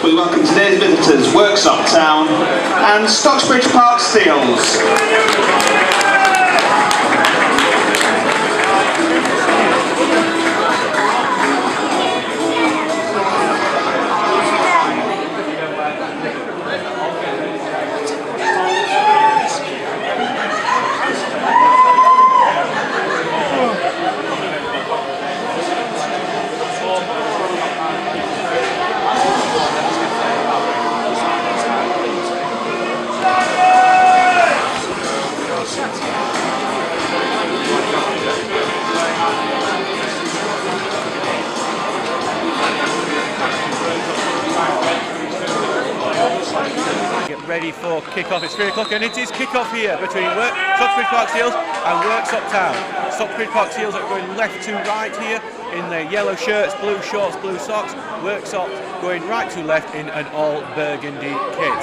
We welcome today's visitors, Worksop Town and Stocksbridge Park Steels. Ready for kick-off. It's 3 o'clock and it is kick-off here between Stocksbridge Park Steels and Worksop Town. Stocksbridge Park Steels are going left to right here in their yellow shirts, blue shorts, blue socks. Worksop going right to left in an all burgundy kit.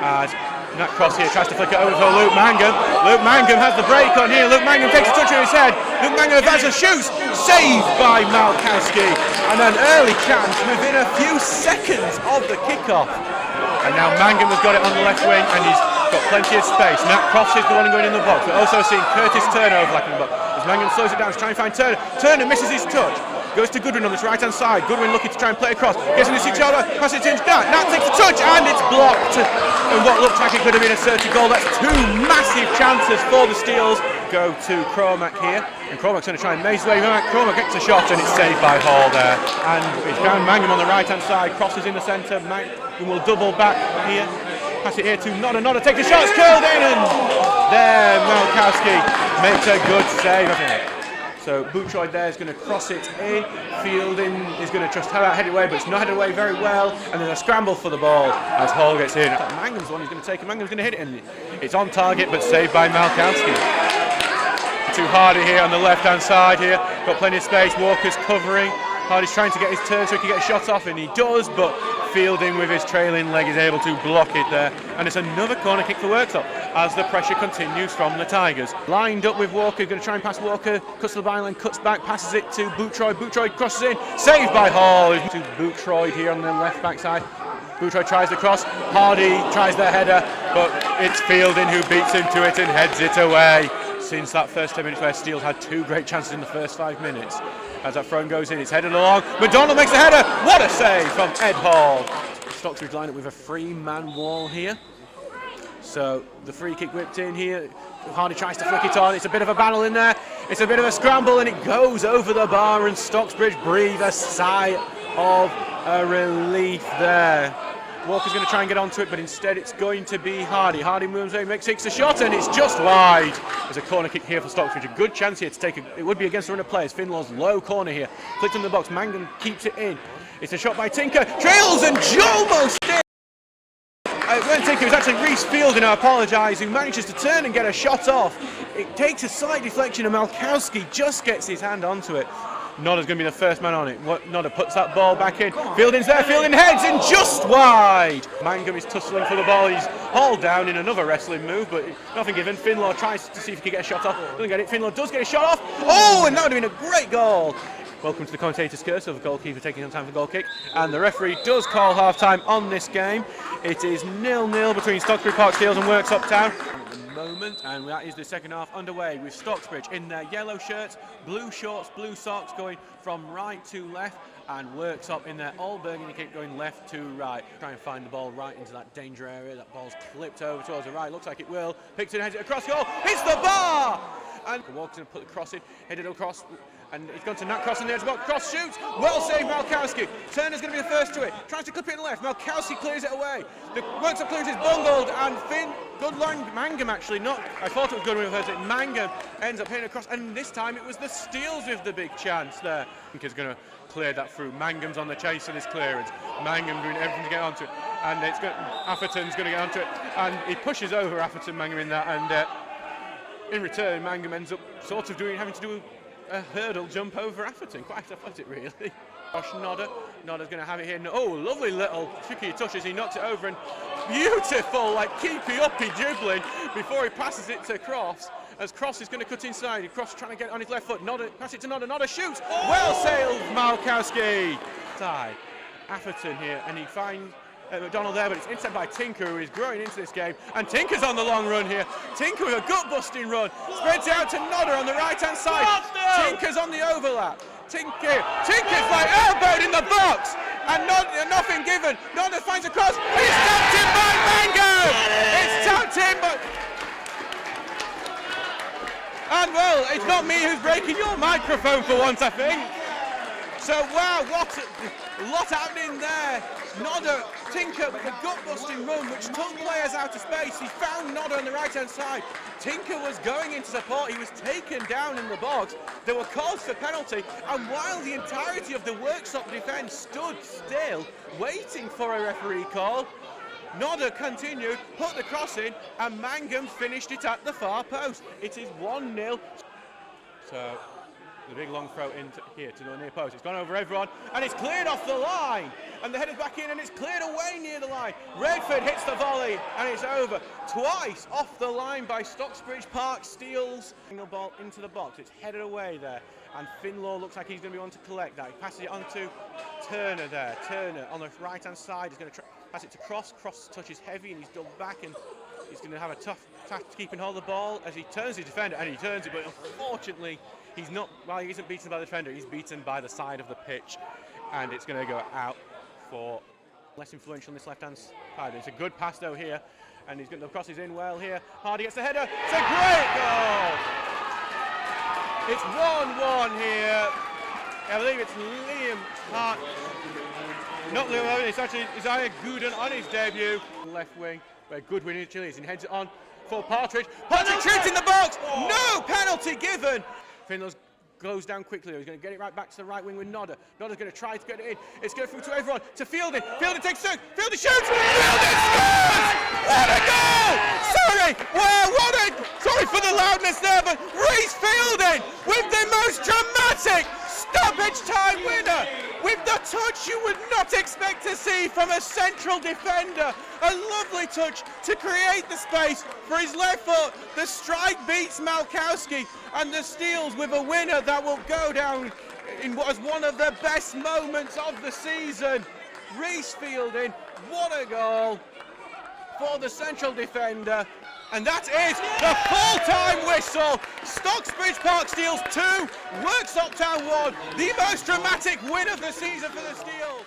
As Nat Cross here tries to flick it over for Luke Mangum. Luke Mangum has the break on here. Luke Mangum takes a touch on his head. Luke Mangum advances, shoots, saved by Malkowski, and an early chance within a few seconds of the kick-off. And now Mangum has got it on the left wing and he's got plenty of space. Nat Cross is the one going in the box. We're also seeing Curtis Turner overlapping the box. As Mangum slows it down to try and find Turner. Turner misses his touch. Goes to Goodwin on this right hand side. Goodwin looking to try and play across. Gets in the 6-yarder, passes it to Nat. Nat takes the touch and it's blocked. And what looked like it could have been a certain goal. That's 2 massive chances for the Steels. Go to Cromack here. And Cromack's going to try and maze his way. Cromack gets a shot and it's saved by Hall there. And it's found Mangum on the right hand side. Cross is in the centre. Mangum will double back here. Pass it here to Nodder. Nodder takes the shot. It's curled in and there Malkowski makes a good save. So Boutroyd there is going to cross it in. Fielding is going to just head it away, but it's not headed away very well. And then a scramble for the ball as Hall gets in. Mangum's the one who's going to take it. Mangum's going to hit it, and it's on target, but saved by Malkowski. Too Hardy here on the left-hand side here. Got plenty of space. Walker's covering. Hardy's trying to get his turn so he can get a shot off, and he does, but Fielding with his trailing leg is able to block it there. And it's another corner kick for Worksop as the pressure continues from the Tigers. Lined up with Walker, going to try and pass Walker, cuts to the byline, cuts back, passes it to Boutroyd. Boutroyd crosses in, saved by Hall. To Boutroyd here on the left back side. Boutroyd tries the cross, Hardy tries the header, but it's Fielding who beats him to it and heads it away. Since that first 10 minutes where Steele had 2 great chances in the first 5 minutes. As that throw goes in, it's headed along. McDonald makes the header. What a save from Ed Hall. Stocksbridge line up with a 3-man wall here. So the free kick whipped in here. Hardy tries to flick it on. It's a bit of a battle in there. It's a bit of a scramble and it goes over the bar and Stocksbridge breathe a sigh of relief there. Walker's going to try and get onto it, but instead it's going to be Hardy. Hardy moves away, takes a shot, and it's just wide. There's a corner kick here for Stocksbridge. A good chance here to take it would be against the run of players. Finlaw's low corner here. Flicked in the box. Mangum keeps it in. It's a shot by Tinker. Trails and almost in. When Tinker was actually Reece Fielding, I apologise, who manages to turn and get a shot off. It takes a slight deflection, and Malkowski just gets his hand onto it. Nodder's going to be the first man on it. Nodder puts that ball back in. Fielding's there, Fielding heads in just wide. Mangum is tussling for the ball. He's hauled down in another wrestling move, but nothing given. Finlaw tries to see if he can get a shot off. Doesn't get it. Finlaw does get a shot off. Oh, and that would have been a great goal. Welcome to the commentator's curse of the goalkeeper taking some time for the goal kick. And the referee does call half-time on this game. It is 0-0 between Stocksbridge Park Steels and Worksop Town. Moment, and that is the second half underway with Stocksbridge in their yellow shirts, blue shorts, blue socks going from right to left, and Worksop in their all burgundy kit going left to right. Try and find the ball right into that danger area. That ball's clipped over towards the right. Looks like it will. Picks it, heads it across goal. Hits the bar! And Walker's going to put the cross in, headed across. And it's gone to Nat Cross in the edge box. Cross shoots. Well saved, Malkowski. Turner's going to be the first to it. Tries to clip it in the left. Malkowski clears it away. The Worksop clears is bungled. And good line. Mangum actually not. I thought it was good when we first it. Mangum ends up hitting across. And this time it was the Steels with the big chance there. I think he's going to clear that through. Mangum's on the chase for this clearance. Mangum doing everything to get onto it. And it's got Atherton's going to get onto it. And he pushes over Atherton, Mangum in that. And in return, Mangum ends up sort of having to do a hurdle jump over Atherton. Quite athletic, really. Josh Nodder. Nodder's going to have it here. Oh, lovely little tricky touch as he knocks it over. And beautiful, like keepy-uppy dribbling before he passes it to Cross. As Cross is going to cut inside. Cross trying to get it on his left foot. Nodder, pass it to Nodder. Nodder shoots. Oh! Well sailed, Malkowski. Tie. Atherton here, and he finds McDonald there, but it's intercepted by Tinker, who is growing into this game. And Tinker's on the long run here. Tinker with a gut-busting run. Spreads it out to Nodder on the right-hand side. Tinker's on the overlap. Tinker's like elbowed in the box. And nothing given. Nodder finds a cross. It's tapped in by Mango! It's tapped in by... And well, it's not me who's breaking your microphone for once, I think. So wow, what a lot happening there. Nodder, Tinker with a gut-busting run which took players out of space. He found Nodder on the right-hand side. Tinker was going into support. He was taken down in the box. There were calls for penalty, and while the entirety of the Worksop defence stood still, waiting for a referee call, Nodder continued, put the cross in, and Mangum finished it at the far post. It is 1-0. So the big long throw into here to the near post. It's gone over everyone, and it's cleared off the line. And the header's back in, and it's cleared away near the line. Redford hits the volley, and it's over. Twice off the line by Stocksbridge Park, steals the ball into the box. It's headed away there, and Finlaw looks like he's going to be on to collect that. He passes it on to Turner there. Turner on the right-hand side is going to pass it to Cross. Cross touches heavy, and he's dubbed back, and he's going to have a tough task keeping hold of the ball as he turns his defender, and he turns it, but unfortunately he's not, well, he isn't beaten by the defender, he's beaten by the side of the pitch, and it's going to go out for less influential on this left-hand side. It's a good pass though here, and he's going to cross his in well here. Hardy gets the header, it's a great goal! It's 1-1 here. I believe it's Liam Hart. Not Liam, it's actually Isaiah Gooden on his debut. Left wing, where Goodwin initially is, and heads it on for Partridge. Partridge shoots in the box! No penalty given! Finlaw goes down quickly. He's going to get it right back to the right wing with Nodder. Nodder's going to try to get it in. It's going through to everyone, to Fielding. Fielding takes two. Fielding shoots! Fielding scores! What a goal! Sorry! Wow, sorry for the loudness there, but Reece Fielding with the most dramatic stoppage time winner, with the touch you would not expect to see from a central defender. A lovely touch to create the space for his left foot. The strike beats Malkowski, and the steals with a winner that will go down in what is one of the best moments of the season. Reece Fielding, what a goal for the central defender. And that is the full-time whistle. Stocksbridge Park Steels 2, Worksop Town 1, the most dramatic win of the season for the Steels.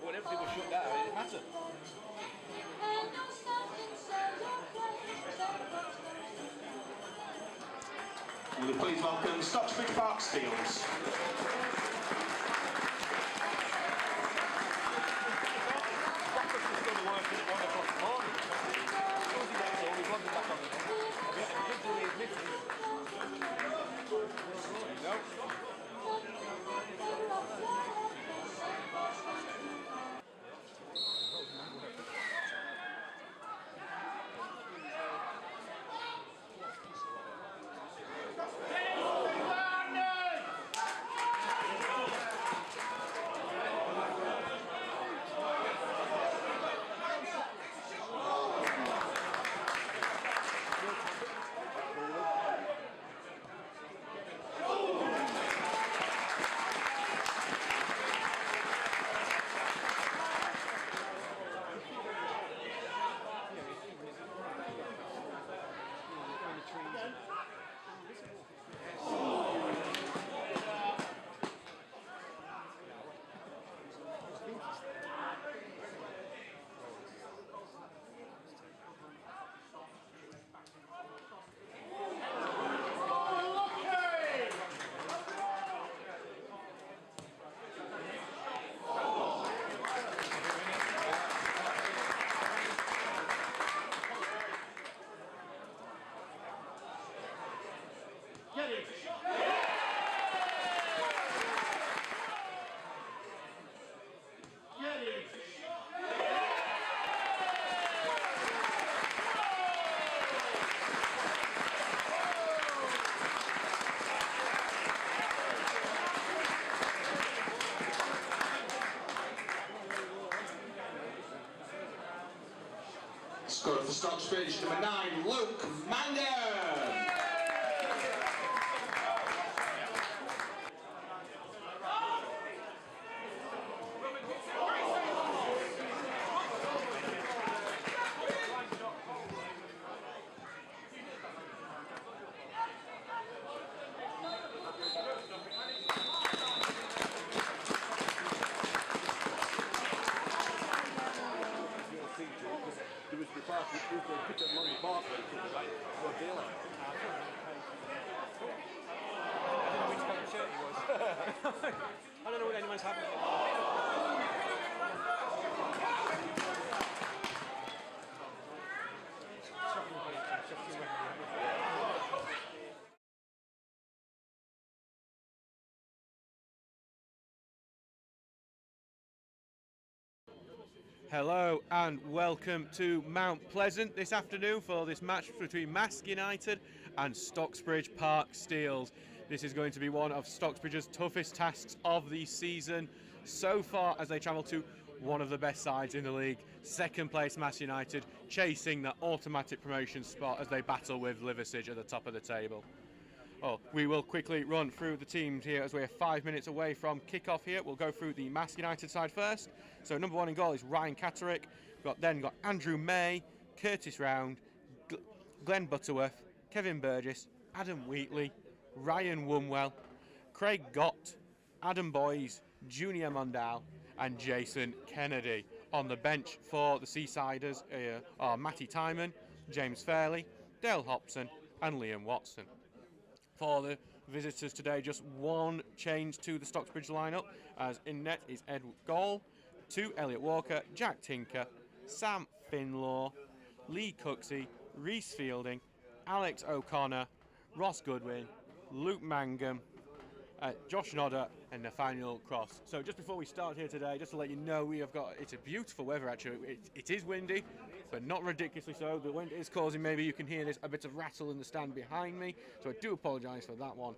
Whenever people shoot that, it didn't matter. Will you please welcome Stocksbridge Park Steels. Scorer for Stocksbridge, number 9, Luke Mangum. There was the part which was the picture of Lonnie Barker for daylight. I don't know which colour shirt he was. I don't know what anyone's having. Hello and welcome to Mount Pleasant this afternoon for this match between Marske United and Stocksbridge Park Steels. This is going to be one of Stocksbridge's toughest tasks of the season so far as they travel to one of the best sides in the league, second place Marske United, chasing that automatic promotion spot as they battle with Liversidge at the top of the table. We will quickly run through the teams here as we're 5 minutes away from kick-off here. We'll go through the Marske United side first. So number 1 in goal is Ryan Catterick. We've got Andrew May, Curtis Round, Glenn Butterworth, Kevin Burgess, Adam Wheatley, Ryan Wumwell, Craig Gott, Adam Boys, Junior Mondal and Jason Kennedy. On the bench for the Seasiders are Matty Timon, James Fairley, Dale Hobson and Liam Watson. For the visitors today, just one change to the Stocksbridge lineup, as in net is Ed Gall, 2 Elliot Walker, Jack Tinker, Sam Finlaw, Lee Cooksey, Reese Fielding, Alex O'Connor, Ross Goodwin, Luke Mangum, Josh Nodder and Nathaniel Cross. So just before we start here today, just to let you know, it's a beautiful weather actually. It is windy, but not ridiculously so. The wind is causing, maybe you can hear this, a bit of rattle in the stand behind me, so I do apologise for that one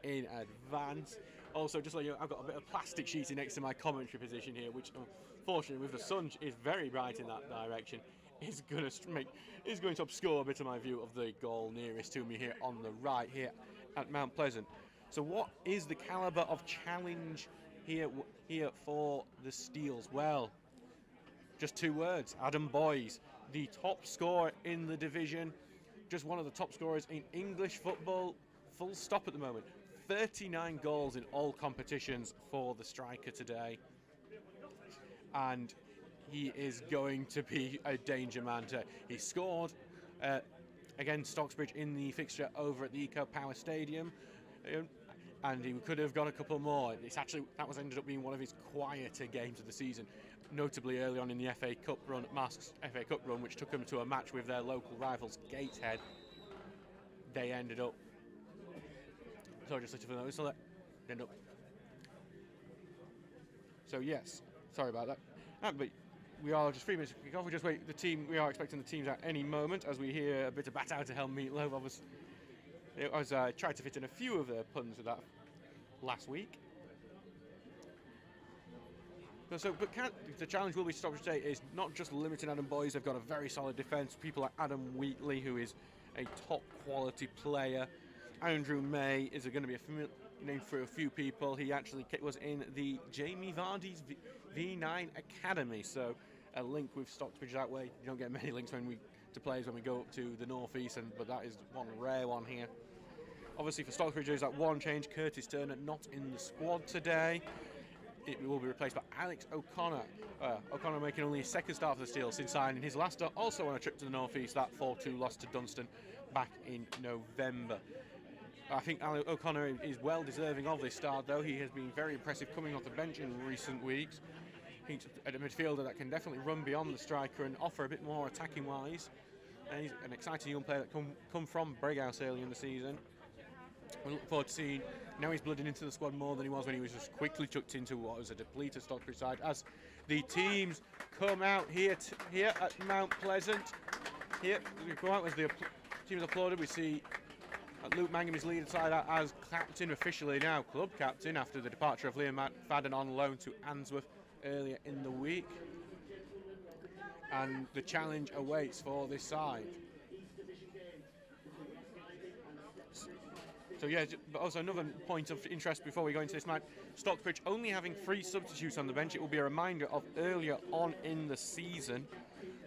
in advance. Also, just to let you know, I've got a bit of plastic sheeting next to my commentary position here, which unfortunately with the sun is very bright in that direction, is going to obscure a bit of my view of the goal nearest to me here on the right here at Mount Pleasant. So what is the calibre of challenge here for the Steels? Well, just 2 words: Adam Boys, the top scorer in the division, just one of the top scorers in English football, full stop at the moment. 39 goals in all competitions for the striker today, and he is going to be a danger man today. He scored against Stocksbridge in the fixture over at the Eco Power Stadium, and he could have got a couple more. That ended up being one of his quieter games of the season, notably early on in the FA Cup run, Maske's FA Cup run, which took them to a match with their local rivals Gateshead. They ended up, so yes, sorry about that. But we are just 3 minutes to kick off. We are expecting the teams at any moment as we hear a bit of bat out to hell meatloaf. Obviously, I tried to fit in a few of the puns with that last week. But the challenge will be Stockbridge today is not just limiting Adam Boys. They've got a very solid defence. People like Adam Wheatley, who is a top quality player. Andrew May is going to be a familiar name for a few people. He actually was in the Jamie Vardy's V9 Academy, so a link with Stocksbridge that way. You don't get many links to players when we go up to the northeast, but that is one rare one here. Obviously for Stocksbridge there's that one change: Curtis Turner not in the squad today. It will be replaced by Alex O'Connor. O'Connor making only his second start for the Steels since signing his last start, also on a trip to the northeast, that 4-2 loss to Dunstan back in November. I think O'Connor is well deserving of this start, though. He has been very impressive coming off the bench in recent weeks. He's a midfielder that can definitely run beyond the striker and offer a bit more attacking wise. And he's an exciting young player that come from Brighouse early in the season. We look forward to seeing, now he's blooding into the squad more than he was when he was just quickly chucked into what was a depleted Stockbridge side, as the teams come out here at Mount Pleasant. Here we come out as the teams applauded. We see Luke Mangum is leading side out as captain, officially now club captain, after the departure of Liam Fadden on loan to Answorth earlier in the week. and the challenge awaits for this side. So yeah, but also another point of interest before we go into this match, Stocksbridge only having 3 substitutes on the bench. It will be a reminder of earlier on in the season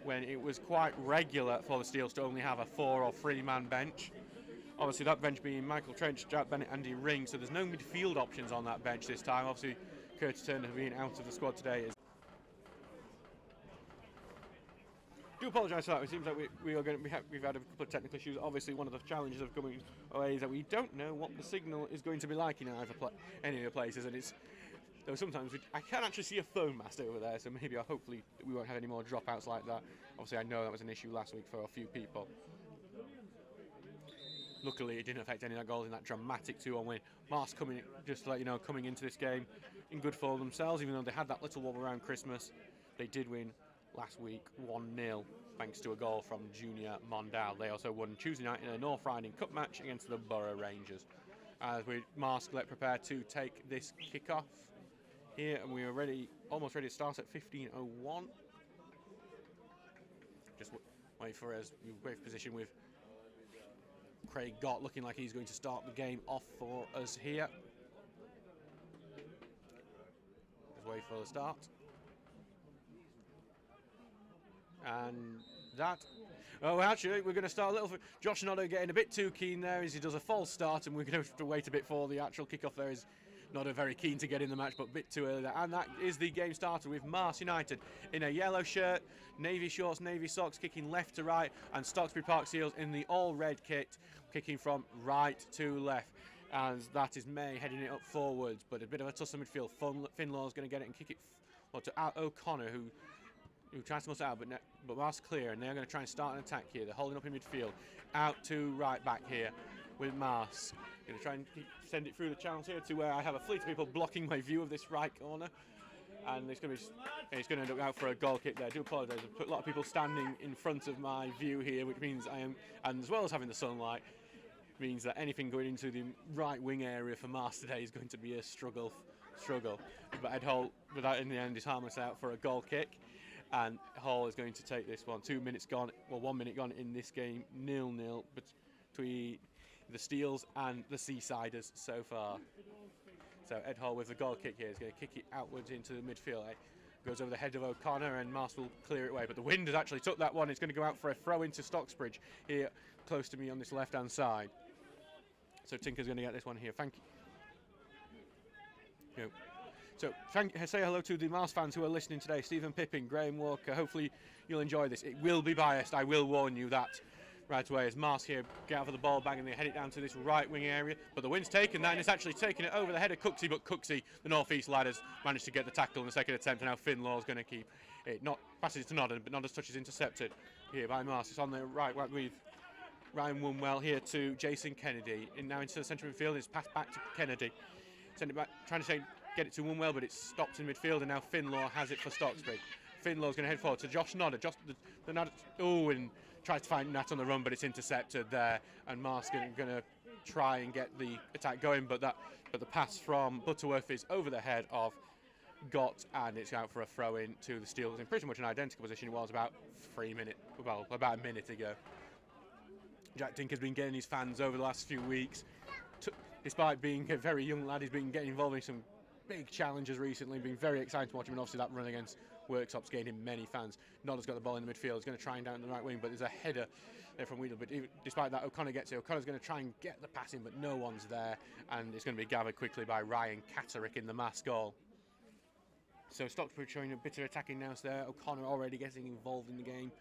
when it was quite regular for the Steels to only have a 4 or 3 man bench. Obviously that bench being Michael Trench, Jack Bennett, Andy Ring, so there's no midfield options on that bench this time. Obviously Curtis Turner being out of the squad today. Do apologise for that. It seems like we've had a couple of technical issues. Obviously, one of the challenges of coming away is that we don't know what the signal is going to be like in any of the places, and though sometimes I can actually see a phone mast over there, so maybe hopefully we won't have any more dropouts like that. Obviously, I know that was an issue last week for a few people. Luckily, it didn't affect any of their goals in that dramatic 2-1 win. Marske just to let you know, coming into this game in good form themselves, even though they had that little wobble around Christmas, they did win last week 1-0 thanks to a goal from Junior Mondal. They also won Tuesday night in a North Riding Cup match against the Borough Rangers. As we Marske prepare to take this kick-off here, and we are almost ready to start at 15:01. Just wait for us. We wait for position with Craig Gott looking like he's going to start the game off for us here. Just wait for the start. And that... Oh, actually, we're going to start a little... Josh Nodder getting a bit too keen there as he does a false start, and we're going to have to wait a bit for the actual kick-off there. Is Nodder very keen to get in the match, but a bit too early there. And that is the game started with Marske United in a yellow shirt, navy shorts, navy socks, kicking left to right, and Stocksbridge Park Seals in the all-red kit, kicking from right to left. As that is May heading it up forwards, but a bit of a tussle midfield. Finlaw's going to get it and kick it to O'Connor, who tries to muscle out, but Marske clear, and they're going to try and start an attack here. They're holding up in midfield. Out to right back here with Marske. Going to try and send it through the channels here to where I have a fleet of people blocking my view of this right corner. And it's going to end up out for a goal kick there. I do apologise. I've put a lot of people standing in front of my view here, which means and as well as having the sunlight, means that anything going into the right wing area for Marske today is going to be a struggle. But Ed Hall, with that in the end, is harmless out for a goal kick. And Hall is going to take this one. 2 minutes gone, well, 1 minute gone in this game, 0-0 between the Steels and the Seasiders so far. So Ed Hall with the goal kick here is going to kick it outwards into the midfield. Goes over the head of O'Connor, and Marske will clear it away. But the wind has actually took that one. It's going to go out for a throw into Stocksbridge here, close to me on this left-hand side. So Tinker's going to get this one here. Thank you. So say hello to the Marske fans who are listening today. Stephen Pippin, Graham Walker. Hopefully you'll enjoy this. It will be biased. I will warn you that right away. As Marske here gather the ball back and they head it down to this right wing area. But the wind's taken that, and it's actually taken it over the head of Cooksey. But Cooksey, the North East lad, has managed to get the tackle in the second attempt. And now Finlaw's going to keep it. Passes it to Nodden, but Nodden's touch is intercepted here by Marske. It's on the right with Ryan Wunwell here to Jason Kennedy. And now into the centre of the field. It's passed back to Kennedy. Send it back, trying to get it to Wunwell, but it's stopped in midfield, and now Finlaw has it for Stocksbridge. Finlaw's going to head forward to Josh Nodder. The Nodder, and tries to find Nat on the run, but it's intercepted there, and Marske going to try and get the attack going, but the pass from Butterworth is over the head of Gott, and it's out for a throw-in to the Steels in pretty much an identical position it was about a minute ago. Jack Tinker's been getting his fans over the last few weeks. Despite being a very young lad, he's been getting involved in some big challenges recently, been very exciting to watch him, and obviously that run against Worksop's gained him many fans. Nodder's got the ball in the midfield, he's going to try and down the right wing, but there's a header there from Weedle, but despite that O'Connor gets it. O'Connor's going to try and get the pass in, but no one's there, and it's going to be gathered quickly by Ryan Catterick in the Marske goal. So Stocksbridge showing a bit of attacking now there. O'Connor already getting involved in the game,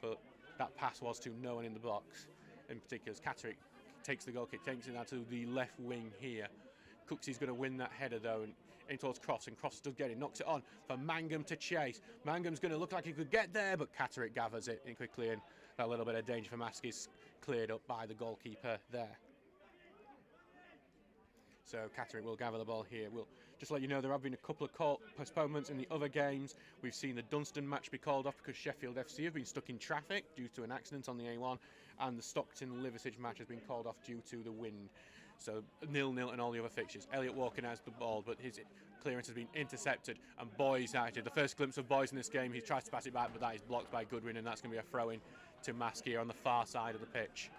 but that pass was to no one in the box. In particular, as Catterick takes the goal kick, takes it now to the left wing here. Cooksy's going to win that header though, and in towards Cross, and Cross does get it, knocks it on for Mangum to chase. Mangum's going to look like he could get there, but Catterick gathers it in quickly, and that little bit of danger for Marske is cleared up by the goalkeeper there. So Catterick will gather the ball here. We'll just let you know there have been a couple of postponements in the other games. We've seen the Dunstan match be called off because Sheffield FC have been stuck in traffic due to an accident on the A1, and the Stockton Liversedge match has been called off due to the wind. So 0-0 and all the other fixtures. Elliot Walker has the ball, but his clearance has been intercepted. And Boys actually, the first glimpse of Boys in this game, he tries to pass it back, but that is blocked by Goodwin, and that's going to be a throw-in to Marske here on the far side of the pitch.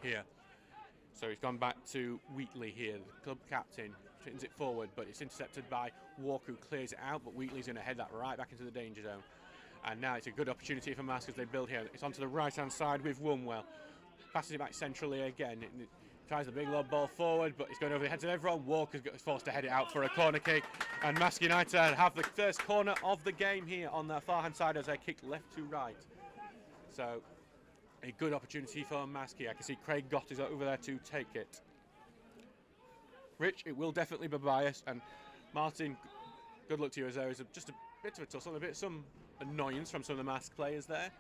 Here. So he's gone back to Wheatley here, the club captain, turns it forward, but it's intercepted by Walker, who clears it out, but Wheatley's going to head that right back into the danger zone. And now it's a good opportunity for Marske as they build here. It's onto the right-hand side with Wunwell. Passes it back centrally again. It tries the big lob ball forward, but it's going over the heads of everyone. Walker's forced to head it out for a corner kick. And Marske United have the first corner of the game here on their far-hand side as they kick left to right. So a good opportunity for Marske. I can see Craig Gott is over there to take it. Rich, it will definitely be biased, and Martin, good luck to you as there is just a bit of a tussle, some annoyance from some of the Marske players there.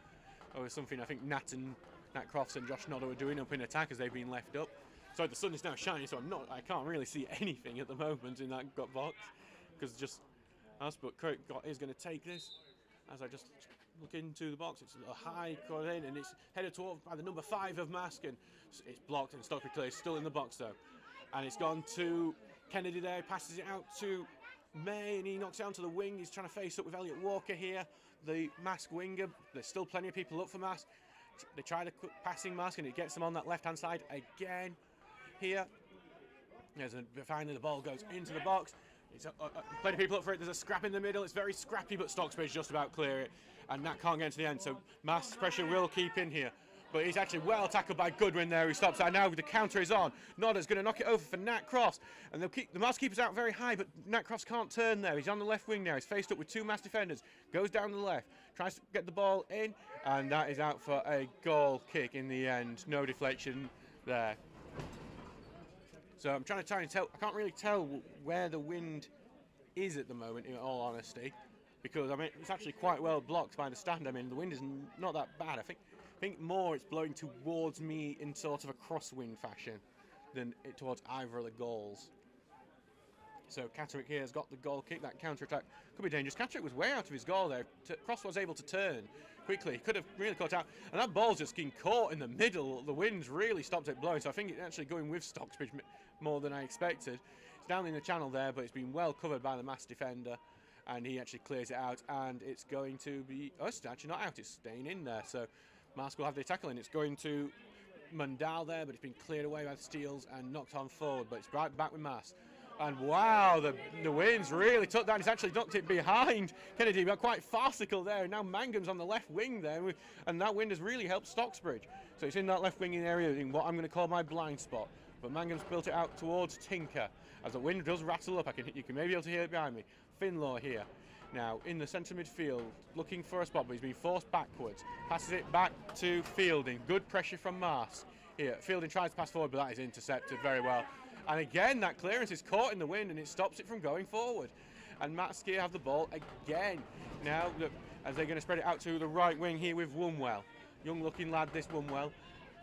Or something I think Nat Crofts and Josh Nodder were doing up in attack as they've been left up. So the sun is now shining, so I can't really see anything at the moment in that box because just us. But Craig Gott is going to take this. As I just look into the box, it's a high cut in, and it's headed towards by the number 5 of Marske, and it's blocked, and Stocksbridge clear is still in the box though. And it's gone to Kennedy there, passes it out to May, and he knocks it onto the wing. He's trying to face up with Elliot Walker here, the Marske winger. There's still plenty of people up for Marske. They try the quick passing Marske, and it gets them on that left-hand side again here. Finally the ball goes into the box. It's plenty of people up for it. There's a scrap in the middle. It's very scrappy, but Stocksbridge just about clear it, and that can't get to the end. So Mass pressure will keep in here, but he's actually well tackled by Goodwin there. He stops that now. The counter is on. Nodder's going to knock it over for Nat Crofts, and they'll keep the Mass keeper's out very high, but Nat Crofts can't turn there. He's on the left wing now. He's faced up with 2 Mass defenders. Goes down the left, tries to get the ball in, and that is out for a goal kick in the end. No deflection there. So I'm trying to tell. I can't really tell where the wind is at the moment, in all honesty, because I mean it's actually quite well blocked by the stand. I mean the wind is not that bad. I think more it's blowing towards me in sort of a crosswind fashion than towards either of the goals. So Catterick here has got the goal kick. That counter attack could be dangerous. Catterick was way out of his goal there. Cross was able to turn quickly. He could have really caught out, and that ball's just getting caught in the middle. The wind's really stopped it blowing, so I think it's actually going with Stocksbridge more than I expected. It's down in the channel there, but it's been well covered by the Mass defender, and he actually clears it out, and it's going to be... Oh, it's actually not out. It's staying in there, so Marske will have the tackle, and it's going to Mundal there, but it's been cleared away by the Steels and knocked on forward, but it's right back with Mass. And wow, the wind's really took that. It's actually knocked it behind Kennedy, but quite farcical there. And now Mangum's on the left wing there, and that wind has really helped Stocksbridge. So it's in that left winging area in what I'm going to call my blind spot. But Mangum's built it out towards Tinker. As the wind does rattle up, you can maybe be able to hear it behind me. Finlaw here. Now in the centre midfield, looking for a spot, but he's been forced backwards. Passes it back to Fielding. Good pressure from Marske. Here, Fielding tries to pass forward, but that is intercepted very well. And again, that clearance is caught in the wind, and it stops it from going forward. And Marske have the ball again. Now, look, as they're going to spread it out to the right wing here with Wunwell. Young-looking lad, this Wunwell.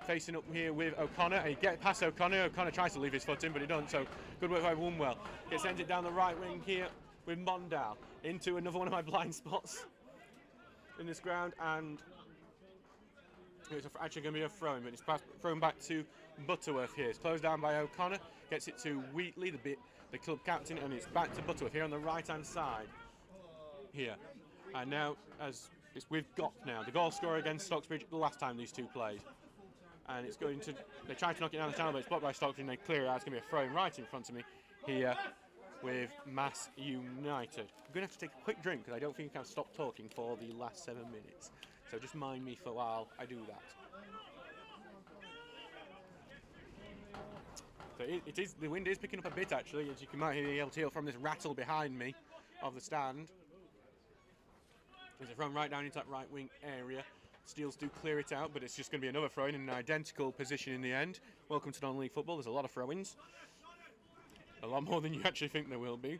Facing up here with O'Connor. He gets past O'Connor. O'Connor tries to leave his foot in, but he doesn't. So good work by Wunwell. Sends it down the right wing here with Mondal into another one of my blind spots in this ground, and it's actually going to be a throw-in, but it's thrown back to Butterworth here. It's closed down by O'Connor, gets it to Wheatley, the club captain, and it's back to Butterworth here on the right-hand side here. And now, as we've got now the goal scorer against Stocksbridge the last time these two played. And it's going to, they try to knock it down the channel, but it's blocked by Stocksbridge, and they clear it out. It's going to be a throw-in right in front of me here with Mass United. I'm going to have to take a quick drink because I don't think I can stop talking for the last 7 minutes. So just mind me for a while I do that. So the wind is picking up a bit actually, as you can might be able to hear from this rattle behind me of the stand. There's a run right down into that right wing area. Steels do clear it out, but it's just going to be another throw-in in an identical position in the end. Welcome to non-league football. There's a lot of throw-ins. A lot more than you actually think there will be.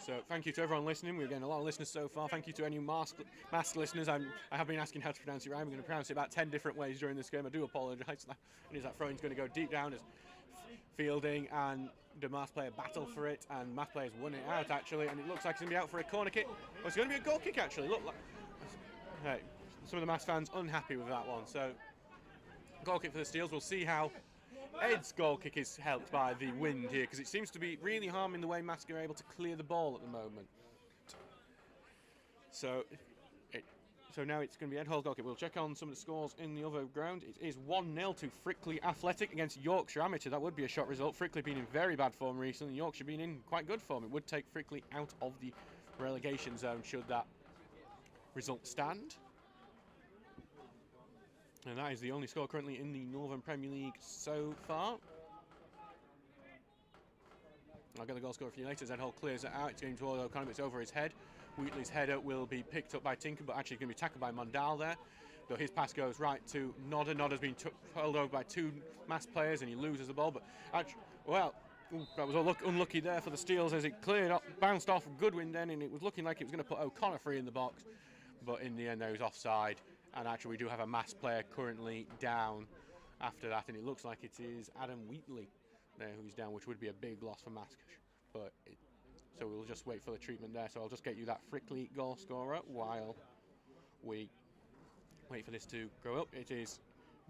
So thank you to everyone listening. We're getting a lot of listeners so far. Thank you to any Marske listeners. I have been asking how to pronounce it right. I'm going to pronounce it about 10 different ways during this game. I do apologise. And that throw-in's going to go deep down as Fielding and the Marske player battle for it, and Marske players won it out actually, and it looks like it's going to be out for a corner kick. Well, it's going to be a goal kick actually. Look, hey, some of the Marske fans unhappy with that one. So goal kick for the Steels. We'll see how Ed's goal kick is helped by the wind here, because it seems to be really harming the way Marske are able to clear the ball at the moment. So now it's going to be Ed Hall's goal kick. We'll check on some of the scores in the other ground. It is 1-0 to Frickley Athletic against Yorkshire Amateur. That would be a shot result. Frickley been in very bad form recently. Yorkshire been in quite good form. It would take Frickley out of the relegation zone should that result stand. And that is the only score currently in the Northern Premier League so far. I'll get the goal scorer for you later. Ed Hall clears it out. It's going toward O'Connor, but it's over his head. Wheatley's header will be picked up by Tinker, but actually going to be tackled by Mondal there. Though his pass goes right to Nodder. Nodder's been held over by two Mass players and he loses the ball. But actually, well, that was unlucky there for the Steels as it cleared up, bounced off Goodwin then, and it was looking like it was going to put O'Connor free in the box. But in the end, there was offside. And actually, we do have a Mass player currently down after that, and it looks like it is Adam Wheatley there who's down, which would be a big loss for Marske. But so we'll just wait for the treatment there. So I'll just get you that Frickley goal scorer while we wait for this to grow up. It is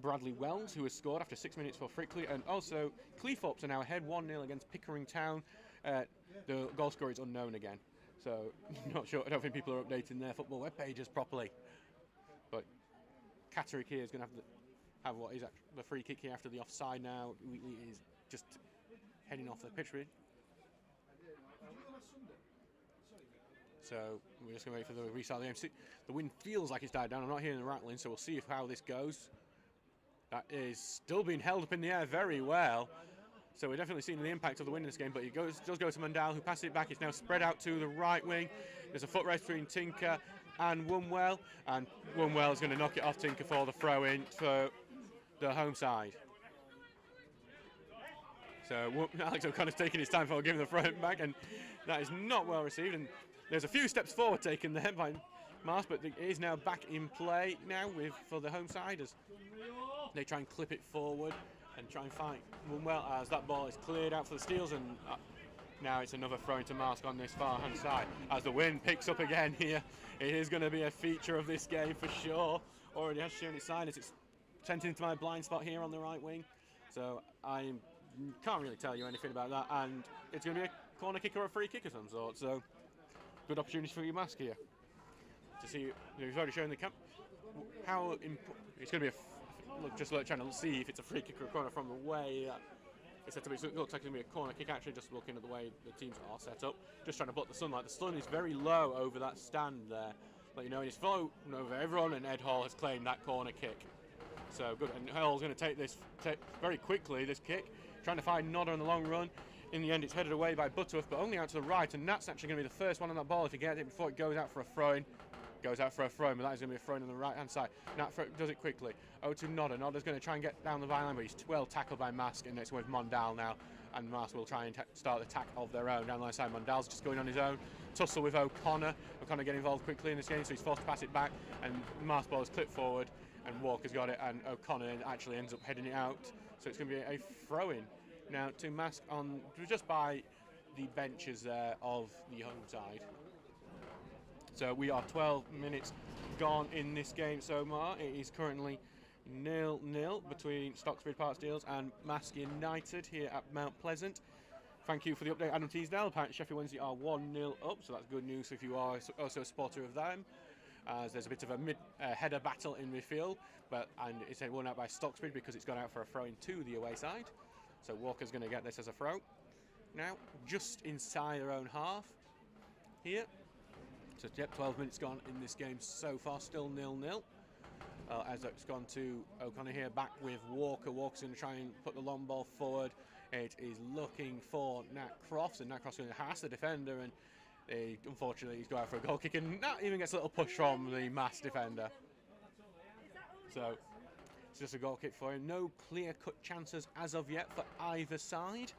Bradley Wells who has scored after 6 minutes for Frickley, and also Cleethorpes are now ahead 1-0 against Pickering Town. The goal scorer is unknown again, so not sure. I don't think people are updating their football web pages properly. But Catterick here is going to have what is the free kick here after the offside now. Wheatley is just heading off the pitch really. So we're just going to wait for the restart of the game. The wind feels like it's died down. I'm not hearing the rattling, so we'll see how this goes. That is still being held up in the air very well. So we're definitely seeing the impact of the wind in this game, but it does go to Mondal, who passes it back. It's now spread out to the right wing. There's a foot race between Tinker and Wunwell, and Wunwell is going to knock it off Tinker for the throw-in for the home side. So Alex O'Connor's taking his time for giving the throw back, and that is not well received. And there's a few steps forward taken there by Marske, but it is now back in play now for the home side as they try and clip it forward and try and fight Wunwell as that ball is cleared out for the Steels, and now it's another throw into Marske on this far hand side. As the wind picks up again here, it is going to be a feature of this game for sure. Already has shown its sign as it's sent into my blind spot here on the right wing. So I can't really tell you anything about that, and it's going to be a corner kick or a free kick of some sort. So good opportunity for you, Marske here to see. He's already shown the camp how it's going to be trying to see if it's a free kick or a corner from the way that it's set up. It looks like it's going to be a corner kick actually, just looking at the way the teams are set up, just trying to block the sunlight. The sun is very low over that stand there, but you know, and it's floating over everyone, and Ed Hall has claimed that corner kick. So good, and Hall's going to take very quickly, this kick, trying to find Nodder on the long run. In the end, it's headed away by Butterworth, but only out to the right, and that's actually going to be the first one on that ball if he gets it before it goes out for a throw-in. Goes out for a throw-in, but that is going to be a throw-in on the right-hand side. Nat does it quickly. Oh, to Nodder. Nodder's going to try and get down the byline, but he's well tackled by Marske, and it's with Mondal now. And Marske will try and start the attack of their own down the line side. Mondal's just going on his own. Tussle with O'Connor. O'Connor getting involved quickly in this game, so he's forced to pass it back, and Marske ball is clipped forward, and Walker's got it, and O'Connor actually ends up heading it out. So it's going to be a throw-in now to Marske on just by the benches there of the home side. So we are 12 minutes gone in this game so far. It is currently 0-0 between Stocksbridge Park Steels and Marske United here at Mount Pleasant. Thank you for the update, Adam Teasdale. Apparently Sheffield Wednesday are 1-0 up, so that's good news if you are also a supporter of them. As there's a bit of a header battle in midfield, and it's won out by Stocksbridge because it's gone out for a throw-in to the away side. So Walker's going to get this as a throw. Now, just inside their own half here. So, yep, 12 minutes gone in this game so far, still 0-0. As it's gone to O'Connor here, back with Walker. Walker's going to try and put the long ball forward. It is looking for Nat Crofts, and Nat Crofts going to harass the defender, and unfortunately he's going out for a goal kick, and that even gets a little push from the Mass defender. So, it's just a goal kick for him. No clear-cut chances as of yet for either side.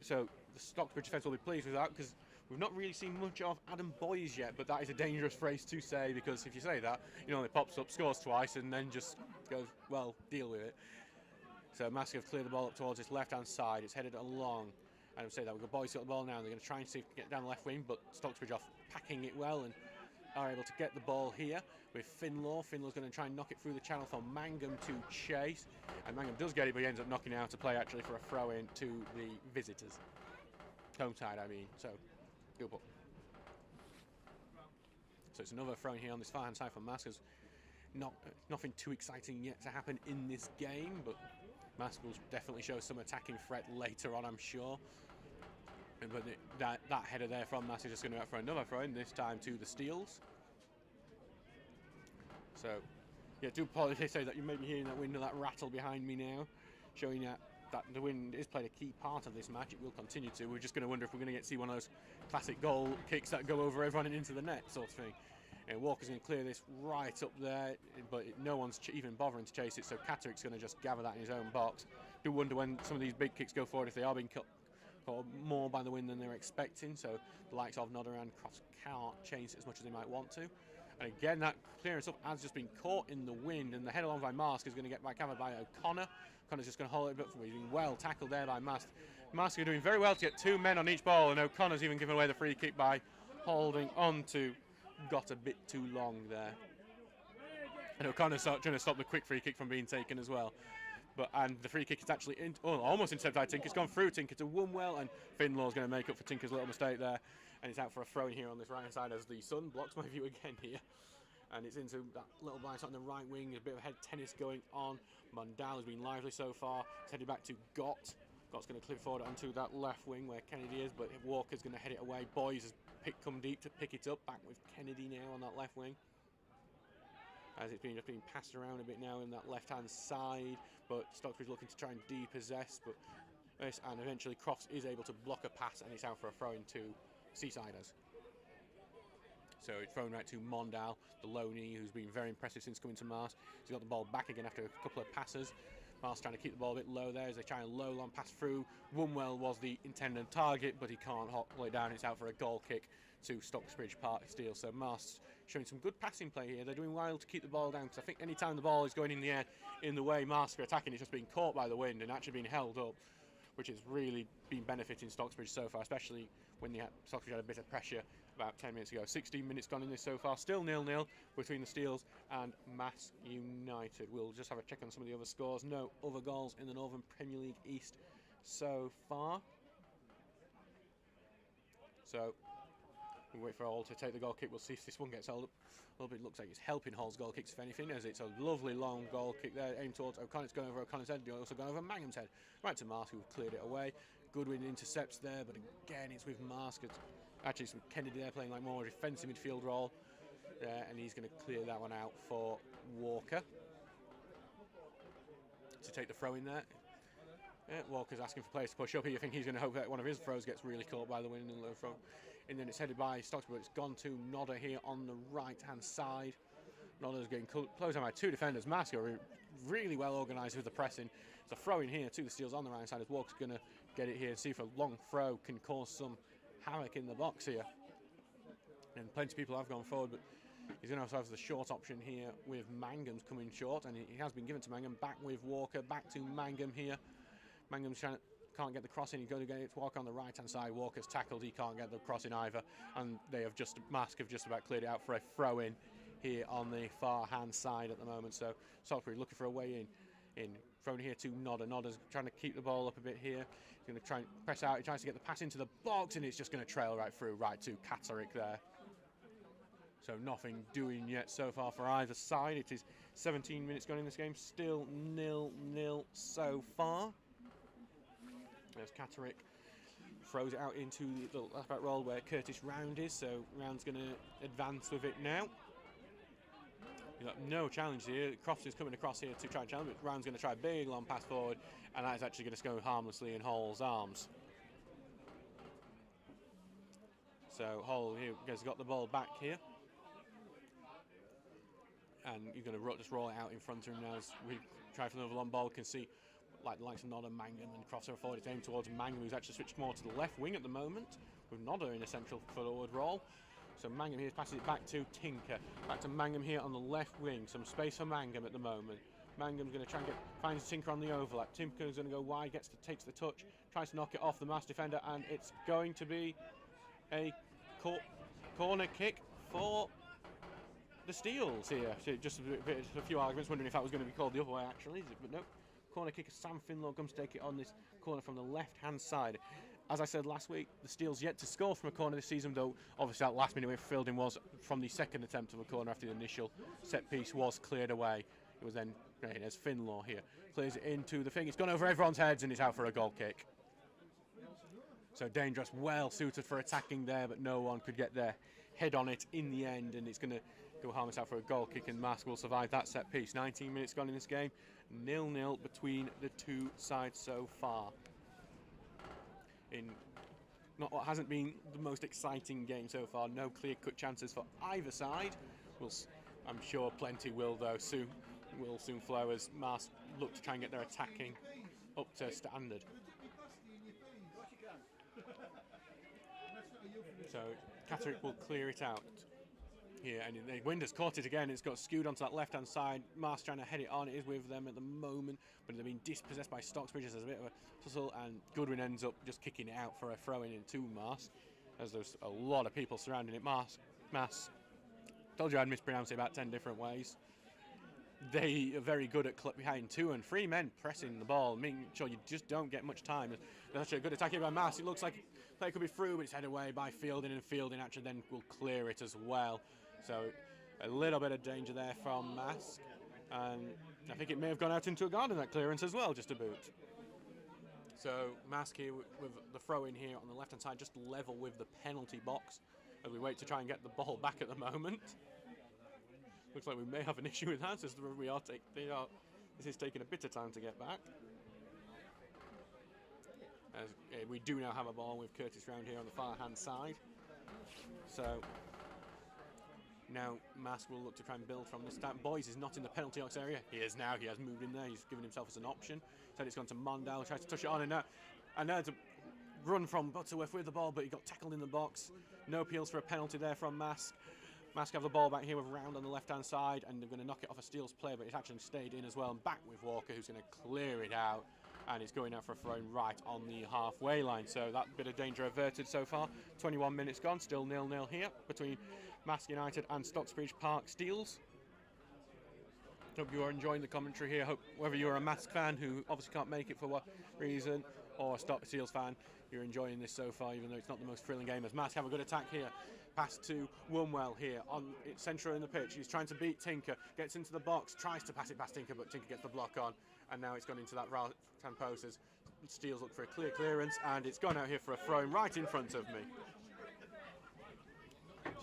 So, the Stocksbridge defence will be pleased with that, because we've not really seen much of Adam Boys yet, but that is a dangerous phrase to say, because if you say that, you know, it pops up, scores twice, and then just goes, well, deal with it. So Marske have cleared the ball up towards its left-hand side. It's headed along. And I would say that we've got Boys got the ball now, and they're going to try and see if we can get down the left wing, but Stocksbridge off packing it well, and are able to get the ball here with Finlaw. Finlaw's going to try and knock it through the channel for Mangum to chase. And Mangum does get it, but he ends up knocking it out to play actually for a throw-in to the visitors. Home side, I mean. So, good ball. So it's another throw-in here on this far-hand side for Marske. Nothing too exciting yet to happen in this game, but Marske will definitely show some attacking threat later on, I'm sure. But that header there from Marske is just going to go out for another throw-in, this time to the Steels. So, yeah, do apologise that you may be hearing that wind and that rattle behind me now, showing that the wind has played a key part of this match. It will continue to. We're just going to wonder if we're going to see one of those classic goal kicks that go over everyone and into the net sort of thing. And Walker's going to clear this right up there, but no one's even bothering to chase it, so Katarik's going to just gather that in his own box. Do wonder when some of these big kicks go forward if they are being cut more by the wind than they're expecting, so the likes of Nodder and Crofts can't chase it as much as they might want to. And again, that clearance up has just been caught in the wind, and the head along by Marske is going to get covered by O'Connor. O'Connor's just going to hold it up for me. He's been well tackled there by Marske. Marske are doing very well to get 2 men on each ball, and O'Connor's even given away the free kick by holding on to. Got a bit too long there. And O'Connor's trying to stop the quick free kick from being taken as well. And the free kick is actually almost intercepted by Tinker. It's gone through Tinker to Woonwell, and Finlaw's going to make up for Tinker's little mistake there. And it's out for a throw in here on this right hand side as the sun blocks my view again here. And it's into that little blind spot on the right wing. There's a bit of head tennis going on. Mondal has been lively so far. It's headed back to Gott. Gott's going to clip forward onto that left wing where Kennedy is, but Walker's going to head it away. Boys has come deep to pick it up. Back with Kennedy now on that left wing. As it's just being passed around a bit now in that left-hand side, but Stocksbridge looking to try and depossess, and eventually Crofts is able to block a pass, and it's out for a throw-in to Seasiders. So it's thrown right to Mondal, the loanee, who's been very impressive since coming to Marske. He's got the ball back again after a couple of passes. Marske trying to keep the ball a bit low there as they try and low long pass through. Woonwell was the intended target, but he can't pull it down. It's out for a goal kick to Stocksbridge Park Steel. So Marske showing some good passing play here. They're doing well to keep the ball down, because I think any time the ball is going in the air in the way Marske are attacking, it's just being caught by the wind and actually being held up, which has really been benefiting Stocksbridge so far, especially when Stocksbridge had a bit of pressure about 10 minutes ago. 16 minutes gone in this so far, still 0-0 between the Steels and Marske United. We'll just have a check on some of the other scores. No other goals in the Northern Premier League East so far. So we wait for Hall to take the goal kick. We'll see if this one gets held up. A little bit looks like it's helping Hall's goal kicks, if anything, as it's a lovely long goal kick there, aimed towards O'Connor. It's going over O'Connor's head. It's also gone over Mangum's head. Right to Marske, who cleared it away. Goodwin intercepts there, but again, it's with Marske. Actually, some Kennedy there playing like more defensive midfield role there, and he's going to clear that one out for Walker to take the throw in there. Yeah, Walker's asking for players to push up here. You think he's going to hope that one of his throws gets really caught by the wind and low throw. And then it's headed by Stocksbridge. It's gone to Nodder here on the right-hand side. Nodder's getting closed down by 2 defenders. Marske are really well organised with the pressing. It's a throw in here to the Steels on the right side as Walker's going to get it here and see if a long throw can cause some havoc in the box here. And plenty of people have gone forward, but he's going to also have the short option here with Mangum's coming short, and he has been given to Mangum. Back with Walker, back to Mangum here. Mangum's can't get the cross in. He's going to get it to Walker on the right-hand side. Walker's tackled. He can't get the cross in either. And Marske have just about cleared it out for a throw-in here on the far-hand side at the moment. So Stocksbridge looking for a way in. Thrown here to Nodder. Nodder's trying to keep the ball up a bit here. He's going to try and press out. He tries to get the pass into the box, and it's just going to trail right through, right to Katarik there. So nothing doing yet so far for either side. It is 17 minutes gone in this game. Still 0-0 so far. There's Katarik. Throws it out into the left back role where Curtis Round is. So Round's going to advance with it now. You've got no challenge here. Crofts is coming across here to try and challenge, but Round's going to try a big long pass forward, and that is actually going to go harmlessly in Hall's arms. So Hall here has got the ball back here. And you're going to just roll it out in front of him now as we try for another long ball. We can see like the likes of Nodder, Mangum and Crofts are forward. It's aimed towards Mangum, who's actually switched more to the left wing at the moment, with Nodder in a central forward role. So Mangum here passes it back to Tinker. Back to Mangum here on the left wing. Some space for Mangum at the moment. Mangum's going to try and finds Tinker on the overlap. Tinker's going to go wide, takes the touch, tries to knock it off the Marske defender, and it's going to be a corner kick for the Steels here. So just a few arguments, wondering if that was going to be called the other way actually, but no. Corner kicker Sam Finlaw comes to take it on this corner from the left-hand side. As I said last week, the Steels yet to score from a corner this season, though obviously that last minute fielding was from the second attempt of a corner after the initial set piece was cleared away. It was then, there's Finlaw here, clears it into the thing. It's gone over everyone's heads and it's out for a goal kick. So Dangerous, well suited for attacking there, but no one could get their head on it in the end, and it's going to go harmless out for a goal kick, and Marske will survive that set piece. 19 minutes gone in this game, 0-0 between the two sides so far. In not what hasn't been the most exciting game so far, no clear-cut chances for either side. I'm sure plenty will though. Will soon flow as Marske look to try and get their attacking up to standard. So Catterick will clear it out here, and the wind has caught it again. It's got skewed onto that left-hand side. Marske trying to head it on. It is with them at the moment, but they're being dispossessed by Stocksbridge. There's a bit of a tussle, and Goodwin ends up just kicking it out for a throw-in into Marske, as there's a lot of people surrounding it. Marske. Told you I'd mispronounce it about 10 different ways. They are very good at behind 2 and 3 men pressing the ball, making sure you just don't get much time. There's actually a good attack here by Marske. It looks like play could be through, but it's headed away by Fielding, and Fielding actually then will clear it as well. So a little bit of danger there from Marske, and I think it may have gone out into a garden, that clearance as well, just to boot. So Marske here with the throw in here on the left hand side, just level with the penalty box as we wait to try and get the ball back at the moment. Looks like we may have an issue with that, as this is taking a bit of time to get back. As we do now have a ball with Curtis round here on the far hand side. So now Marske will look to try and build from this start. Boys is not in the penalty box area. He is now. He has moved in there. He's given himself as an option. Said it's gone to Mondale. Tries to touch it on, and now to run from Butterworth with the ball, but he got tackled in the box. No appeals for a penalty there from Marske. Marske have the ball back here with Round on the left-hand side, and they're going to knock it off a Steel's player, but it's actually stayed in as well, and back with Walker, who's going to clear it out, and it's going out for a throw right on the halfway line. So that bit of danger averted so far. 21 minutes gone, still 0-0 here between Marske United and Stocksbridge Park Steels. Hope you are enjoying the commentary here. Hope whether you're a Marske fan who obviously can't make it for what reason, or a Steels fan, you're enjoying this so far, even though it's not the most thrilling game. As Marske have a good attack here. Pass to Wunwell here on its central in the pitch. He's trying to beat Tinker, gets into the box, tries to pass it past Tinker, but Tinker gets the block on, and now it's gone into that right-hand post as Steels look for a clear clearance, and it's gone out here for a throw right in front of me.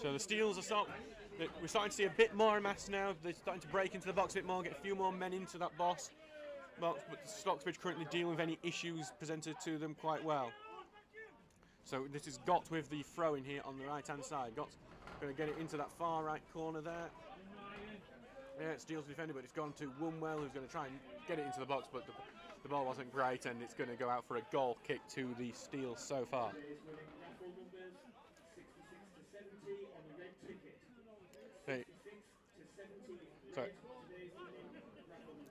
So the Steels we're starting to see a bit more in Marske now. They're starting to break into the box a bit more, get a few more men into that box. But Stocksbridge currently dealing with any issues presented to them quite well. So this is Gott with the throw in here on the right hand side. Gott's going to get it into that far right corner there. Yeah, it's Steel's defender, but it's gone to Wunwell, who's going to try and get it into the box, but the ball wasn't great, and it's going to go out for a goal kick to the Steels so far. Hey. Sorry.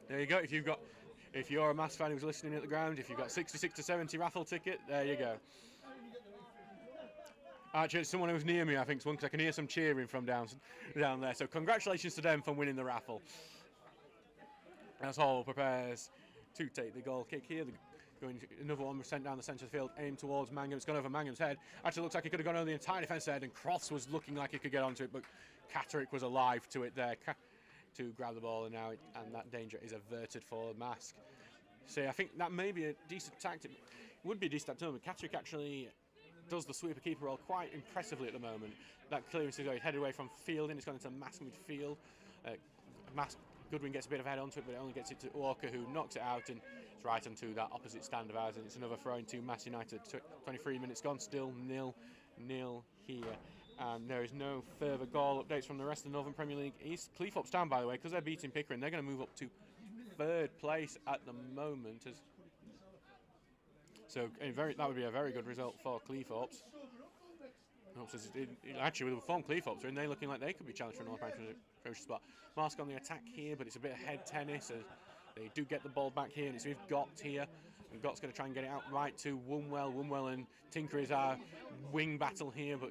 There you go. If you're a Marske fan who's listening at the ground, if you've got 66 to 70 raffle ticket, there you go. Actually, it's someone who's near me, I think, because I can hear some cheering from down there. So congratulations to them for winning the raffle. As Hall prepares to take the goal kick here. Another one was sent down the centre of the field, aimed towards Mangum. It's gone over Mangum's head. Actually, looks like he could have gone over the entire defence head, and Crofts was looking like he could get onto it, but Catterick was alive to it there to grab the ball, and that danger is averted for Marske. So I think that may be a decent tactic. It would be a decent tactic, but Catterick actually does the sweeper keeper role quite impressively at the moment. That clearance is headed away from Fielding. It's gone into Marske midfield. Goodwin gets a bit of a head onto it, but it only gets it to Walker, who knocks it out, and it's right onto that opposite stand of ours, and it's another throw into Marske United. 23 minutes gone, still 0-0 here, and there is no further goal updates from the rest of the Northern Premier League East. Cleethorpes down, by the way, because they're beating Pickering. They're going to move up to 3rd place at the moment. So that would be a very good result for Cleethorpes. Actually, with the form Cleethorpes are in, they're looking like they could be challenged for a North Premier spot. Marske on the attack here, but it's a bit of head tennis as they do get the ball back here, and it's with Gott here. And Gott's going to try and get it out right to Wunwell. Wunwell and Tinker is our wing battle here, but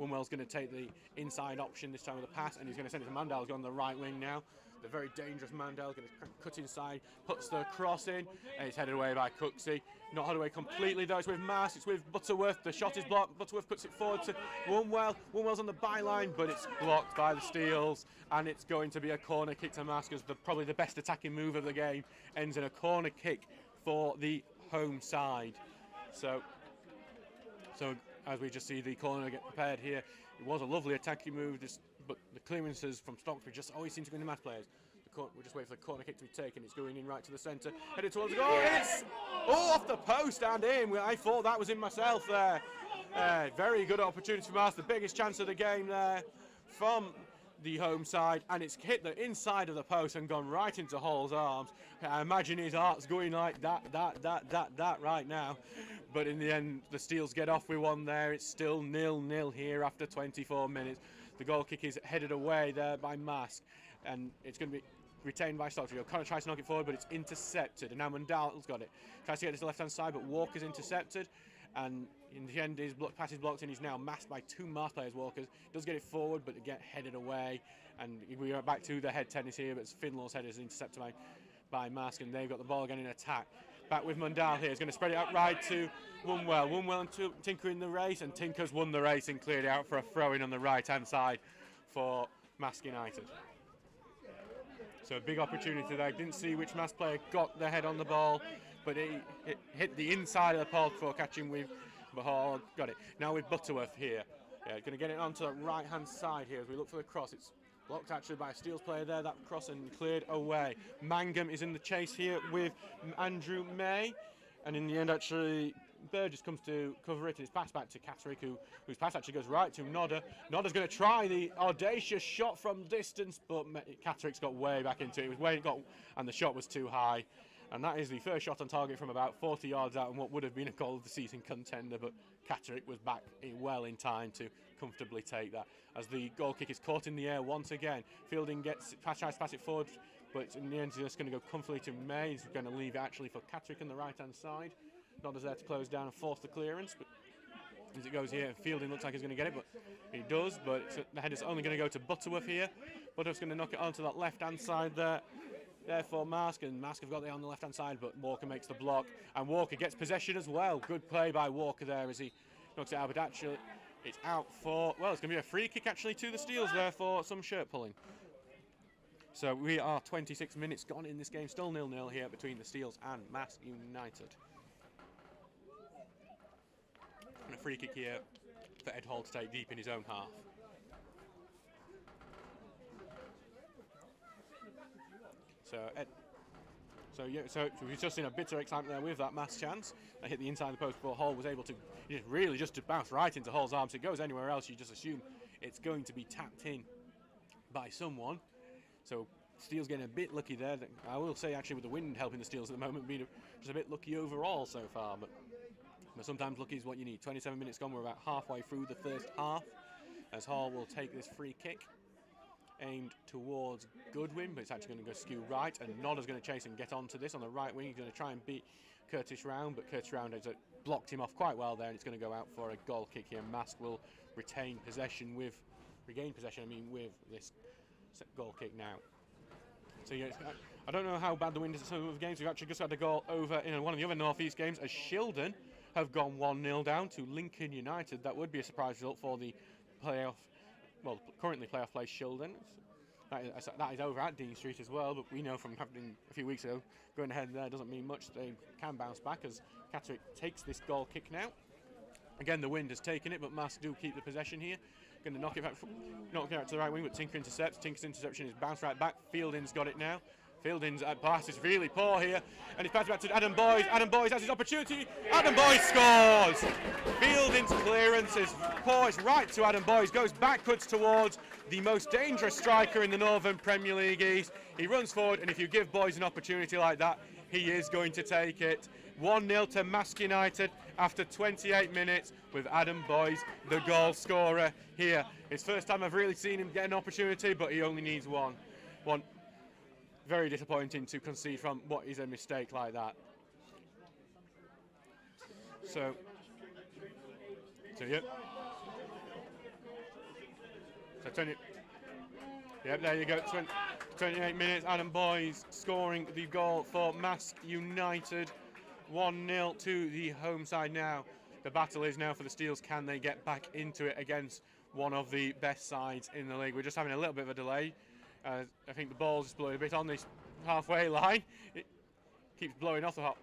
Wunwell's going to take the inside option this time with the pass, and he's going to send it to Mandel, who's on the right wing now. The very dangerous Mandel going to cut inside, puts the cross in, and it's headed away by Cooksey. Not headed away completely though, it's with Marske, it's with Butterworth. The shot is blocked, Butterworth puts it forward to Wunwell. Wunwell's on the byline, but it's blocked by the Steels, and it's going to be a corner kick to Marske, as probably the best attacking move of the game ends in a corner kick for the home side. So as we just see the corner get prepared here, it was a lovely attacking move, but the clearances from Stocksbridge just always seem to go in the match players. We'll just wait for the corner kick to be taken. It's going in right to the centre, headed towards the goal. It's off the post and in. I thought that was in myself there. Very good opportunity for Marske, the biggest chance of the game there from the home side, and it's hit the inside of the post and gone right into Hall's arms. I imagine his heart's going like that right now. But in the end, the Steels get off with one there. It's still 0-0 here after 24 minutes. The goal kick is headed away there by Marske, and it's going to be retained by Stocksbridge. Connor tries to knock it forward, but it's intercepted, and now Mandal's got it. Tries to get it to the left-hand side, but Walker's intercepted, and in the end his pass is blocked, and he's now masked by two Marske players. Walker does get it forward, but get headed away, and we are back to the head tennis here, but Finlaw's head is intercepted by Marske, and they've got the ball again in attack. Back with Mundal here, he's going to spread it out right to Wunwell. Wunwell and Tinker in the race, and Tinker's won the race and cleared it out for a throw-in on the right-hand side for Marske United. So a big opportunity there. Didn't see which Marske player got their head on the ball, but it hit the inside of the pole before catching with Hall. Got it. Now with Butterworth here. Going to get it onto the right-hand side here as we look for the cross. It's blocked actually by a Steels player there, that cross, and cleared away. Mangum is in the chase here with Andrew May, and in the end actually Burgess comes to cover it, and it's passed back to Catterick, whose pass actually goes right to Nodder. Nodder's going to try the audacious shot from distance, but Catterick's got way back into it. And the shot was too high. And that is the first shot on target from about 40 yards out, and what would have been a goal of the season contender, but Catterick was back well in time to comfortably take that. As the goal kick is caught in the air once again, Fielding tries to pass it forward, but in the end he's just going to go comfortably to May. He's going to leave it actually for Catterick on the right-hand side. Nodder's there to close down and force the clearance, but as it goes here, Fielding looks like he's going to get it, but he does, but the head is only going to go to Butterworth here. Butterworth's going to knock it onto that left-hand side there. Therefore Marske, and Marske have got it on the left-hand side, but Walker makes the block, and Walker gets possession as well. Good play by Walker there as he knocks it out, but actually it's out for, well, it's going to be a free kick actually to the Steels there for some shirt pulling. So we are 26 minutes gone in this game, still 0-0 here between the Steels and Marske United. And a free kick here for Ed Hall to take deep in his own half. So we've just seen a bit of excitement there with that mass chance. They hit the inside of the post before Hall was able to really just to bounce right into Hall's arms. If it goes anywhere else, you just assume it's going to be tapped in by someone. So Steels getting a bit lucky there. I will say actually with the wind helping the Steels at the moment, being just a bit lucky overall so far. But sometimes lucky is what you need. 27 minutes gone, we're about halfway through the first half, as Hall will take this free kick aimed towards Goodwin, but it's actually going to go skew right, and Nodder's going to chase and get onto this on the right wing. He's going to try and beat Curtis Round, but Curtis Round has blocked him off quite well there, and it's going to go out for a goal kick here. Marske will regain possession with this goal kick now. So yeah, I don't know how bad the wind is in some of the games. We've actually just had a goal over in one of the other North East games as Shildon have gone 1-0 down to Lincoln United. That would be a surprise result for the currently playoff place Shildon. That is over at Dean Street as well, but we know from happening a few weeks ago, going ahead there doesn't mean much. They can bounce back as Catterick takes this goal kick now. Again, the wind has taken it, but Marske do keep the possession here. Going to knock it out to the right wing, but Tinker intercepts. Tinker's interception is bounced right back. Fielding's got it now. Fielding's pass is really poor here, and it's passed back to Adam Boys. Adam Boys has his opportunity. Adam Boys scores! Fielding's clearance is poor. It's right to Adam Boys. Goes backwards towards the most dangerous striker in the Northern Premier League East. He runs forward, and if you give Boys an opportunity like that, he is going to take it. 1-0 to Marske United after 28 minutes with Adam Boys, the goal scorer here. It's first time I've really seen him get an opportunity, but he only needs one. Very disappointing to concede from what is a mistake like that. So yep. So 20. Yep, there you go. 28 minutes. Adam Boys scoring the goal for Marske United. 1-0 to the home side now. The battle is now for the Steels. Can they get back into it against one of the best sides in the league? We're just having a little bit of a delay. I think the ball's just blowing a bit on this halfway line. It keeps blowing off the hop.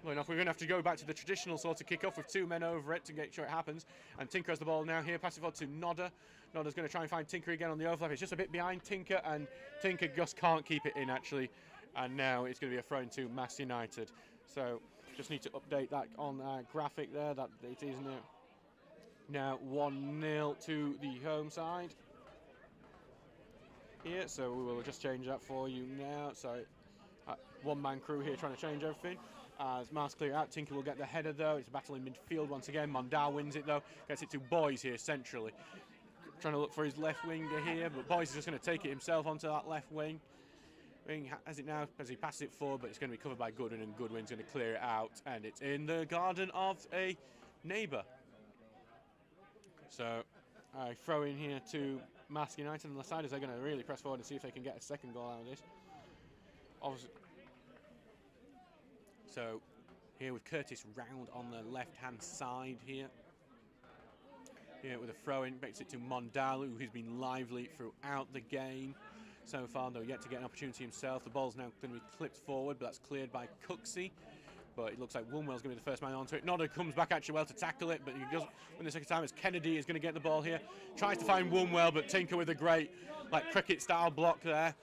We're going to have to go back to the traditional sort of kick-off with 2 men over it to make sure it happens. And Tinker has the ball now here, pass it forward to Nodder. Nodder's going to try and find Tinker again on the overlap. It's just a bit behind Tinker, and Tinker just can't keep it in, actually. And now it's going to be a throw into Marske United. So just need to update that on our graphic there, that it is now 1-0 to the home side here. So we will just change that for you now. So one-man crew here trying to change everything. As Marske clear out, Tinker will get the header though. It's a battle in midfield once again. Mondal wins it though. Gets it to Boys here centrally. Trying to look for his left winger here, but Boys is just going to take it himself onto that left wing. Has it now as he passes it forward, but it's going to be covered by Goodwin, and Goodwin's going to clear it out, and it's in the garden of a neighbour. So I throw in here to Marske United on the side as they're going to really press forward and see if they can get a second goal out of this. Obviously. So here with Curtis Round on the left-hand side here. Here with a throw-in, makes it to Mondal, who's been lively throughout the game so far, though yet to get an opportunity himself. The ball's now going to be clipped forward, but that's cleared by Cooksey. But it looks like Woolwell's going to be the first man onto it. Nodder comes back actually well to tackle it, but he doesn't win the second time as Kennedy is going to get the ball here. Tries to find Woolwell, but Tinker with a great cricket-style block there.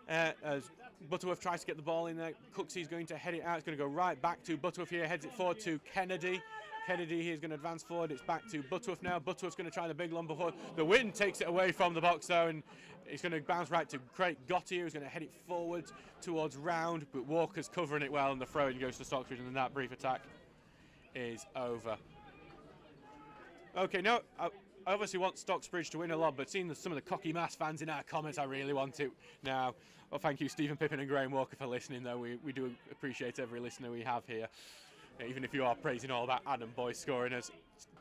As Butterworth tries to get the ball in there, Cooksey's going to head it out. It's going to go right back to Butterworth here, heads it forward to Kennedy. Kennedy here is going to advance forward. It's back to Butterworth now. Butterworth's going to try the big lumber forward. The wind takes it away from the box though, and it's going to bounce right to Craig Gotti, who's going to head it forward towards Round, but Walker's covering it well, and the throw-in goes to Stocksbridge, and then that brief attack is over. Okay, now I obviously want Stocksbridge to win a lot, but seeing some of the cocky mass fans in our comments, I really want to now. Well, thank you, Stephen Pippin and Graham Walker, for listening, though. We do appreciate every listener we have here, even if you are praising all that Adam Boys scoring. As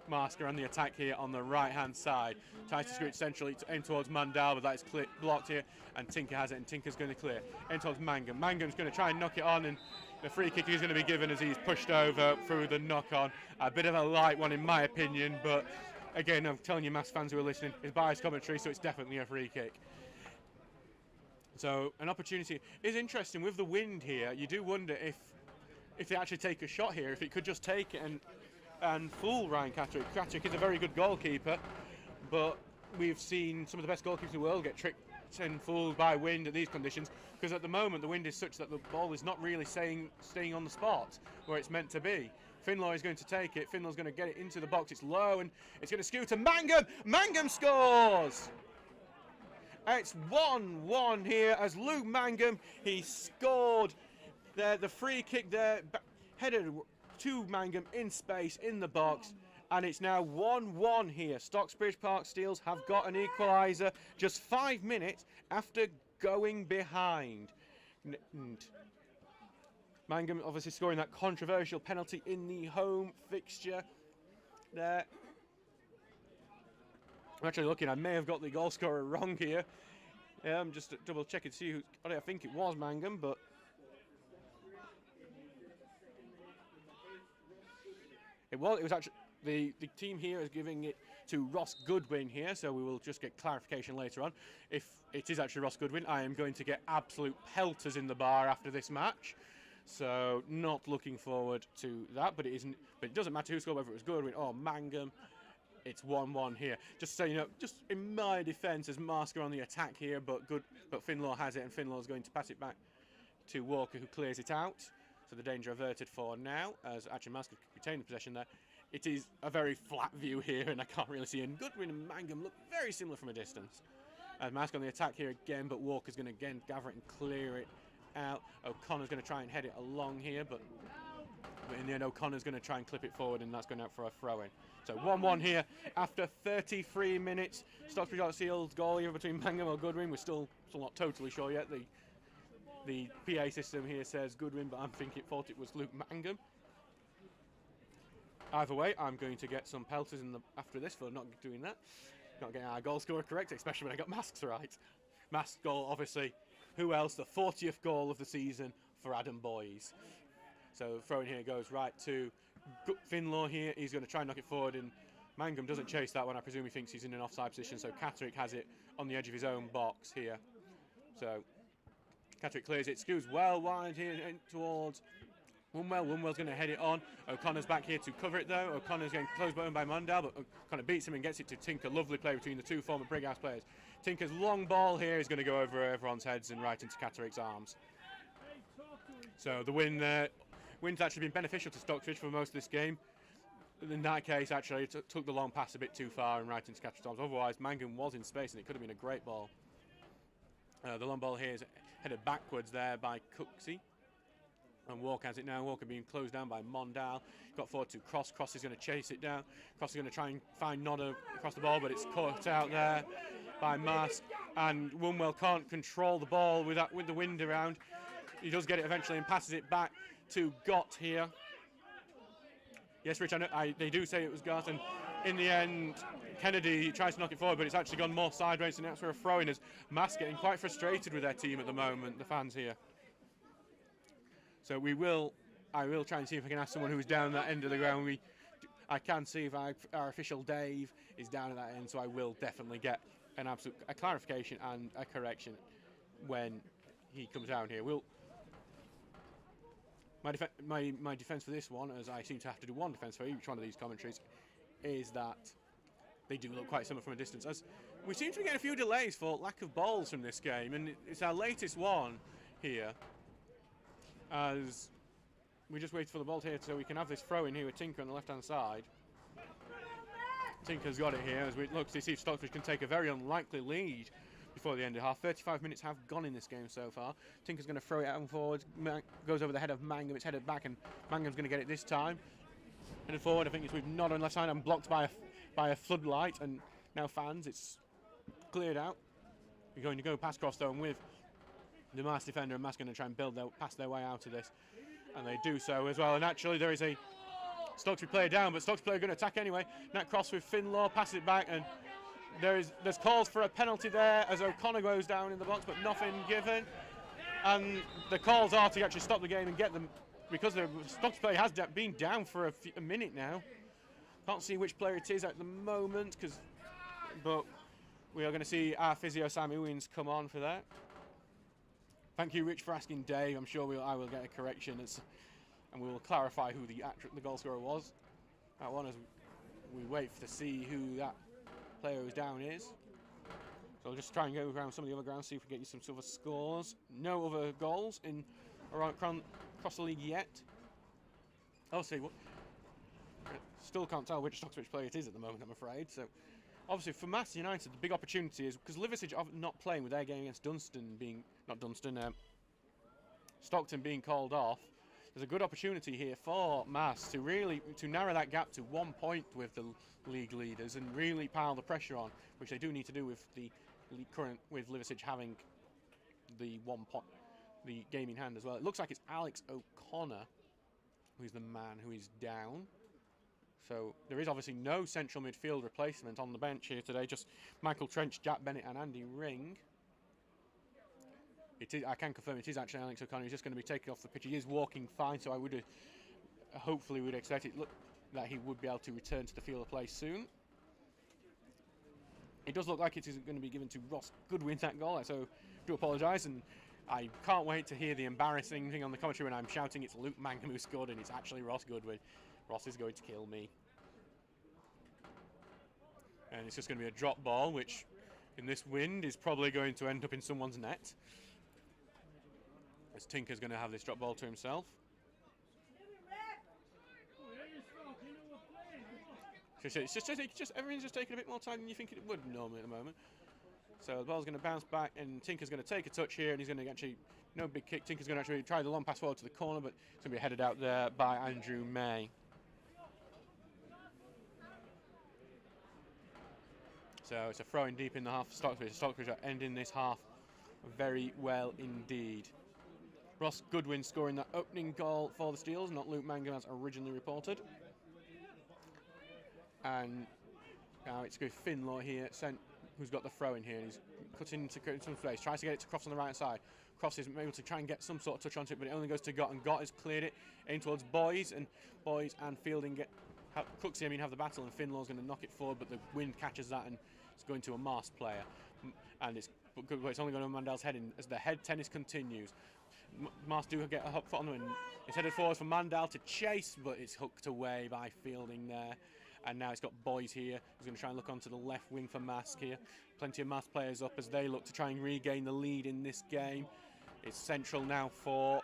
Marske on the attack here on the right-hand side. Tries to scoot centrally to aim towards Mondal, but that is blocked here, and Tinker has it, and Tinker's going to clear. In towards Mangum. Mangum's going to try and knock it on, and the free kick is going to be given as he's pushed over through the knock-on. A bit of a light one in my opinion, but again, I'm telling you, Mass fans who are listening, it's biased commentary, so it's definitely a free kick. So an opportunity is interesting with the wind here. You do wonder if they actually take a shot here, if it could just take it and fool Ryan Catterick. Catterick is a very good goalkeeper, but we've seen some of the best goalkeepers in the world get tricked and fooled by wind at these conditions, because at the moment the wind is such that the ball is not really staying on the spot where it's meant to be. Finlaw is going to take it. Finlaw's going to get it into the box. It's low and it's going to skew to Mangum. Mangum scores! It's 1-1 here as Luke Mangum, he scored there. The free kick there, headed to Mangum in space in the box, and it's now 1-1 here. Stocksbridge Park Steels have got an equaliser just 5 minutes after going behind. Mangum obviously scoring that controversial penalty in the home fixture there. I'm actually looking, I may have got the goal scorer wrong here. I'm just double checking to see who. I think it was Mangum, but it was actually the team here is giving it to Ross Goodwin here, so we will just get clarification later on. If it is actually Ross Goodwin, I am going to get absolute pelters in the bar after this match. So not looking forward to that, but it isn't. But it doesn't matter who scored, whether it was Goodwin or Mangum. It's 1-1 here. Just so you know, just in my defence, as Marske on the attack here, but Finlaw has it, and Finlaw is going to pass it back to Walker, who clears it out. So the danger averted for now, as actually Marske retained the possession there. It is a very flat view here, and I can't really see. And Goodwin and Mangum look very similar from a distance. As Marske on the attack here again, but Walker's going to again gather it and clear it out. O'Connor's going to try and head it along here, but in the end O'Connor's going to try and clip it forward, and that's going out for a throw-in. So 1-1 here after 33 minutes. Stocksbridge Park Steels goal either between Mangum or Goodwin. We're still not totally sure yet. The PA system here says Goodwin, but thought it was Luke Mangum. Either way, I'm going to get some pelters after this for not doing that. Not getting our goal scorer correct, especially when I got Masks right. Masks goal, obviously. Who else? The 40th goal of the season for Adam Boys. So throwing here goes right to Finlaw here. He's going to try and knock it forward, and Mangum doesn't chase that one. I presume he thinks he's in an offside position, so Catterick has it on the edge of his own box here. So Catterick clears it, skews well wide here towards Wunwell. Wunwell's going to head it on. O'Connor's back here to cover it though. O'Connor's getting closed button by Mondale, but O'Connor beats him and gets it to Tinker. Lovely play between the two former Brighouse players. Tinker's long ball here is going to go over everyone's heads and right into Catterick's arms. So the wind's actually been beneficial to Stocksbridge for most of this game. In that case, actually, it took the long pass a bit too far and right into Catterick's arms. Otherwise, Mangum was in space and it could have been a great ball. The long ball here is headed backwards there by Cooksey. And Walker has it now. Walker being closed down by Mondale. Got forward to Cross. Cross is going to chase it down. Cross is going to try and find Nodder across the ball, but it's caught out there by Marske. And Wunwell can't control the ball with the wind around. He does get it eventually and passes it back to Gott here. Yes, Rich, they do say it was Gott, and in the end, Kennedy tries to knock it forward, but it's actually gone more sideways, and that's where a throw-in is. Marske getting quite frustrated with their team at the moment, the fans here. So I will try and see if I can ask someone who's down that end of the ground. I can see if our official Dave is down at that end, so I will definitely get a clarification and a correction when he comes down here. My defence for this one, as I seem to have to do one defence for each one of these commentaries, is that they do look quite similar from a distance. As we seem to be getting a few delays for lack of balls from this game, and it's our latest one here. As we just wait for the ball here so we can have this throw in here with Tinker on the left-hand side. Tinker's got it here as we look to see if Stocksbridge can take a very unlikely lead before the end of half. 35 minutes have gone in this game so far. Tinker's going to throw it out and forward. Goes over the head of Mangum. It's headed back, and Mangum's going to get it this time. Headed forward. I think it's with Nodder on the left side and blocked by a floodlight. And now fans, it's cleared out. We're going to go past Cross though, and with the Marske defender and Marske going to try and pass their way out of this, and they do so as well. And actually, there is a Stocksbridge player down, but Stocksbridge player going to attack anyway. Nat Cross with Finlaw, passes it back, and there's calls for a penalty there as O'Connor goes down in the box, but nothing given. And the calls are to actually stop the game and get them, because the Stocksbridge player has been down for a minute now. Can't see which player it is at the moment, but we are going to see our physio Sam Owens come on for that. Thank you, Rich, for asking Dave. I'm sure I will get a correction, and we will clarify who the goal scorer was. That one, as we wait to see who that player who's down is. So I'll just try and go around some of the other grounds, see if we can get you some other scores. No other goals across the league yet. I'll see what. Still can't tell which Stocksbridge player it is at the moment, I'm afraid. So obviously for Manchester United, the big opportunity is because Liverpool are not playing with their game against Stockton being called off. There's a good opportunity here for Mass to narrow that gap to 1 point with the league leaders and really pile the pressure on, which they do need to do with with Liverpool having the game in hand as well. It looks like it's Alex O'Connor who's the man who is down. So there is obviously no central midfield replacement on the bench here today, just Michael Trench, Jack Bennett and Andy Ring. I can confirm it is actually Alex O'Connor. He's just going to be taken off the pitch. He is walking fine, so hopefully we'd expect that he would be able to return to the field of play soon. It does look like it is going to be given to Ross Goodwin, that goal, so I do apologise, and I can't wait to hear the embarrassing thing on the commentary when I'm shouting it's Luke Mangum who scored and it's actually Ross Goodwin. Ross is going to kill me. And it's just going to be a drop ball, which in this wind is probably going to end up in someone's net. As Tinker's going to have this drop ball to himself. It's just everything's just taking a bit more time than you think it would normally at the moment. So the ball's going to bounce back, and Tinker's going to take a touch here, and he's going to actually, no big kick. Tinker's going to actually try the long pass forward to the corner, but it's going to be headed out there by Andrew May. So it's a throw in deep in the half for Stocksbridge. Stocksbridge are ending this half very well indeed. Ross Goodwin scoring that opening goal for the Steels, not Luke Mangum as originally reported. And now it's good Finlaw here, who's got the throw in here, and he's cutting into some space, tries to get it to Cross on the right side. Cross is able to try and get some sort of touch onto it, but it only goes to Gott, and Gott has cleared it in towards Boys and Fielding Cooksey have the battle, and Finlaw's going to knock it forward, but the wind catches that and it's going to a Marske player, and it's only going to Mandel's head in as the head tennis continues. Marske do get a hop foot on the wind. It's headed forward for Mandel to chase, but it's hooked away by Fielding there. And now it's got Boys here, who's going to try and look onto the left wing for Marske here. Plenty of Marske players up as they look to try and regain the lead in this game. It's central now for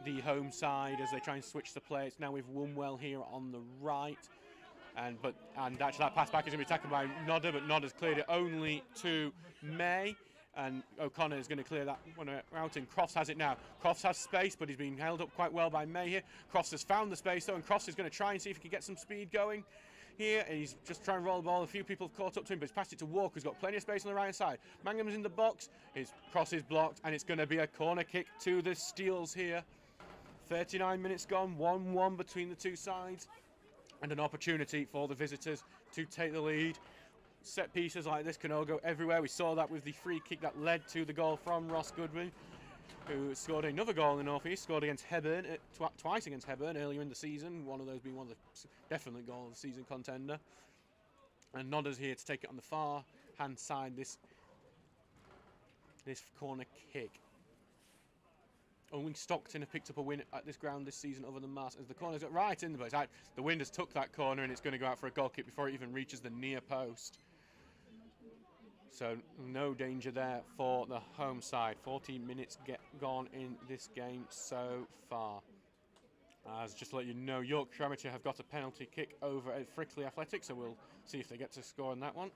the home side as they try and switch the play. It's now with Wumwell here on the right. And actually that pass back is going to be tackled by Nodder, but Nodder's cleared it only to May. And O'Connor is going to clear that one out, and Crofts has it now. Crofts has space, but he's being held up quite well by May here. Crofts has found the space though, and Crofts is going to try and see if he can get some speed going here. And he's just trying to roll the ball. A few people have caught up to him, but he's passed it to Walker, who's got plenty of space on the right side. Mangum's in the box. His cross is blocked, and it's going to be a corner kick to the Steels here. 39 minutes gone, 1-1 between the two sides, and an opportunity for the visitors to take the lead. Set pieces like this can all go everywhere. We saw that with the free kick that led to the goal from Ross Goodwin, who scored another goal in the North East, scored against Hebburn, twice against Hebburn earlier in the season, one of those being one of the definite goal of the season contender. And Nodder's here to take it on the far hand side, this corner kick. Only Stockton have picked up a win at this ground this season other than Marske, as the corner's got right in the place. The wind has took that corner and it's going to go out for a goal kick before it even reaches the near post. So no danger there for the home side. 14 minutes gone in this game so far. As just to let you know, Yorkshire Amateur have got a penalty kick over at Frickley Athletic, so we'll see if they get to score on that one.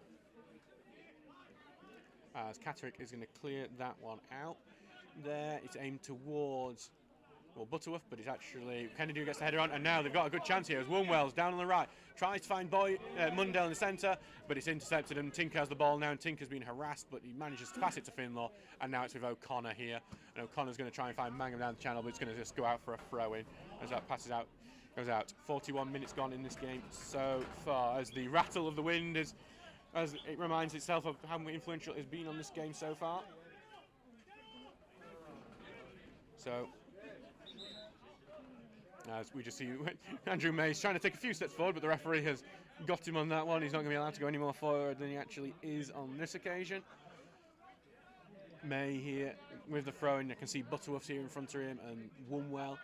As Catterick is going to clear that one out. There, it's aimed towards Butterworth, but it's actually Kennedy who gets the header on, and now they've got a good chance here as Wumwell's down on the right, tries to find Mundell in the centre, but it's intercepted, and Tinker has the ball now, and Tinker's been harassed, but he manages to pass it to Finlaw, and now it's with O'Connor here, and O'Connor's going to try and find Mangum down the channel, but it's going to just go out for a throw-in as that goes out. 41 minutes gone in this game so far, as the rattle of the wind as it reminds itself of how influential it's been on this game so far. So, as we just see Andrew May's trying to take a few steps forward, but the referee has got him on that one. He's not going to be allowed to go any more forward than he actually is on this occasion. May here with the throw, and you can see Butterworth's here in front of him, and Wumwell.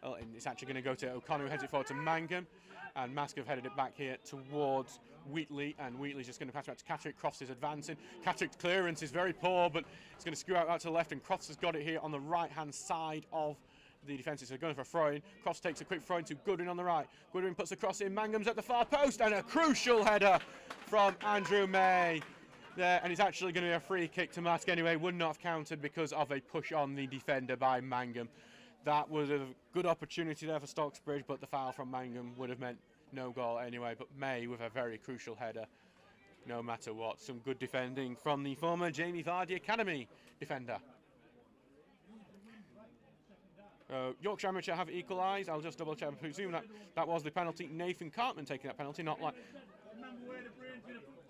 And it's actually going to go to O'Connor, who heads it forward to Mangum, and Marske have headed it back here towards Wheatley, and Wheatley's just going to pass it back to Catterick. Crofts is advancing. Catterick's clearance is very poor, but it's going to screw out to the left, and Crofts has got it here on the right-hand side of the defences. So going for a throw-in. Crofts takes a quick throw-in to Goodwin on the right. Goodwin puts the cross in. Mangum's at the far post, and a crucial header from Andrew May there, and it's actually going to be a free kick to Marske anyway. Would not have counted because of a push on the defender by Mangum. That was a good opportunity there for Stocksbridge, but the foul from Mangum would have meant no goal anyway. But May with a very crucial header, no matter what. Some good defending from the former Jamie Vardy Academy defender. Yorkshire Amateur have equalised. I'll just double check. I presume that was the penalty. Nathan Cartman taking that penalty, not like.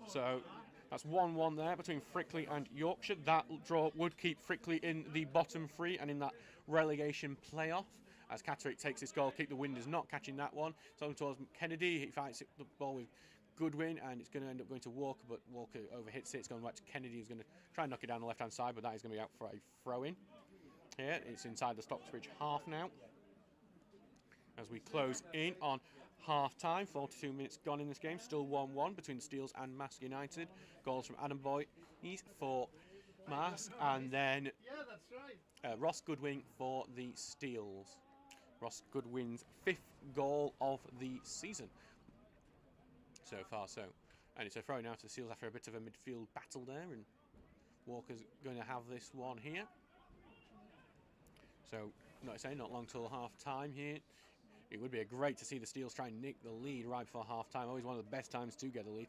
So that's 1-1 there between Frickley and Yorkshire. That draw would keep Frickley in the bottom three and in that relegation playoff. As Catterick takes this goal kick, the wind is not catching that one. It's on towards Kennedy. He fights the ball with Goodwin, and it's going to end up going to Walker, but Walker overhits it. It's going back to Kennedy, who's going to try and knock it down the left-hand side, but that is going to be out for a throw-in. Here, it's inside the Stocksbridge half now. As we close in on half-time, 42 minutes gone in this game, still 1-1 between the Steels and Marske United. Goals from Adam Boyd for Marske, and then Ross Goodwin for the Steels. Ross Goodwin's 5th goal of the season so far. And it's a throw now to the Steels after a bit of a midfield battle there, and Walker's going to have this one here. So, like I say, not long till half-time here. it would be great to see the Steels try and nick the lead right before half-time. Always one of the best times to get a lead,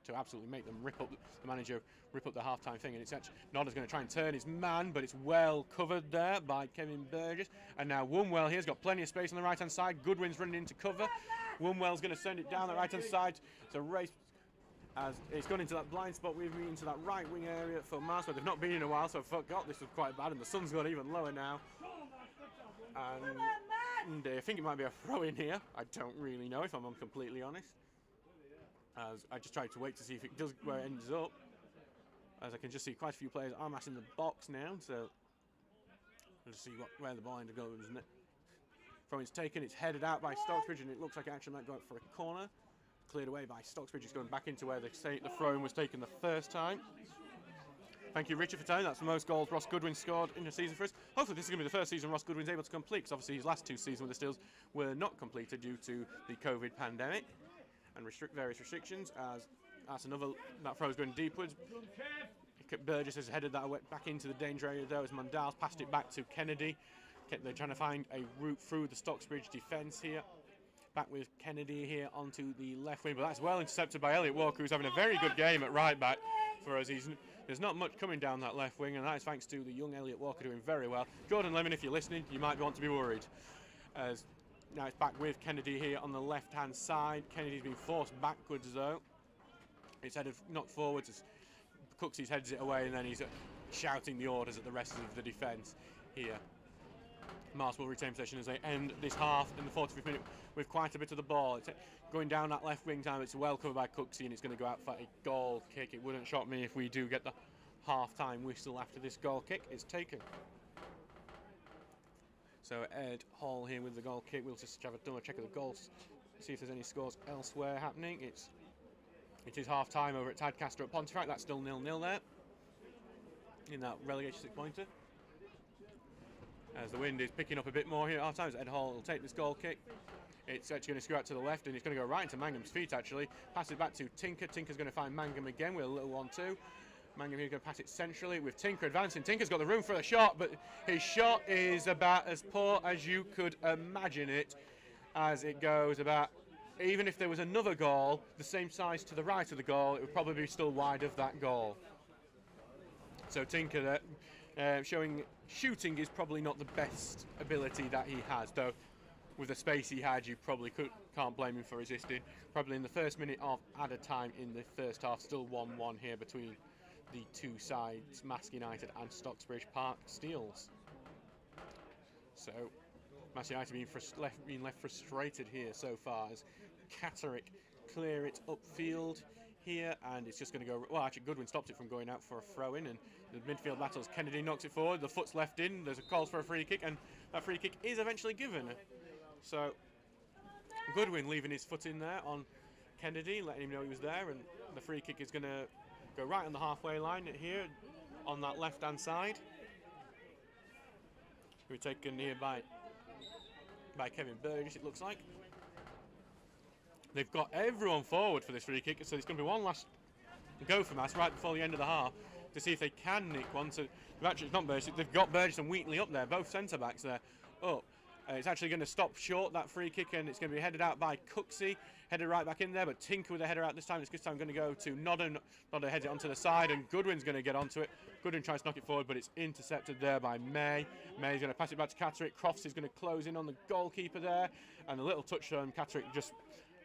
to absolutely make them rip up the manager, rip up the half-time thing. And it's actually Nodder's going to try and turn his man, but it's well covered there by Kevin Burgess. And now Wombwell here's got plenty of space on the right-hand side. Goodwin's running into cover. Wombwell's going to send it down the right-hand side. It's a race as it's gone into that blind spot with me, into that right wing area for Marske. They've not been in a while, so I forgot this was quite bad, and the sun's gone even lower now. And I think it might be a throw in here. I don't really know, if I'm completely honest. As I just tried to wait to see if it does where it ends up. As I can just see quite a few players are massing the box now, so we'll just see where the ball end goes, isn't it? Throw in's taken, it's headed out by Stocksbridge, and it looks like it actually might go out for a corner. Cleared away by Stocksbridge. It's going back into where the throw-in was taken the first time. Thank you, Richard, for telling. That's the most goals Ross Goodwin scored in the season for us. Hopefully this is going to be the first season Ross Goodwin's able to complete, because obviously his last two seasons with the Steels were not completed due to the COVID pandemic and various restrictions. As that's another, that throw's going deepwards. Burgess has headed that back into the danger area though, as Mandal's passed it back to Kennedy. They're trying to find a route through the Stocksbridge defence here. Back with Kennedy here onto the left wing, but that's well intercepted by Elliot Walker, who's having a very good game at right back for us. There's not much coming down that left wing, and that is thanks to the young Elliot Walker doing very well. Jordan Lemon, if you're listening, you might want to be worried. As now it's back with Kennedy here on the left-hand side. Kennedy's been forced backwards though. It's headed knocked forwards as Cooksey's heads it away, and then he's shouting the orders at the rest of the defence here. Marske will retain possession as they end this half in the 45th minute with quite a bit of the ball. It's going down that left wing time. It's well covered by Cooksey, and it's going to go out for a goal kick. It wouldn't shock me if we do get the half-time whistle after this goal kick is taken. So Ed Hall here with the goal kick. We'll just have a double check of the goals, see if there's any scores elsewhere happening. It is half-time over at Tadcaster at Pontefract. That's still 0-0 there in that relegation six-pointer. As the wind is picking up a bit more here at half time, Ed Hall will take this goal kick. It's actually going to screw out to the left, and it's going to go right into Mangum's feet actually. Pass it back to Tinker. Tinker's going to find Mangum again with a little 1-2. Mangum here going to pass it centrally with Tinker advancing. Tinker's got the room for a shot, but his shot is about as poor as you could imagine it, as it goes about, even if there was another goal the same size to the right of the goal, it would probably be still wide of that goal. So Tinker showing shooting is probably not the best ability that he has, though with the space he had you probably can't blame him for resisting. Probably in the first minute of added time in the first half, still 1-1 here between the two sides, Marske United and Stocksbridge Park Steels. So Marske United being left frustrated here so far as Catterick clear it upfield here, and it's just going to go, well actually Goodwin stopped it from going out for a throw-in, and the midfield battles, Kennedy knocks it forward, the foot's left in, there's a call for a free kick, and that free kick is eventually given. So Goodwin leaving his foot in there on Kennedy, letting him know he was there, and the free kick is going to go right on the halfway line here on that left-hand side. We're taken here by Kevin Burgess, it looks like. They've got everyone forward for this free kick, so it's going to be one last go from us right before the end of the half to see if they can nick one. So actually, it's not Burgess, they've got Burgess and Wheatley up there, both centre-backs there up. It's actually going to stop short, that free kick, and it's going to be headed out by Cooksey, headed right back in there, but Tinker with the header out this time. It's this time going to go to Nodder. Nodder heads it onto the side, and Goodwin's going to get onto it. Goodwin tries to knock it forward, but it's intercepted there by May. May's going to pass it back to Catterick. Crofts is going to close in on the goalkeeper there, and a little touch from Catterick just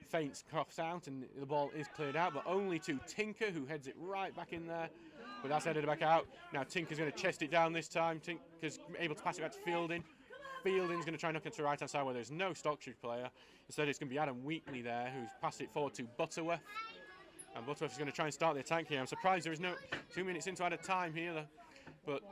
feints Crofts out, and the ball is cleared out, but only to Tinker, who heads it right back in there, but that's headed back out. Now Tinker's going to chest it down this time. Tinker's able to pass it back to Fielding. Fielding's going to try and knock it to the right hand side where there's no Stocksbridge player. Instead it's going to be Adam Wheatley there, who's passed it forward to Butterworth, and Butterworth is going to try and start the attack here. I'm surprised there is no 2 minutes into added time here, but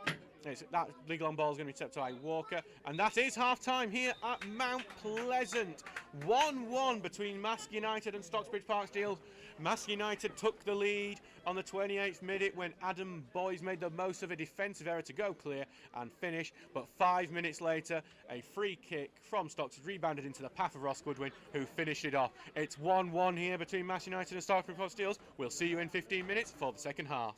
that legal on ball is going to be tipped by Walker, and that is half-time here at Mount Pleasant. 1-1 between Marske United and Stocksbridge Park Steels. Marske United took the lead on the 28th minute when Adam Boys made the most of a defensive error to go clear and finish, but 5 minutes later a free kick from Stocksbridge rebounded into the path of Ross Goodwin, who finished it off. It's 1-1 here between Marske United and Stocksbridge Park Steels. We'll see you in 15 minutes for the second half.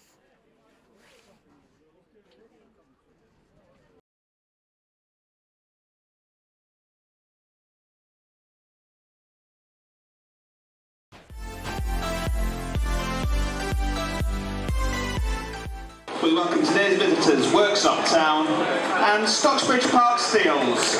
we welcome today's visitors, Worksop Town and Stocksbridge Park Steels.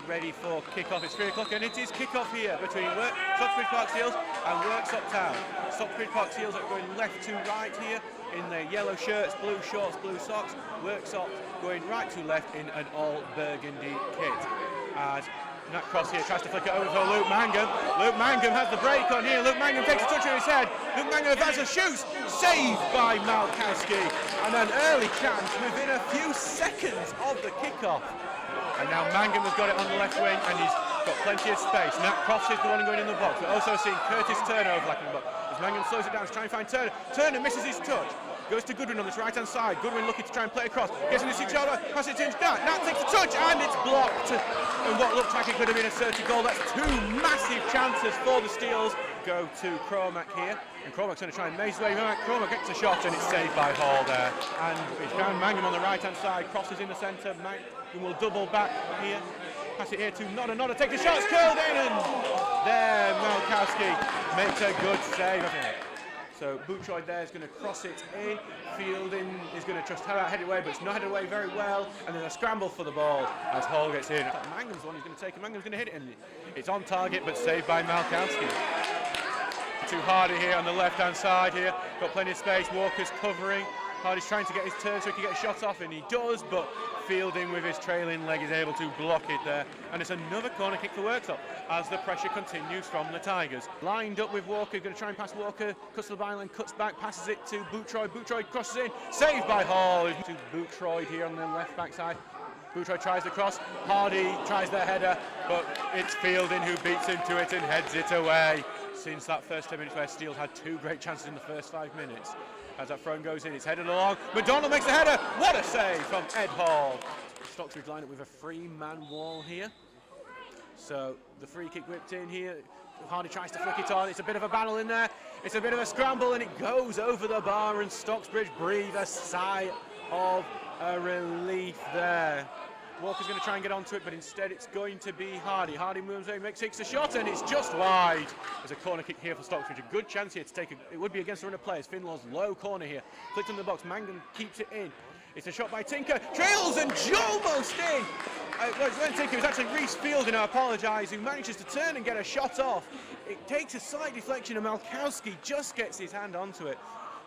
Ready for kick-off. It's 3 o'clock and it is kick-off here between Stocksbridge Park Steels and Worksop Town. Stocksbridge Park Steels are going left to right here in their yellow shirts, blue shorts, blue socks. Worksop going right to left in an all burgundy kit. As Nat Cross here tries to flick it over for Luke Mangum. Luke Mangum has the break on here. Luke Mangum takes a touch on his head. Luke Mangum advances, shoots, saved by Malkowski. And an early chance within a few seconds of the kick-off. And now Mangum has got it on the left wing and he's got plenty of space. Nat Crofts is the one going in the box. We're also seeing Curtis Turner overlapping the box. As Mangum slows it down to try and find Turner. Turner misses his touch. Goes to Goodwin on this right-hand side. Goodwin looking to try and play across. Gets in the 6-yarder, passes it to Nat. Nat takes a touch and it's blocked. And what looked like it could have been a 30 goal. That's 2 massive chances for the Steels. Go to Cromack here. And Cromack's going to try and maze his way back. Cromack gets a shot and it's saved by Hall there. And it's down Mangum on the right-hand side. Crosses in the centre. Mangum will double back here. Pass it here to Nodder. Nodder takes a shot. It's curled in and there Malkowski makes a good save. So Boutroy there is going to cross it in. Fielding is going to just head it away, but it's not headed away very well. And then a scramble for the ball as Hall gets in. Mangum's the one who's going to take it. Mangum's going to hit it, and it's on target, but saved by Malkowski. To Hardy here on the left-hand side here. Got plenty of space. Walker's covering. Hardy's trying to get his turn so he can get a shot off, and he does, but Fielding with his trailing leg is able to block it there. And it's another corner kick for Worksop as the pressure continues from the Tigers. Lined up with Walker, going to try and pass Walker, cuts the byline, cuts back, passes it to Boutroy. Boutroy crosses in, saved by Hall. To Boutroy here on the left back side. Boutroy tries the cross, Hardy tries the header, but it's Fielding who beats into it and heads it away. Since that first 10 minutes where Steels had 2 great chances in the first 5 minutes. As that throw goes in, it's headed along. McDonald makes the header. What a save from Ed Hall. Stocksbridge line up with a 3-man wall here. So the free kick whipped in here. Hardy tries to flick it on. It's a bit of a battle in there. It's a bit of a scramble and it goes over the bar and Stocksbridge breathe a sigh of relief there. Walker's going to try and get onto it, but instead it's going to be Hardy. Hardy moves in, takes a shot, and it's just wide. There's a corner kick here for Stocksbridge. A good chance here to take it would be against the run of players. Finlaw's low corner here. Flicked in the box. Mangum keeps it in. It's a shot by Tinker. Trails and almost in. Well, it's when Tinker, it was actually Reece Fielding, I apologise, who manages to turn and get a shot off. It takes a slight deflection, and Malkowski just gets his hand onto it.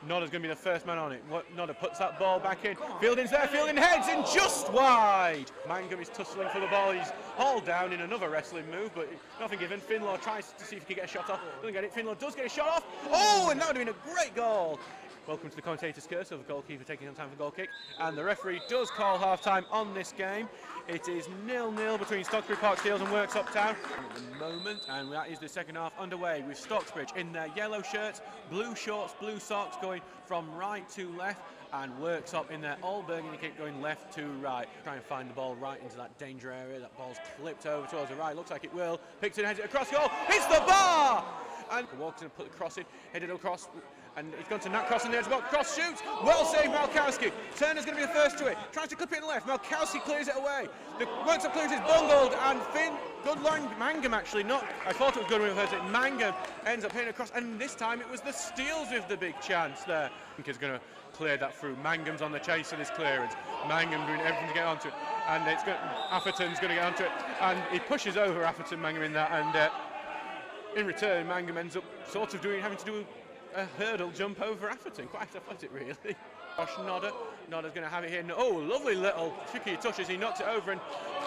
Nodder's going to be the first man on it. Nodder puts that ball back in. Fielding's there, Fielding heads in just wide. Mangum is tussling for the ball. He's hauled down in another wrestling move, but nothing given. Finlaw tries to see if he can get a shot off. Doesn't get it. Finlaw does get a shot off. Oh, and that would have been a great goal. Welcome to the commentator's curse of the goalkeeper taking some time for goal kick. And the referee does call half-time on this game. It is 0-0 between Stocksbridge Park Steels and Worksop Town at the moment, and that is the second half underway with Stocksbridge in their yellow shirts, blue shorts, blue socks going from right to left, and Worksop in their all burgundy kit going left to right. Try and find the ball right into that danger area. That ball's clipped over towards the right. Looks like it will. Picks it and heads it across goal. Hits the bar! And Walker's going to put the cross in, headed across, and it's gone to Nat Cross on the edge of the box. Cross shoots, well saved Malkowski. Turner's going to be the first to it. Tries to clip it in the left. Malkowski clears it away. The Worksop clears is bungled, and good line, Mangum actually, not, I thought it was good with her, Mangum ends up hitting across, and this time it was the Steels with the big chance there. I think he's going to clear that through. Mangum's on the chase for this clearance. Mangum doing everything to get onto it, and Atherton's going to get onto it, and he pushes over Atherton, Mangum in that, and in return, Mangum ends up sort of having to do a hurdle jump over Atherton. Quite athletic, really. Josh Nodder. Nodder's going to have it here. Oh, lovely little tricky touch as he knocks it over. And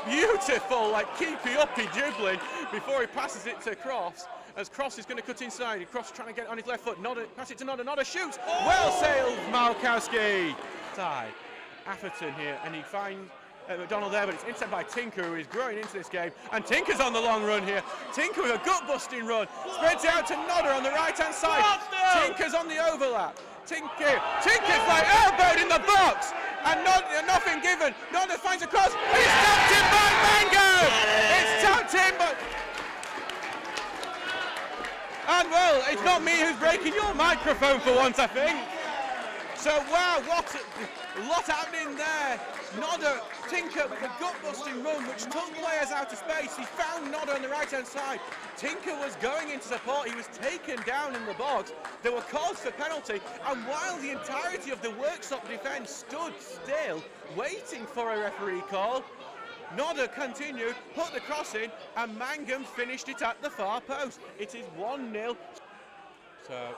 beautiful, like keepy-uppy dribbling before he passes it to Cross. As Cross is going to cut inside. Cross trying to get on his left foot. Nodder, pass it to Nodder. Nodder shoots. Oh! Well sailed, Malkowski. Side. Atherton here, and he finds McDonald there, but it's intercepted by Tinker, who is growing into this game. And Tinker's on the long run here. Tinker with a gut-busting run. Spreads it out to Nodder on the right-hand side. Tinker's on the overlap. Tinker's like elbowed in the box. And nothing given. Nodder finds a cross. And it's tapped in by Mango! It's tapped in, but... And well, it's not me who's breaking your microphone for once, I think. So wow, what a lot happening there. Nodder, Tinker with a gut-busting run which took players out of space. He found Nodder on the right-hand side. Tinker was going into support. He was taken down in the box. There were calls for penalty, and while the entirety of the Worksop defence stood still, waiting for a referee call, Nodder continued, put the cross in, and Mangum finished it at the far post. It is 1-0. So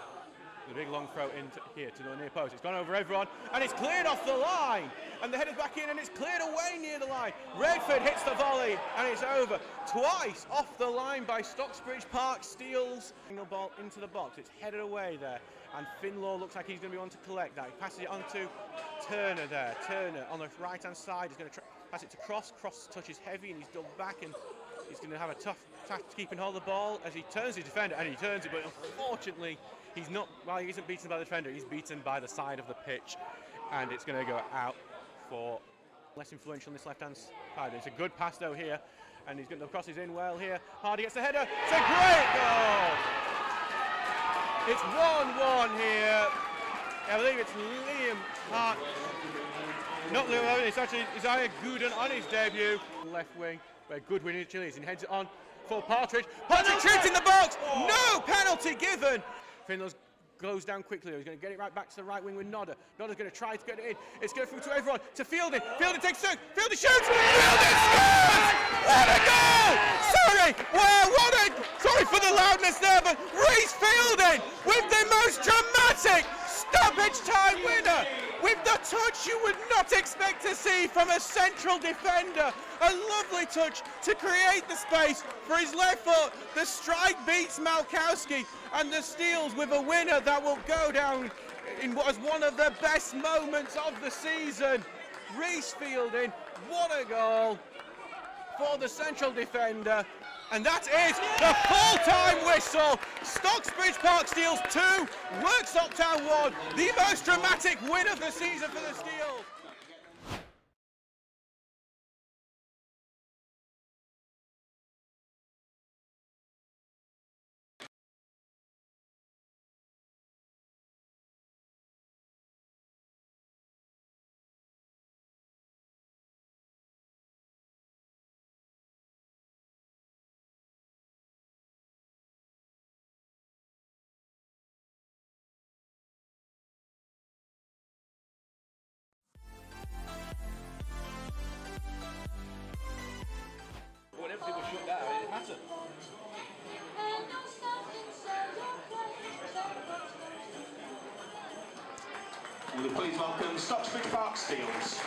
the big long throw in here to the near post. It's gone over everyone, and it's cleared off the line. And the header's back in, and it's cleared away near the line. Redford hits the volley, and it's over. Twice off the line by Stocksbridge Park, steals the ball into the box. It's headed away there, and Finlaw looks like he's going to be on to collect that. He passes it on to Turner there. Turner on the right-hand side is going to pass it to Cross. Cross touches heavy, and he's dug back, and he's going to have a tough task keeping hold of the ball as he turns his defender, and he turns it, but unfortunately, he's not, well, he isn't beaten by the defender, he's beaten by the side of the pitch, and it's going to go out for less influential on this left-hand side. It's a good pass though here, and he's going to cross his in well here. Hardy gets the header. It's a great goal! It's 1-1 here. I believe it's Liam Hart. Not Liam, it's actually Isaiah Gooden on his debut. Left wing, where Goodwin actually is, and heads it on for Partridge. Partridge shoots in the box! No penalty given! Finlow's goes down quickly. He's going to get it right back to the right wing with Nodder. Nodder's going to try to get it in. It's going through to everyone, to Fielding. Fielding takes a Fielding shoots! Fielding scores! What a goal! Sorry! Wow, sorry for the loudness there, but Reece Fielding with the most dramatic stoppage time winner! With the touch you would not expect to see from a central defender. A lovely touch to create the space for his left foot. The strike beats Malkowski, and the steals with a winner that will go down in what is one of the best moments of the season. Reece Fielding, what a goal for the central defender. And that is the full-time whistle. Stocksbridge Park Steels 2, Worksop Town 1. The most dramatic win of the season for the Steels. When everything was shut down, it didn't matter. Will you please welcome Stocksbridge Park Steels.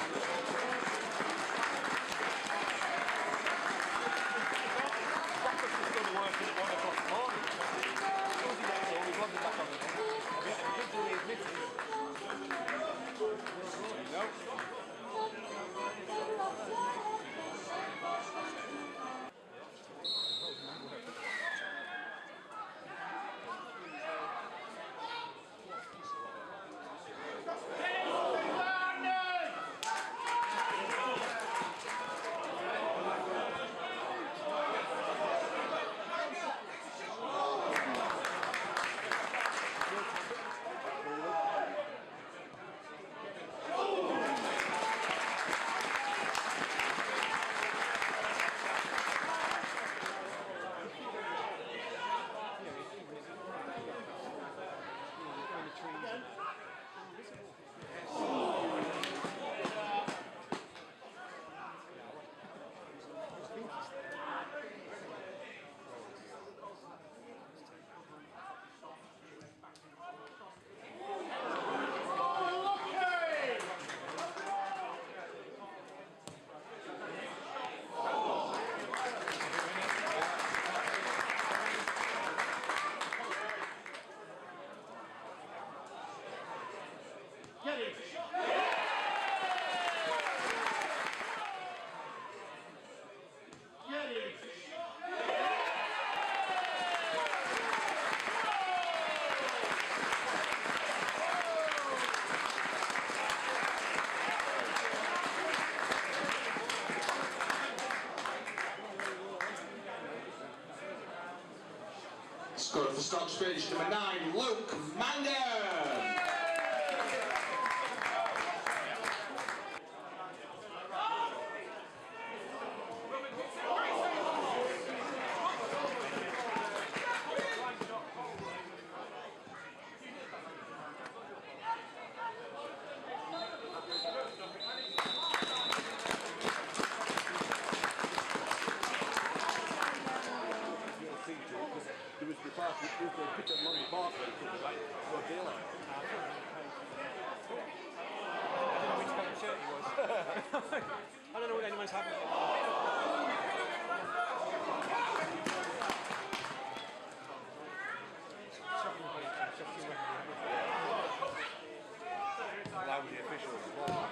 Stocksbridge, number 9, Luke Mangan. There was the park, there was the picture of Lonnie Barker, right? Or daylight. I don't know what anyone's having. Allowing the officials as well.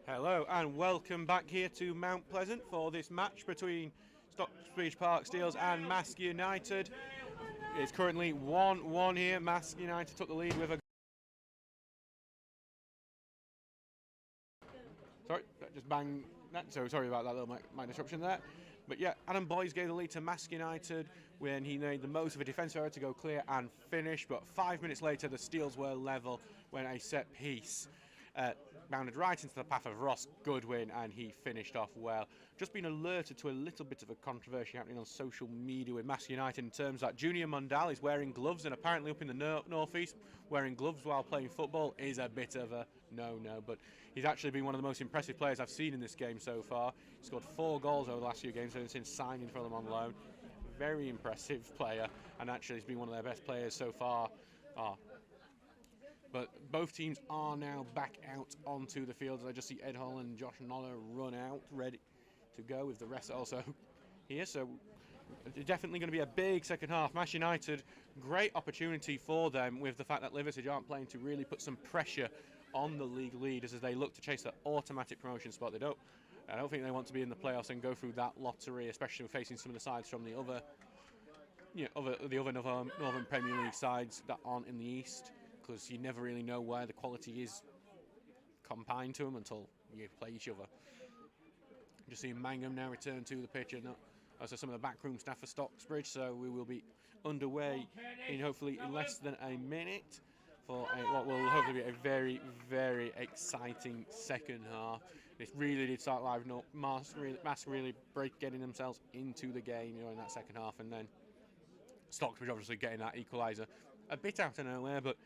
Hello and welcome back here to Mount Pleasant for this match between Stocksbridge Park Steels and Marske United. It's currently 1-1 here. Marske United took the lead with a... Sorry, just bang that. So sorry about that little mic disruption there. But yeah, Adam Boyes gave the lead to Marske United when he made the most of a defensive error to go clear and finish. But 5 minutes later, the Steels were level when a set piece bounded right into the path of Ross Goodwin, and he finished off well. Just been alerted to a little bit of a controversy happening on social media with Marske United in terms that Junior Mundal is wearing gloves, and apparently up in the northeast, wearing gloves while playing football is a bit of a no-no. But he's actually been one of the most impressive players I've seen in this game so far. He scored 4 goals over the last few games since signing for them on loan. Very impressive player, and actually he's been one of their best players so far. But both teams are now back out onto the field. I just see Ed Hall and Josh Noller run out, ready to go, with the rest also here. So definitely going to be a big second half. Marske United, great opportunity for them with the fact that Liverpool aren't playing to really put some pressure on the league leaders as they look to chase that automatic promotion spot. I don't think they want to be in the playoffs and go through that lottery, especially facing some of the sides from the other Northern Premier League sides that aren't in the East, because you never really know where the quality is combined to them until you play each other. Just seeing Mangum now return to the pitch, and also some of the backroom staff for Stocksbridge. So we will be underway in hopefully in less than a minute for what will hopefully be a very, very exciting second half. It really did start live. Marske really getting themselves into the game, in that second half, and then Stocksbridge obviously getting that equaliser a bit out of nowhere, but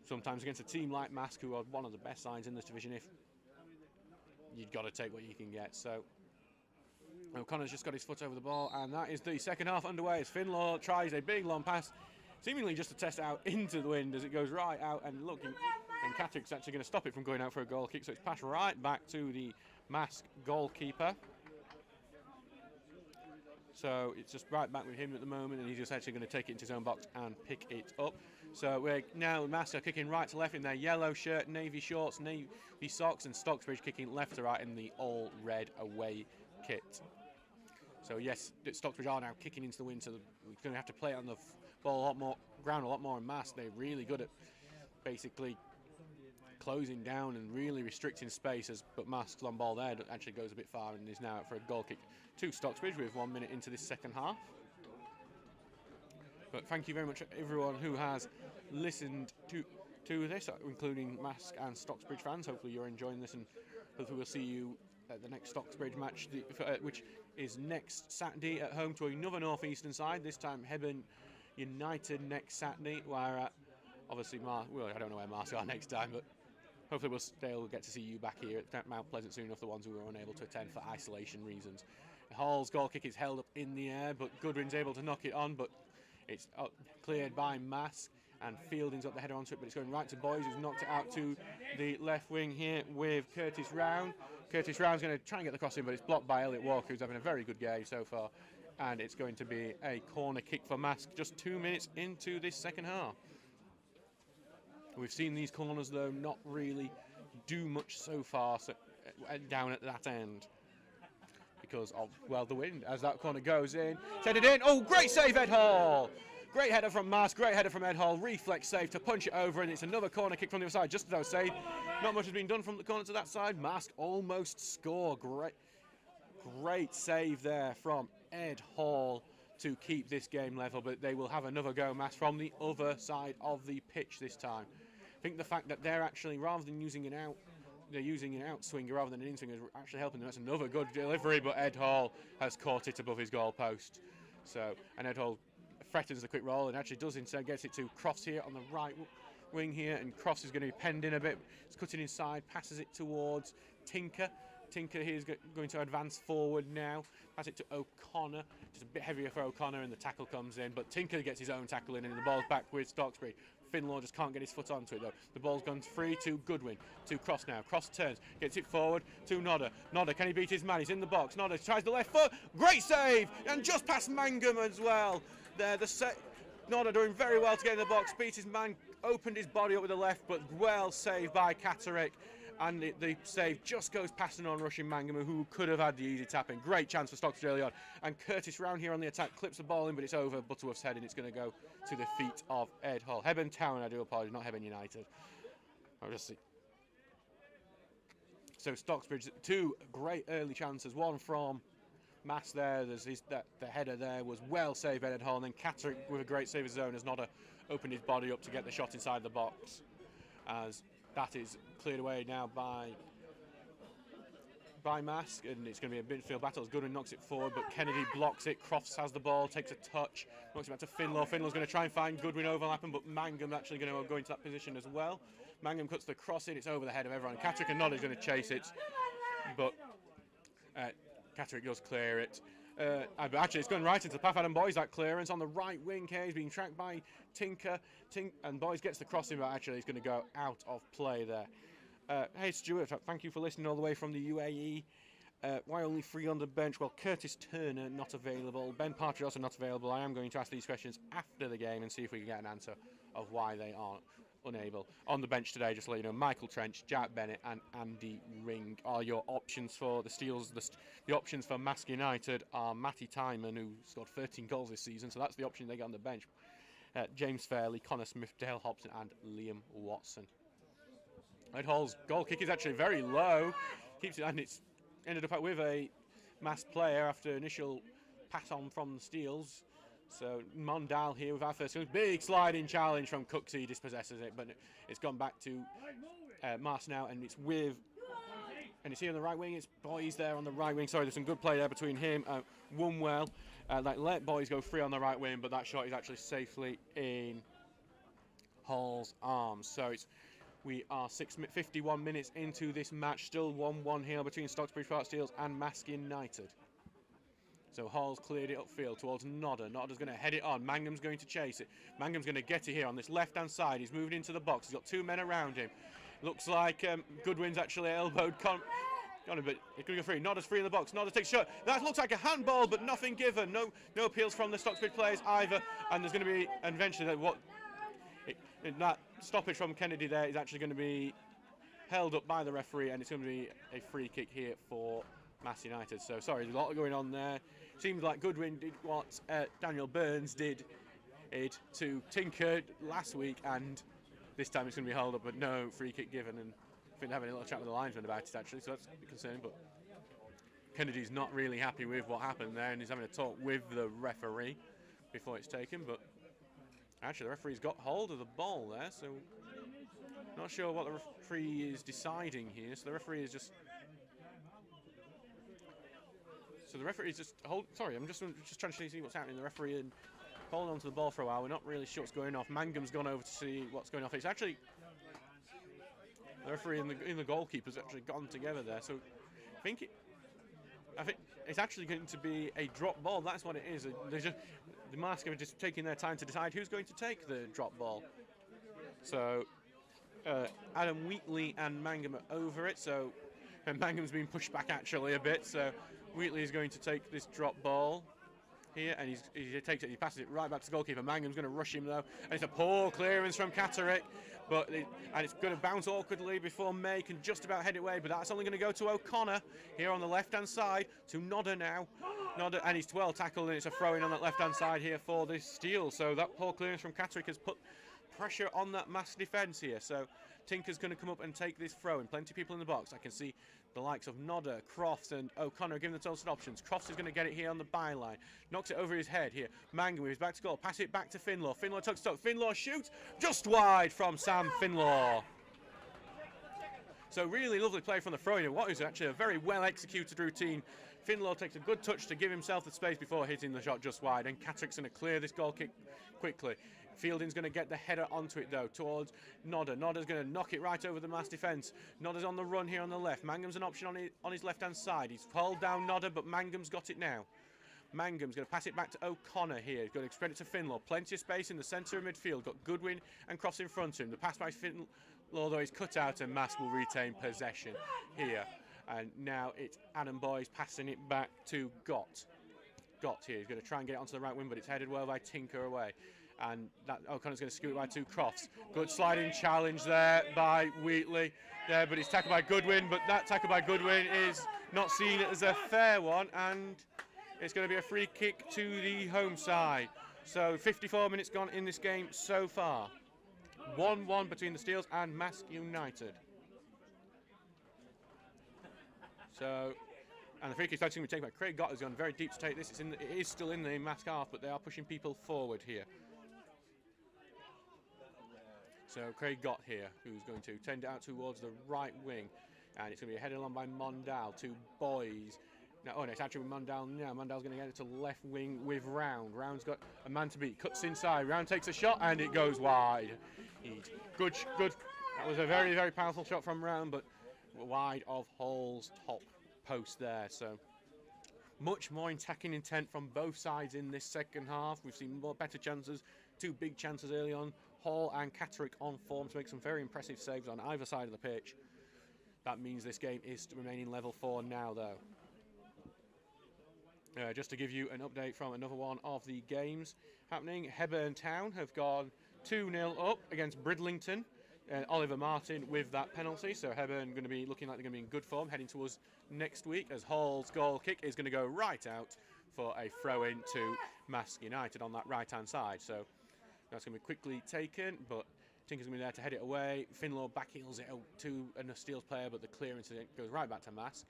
sometimes against a team like Marske, who are one of the best sides in this division, if you've got to take what you can get. So O'Connor's just got his foot over the ball, and that is the second half underway as Finlaw tries a big long pass, seemingly just to test it out into the wind as it goes right out, and looking, and Katuk's actually going to stop it from going out for a goal kick, so it's passed right back to the Marske goalkeeper. So it's just right back with him at the moment, and he's just actually going to take it into his own box and pick it up. So we're now Marske kicking right to left in their yellow shirt, navy shorts, navy socks, and Stocksbridge kicking left to right in the all red away kit. So yes, Stocksbridge are now kicking into the wind, so we're going to have to play on the ball a lot more, ground a lot more in Marske. They're really good at basically closing down and really restricting spaces, but Maske's on ball there actually goes a bit far and is now out for a goal kick to Stocksbridge with 1 minute into this second half. But thank you very much everyone who has listened to this, including Marske and Stocksbridge fans. Hopefully you're enjoying this, and hopefully we'll see you at the next Stocksbridge match, which is next Saturday at home to another northeastern side, this time Hebburn United next Saturday, where obviously I don't know where Marske are next time, but hopefully they'll get to see you back here at Mount Pleasant soon enough, the ones who were unable to attend for isolation reasons. Hall's goal kick is held up in the air, but Goodwin's able to knock it on, but it's cleared by Marske, and Fielding's got the header onto it, but it's going right to Boys, who's knocked it out to the left wing here with Curtis Round. Curtis Round's going to try and get the cross in, but it's blocked by Elliot Walker, who's having a very good game so far, and it's going to be a corner kick for Marske just 2 minutes into this second half. We've seen these corners, though, not really do much so far down at that end because of, well, the wind. As that corner goes in, it's headed in. Oh, great save, Ed Hall! Great header from Marske, great header from Ed Hall. Reflex save to punch it over, and it's another corner kick from the other side. Just as I was saying, not much has been done from the corner to that side. Marske almost score. Great save there from Ed Hall to keep this game level, but they will have another go, Marske, from the other side of the pitch this time. I think the fact that they're actually, rather than using an out, they're using an outswinger rather than an inswinger is actually helping them. That's another good delivery, but Ed Hall has caught it above his goal post. So, and Ed Hall threatens the quick roll and actually does instead, gets it to Crofts here on the right wing here, and Crofts is going to be penned in a bit. It's cutting inside, passes it towards Tinker. Tinker here is going to advance forward now. Pass it to O'Connor. Just a bit heavier for O'Connor, and the tackle comes in. But Tinker gets his own tackle in, and the ball's back with Stocksbridge. Finlaw just can't get his foot onto it, though. The ball's gone free to Goodwin. To Cross now. Cross turns. Gets it forward to Nodder. Nodder, can he beat his man? He's in the box. Nodder tries the left foot. Great save! And just past Mangum as well. There, Nodder doing very well to get in the box. Beat his man. Opened his body up with the left, but well saved by Catterick. And the save just goes past an on-rushing Mangum, who could have had the easy tap in. Great chance for Stocksbridge early on. And Curtis Round here on the attack clips the ball in, but it's over Butterworth's head, and it's going to go to the feet of Ed Hall. Hebburn Town, I do apologise, not Hebburn United. I'll just see. So Stocksbridge, two great early chances. One from Marske there. There's the header there was well saved by Ed Hall, and then Catterick with a great save of his own has not opened his body up to get the shot inside the box. As that is cleared away now by Marske, and it's going to be a midfield battle as Goodwin knocks it forward, but Kennedy blocks it. Crofts has the ball, takes a touch, knocks it back to Finlaw. Finlaw's going to try and find Goodwin overlapping, but Mangum actually going to go into that position as well. Mangum cuts the cross in, it's over the head of everyone. Catterick and Nodder is going to chase it, but Catterick does clear it. But actually, it's going right into the path. Adam Boys, that clearance on the right wing here. He's being tracked by Tinker. And Boys gets the crossing, but actually he's going to go out of play there. Hey, Stuart, thank you for listening all the way from the UAE. Why only 3 on the bench? Well, Curtis Turner not available. Ben Partridge also not available. I am going to ask these questions after the game and see if we can get an answer of why they aren't unable. On the bench today, just to let you know, Michael Trench, Jack Bennett and Andy Ring are your options for the Steels. The options for Marske United are Matty Tyman, who scored 13 goals this season, so that's the option they get on the bench. James Fairley, Connor Smith, Dale Hobson and Liam Watson. Ed Hall's goal kick is actually very low. Keeps it, and it's ended up with a Marske player after initial pass on from the Steels. So Mondal here with our first big sliding challenge from Cooksey. He dispossesses it, but it's gone back to Marske now, and it's with, and it's here on the right wing. It's Boys there on the right wing. Sorry, there's some good play there between him and Wunwell. Let Boys go free on the right wing, but that shot is actually safely in Hall's arms. So we are 51 minutes into this match, still 1-1 here between Stocksbridge Park Steels and Marske United. So Hall's cleared it upfield towards Nodder. Nodder's going to head it on. Mangum's going to chase it. Mangum's going to get it here on this left-hand side. He's moving into the box. He's got 2 men around him. Looks like Goodwin's actually elbowed Connor, but it's going to go free. Nodder's free in the box. Nodder takes a shot. That looks like a handball, but nothing given. No appeals from the Stocksbridge players either. And there's going to be, and eventually, that stoppage from Kennedy there is actually going to be held up by the referee, and it's going to be a free kick here for Mass United. So sorry, there's a lot going on there. Seems like Goodwin did what Daniel Burns did to Tinker last week, and this time it's going to be held up, but no free kick given. And I think they're having a little chat with the linesman about it actually, so that's concerning. But Kennedy's not really happy with what happened there, and he's having a talk with the referee before it's taken. But actually, the referee's got hold of the ball there, so not sure what the referee is deciding here. So the referee is just. So the referee is just sorry, I'm just trying to see what's happening. The referee and holding on to the ball for a while. We're not really sure what's going off. Mangam's gone over to see what's going off. It's actually the referee and the goalkeeper's actually gone together there. So I think it's actually going to be a drop ball. That's what it is. The Marske are just taking their time to decide who's going to take the drop ball. So Adam Wheatley and Mangum are over it. So and Mangam's been pushed back actually a bit. So Wheatley is going to take this drop ball here, and he takes it, he passes it right back to the goalkeeper. Mangam's going to rush him though, and it's a poor clearance from Catterick, and it's going to bounce awkwardly before May can just about head it away, but that's only going to go to O'Connor here on the left-hand side, to Nodder now. Nodder, and he's well tackled, and it's a throw-in on that left-hand side here for this steal. So that poor clearance from Catterick has put pressure on that Mass defence here. So Tinker's going to come up and take this throw-in. Plenty of people in the box. I can see the likes of Nodder, Crofts and O'Connor giving themselves some options. Crofts is going to get it here on the byline. Knocks it over his head here. Mangum with his back to goal. Pass it back to Finlaw. Finlaw tucks stock. Finlaw shoots just wide from Sam Finlaw. So really lovely play from the throw-in. What is actually a very well executed routine. Finlaw takes a good touch to give himself the space before hitting the shot just wide, and Catterick's going to clear this goal kick quickly. Fielding's going to get the header onto it though, towards Nodder. Nodder's going to knock it right over the Mass defence. Nodder's on the run here on the left. Mangam's an option on his left-hand side. He's pulled down Nodder, but Mangam's got it now. Mangam's going to pass it back to O'Connor here. He's going to spread it to Finlaw. Plenty of space in the centre of midfield. Got Goodwin and Cross in front of him. The pass by Finlaw, though, is cut out, and Mass will retain possession here. And now it's Adam Boyes passing it back to Gott. Gott here. He's going to try and get it onto the right wing, but it's headed well by Tinker away. And that O'Connor's going to scoot it by two Crofts. Good sliding challenge there by Wheatley there, but it's tackled by Goodwin, but that tackle by Goodwin is not seen as a fair one, and it's going to be a free kick to the home side. So 54 minutes gone in this game so far. 1-1 between the Steels and Marske United. So, and the free kick is going to be taken by Craig Gott, has gone very deep to take this. It is still in the Marske half, but they are pushing people forward here. So Craig Gott here, who's going to tend it out towards the right wing, and it's going to be headed along by Mondal to Boyes. Now, oh no, it's actually Mondal now. Mondal's going to get it to left wing with Round. Round's got a man to beat, cuts inside. Round takes a shot, and it goes wide. Good. That was a very, very powerful shot from Round, but wide of Hall's top post there. So much more attacking intent from both sides in this second half. We've seen better chances, two big chances early on. Hall and Catterick on form to make some very impressive saves on either side of the pitch. That means this game is remaining level 4 now, though. Just to give you an update from another one of the games happening, Hebburn Town have gone 2-0 up against Bridlington. Oliver Martin with that penalty, so Hebburn going to be looking like they're going to be in good form heading towards next week, as Hall's goal kick is going to go right out for a throw-in to Marske United on that right-hand side. So that's going to be quickly taken, but Tinker's going to be there to head it away. Finlaw backheels it out to a Steels player, but the clearance goes right back to Marske.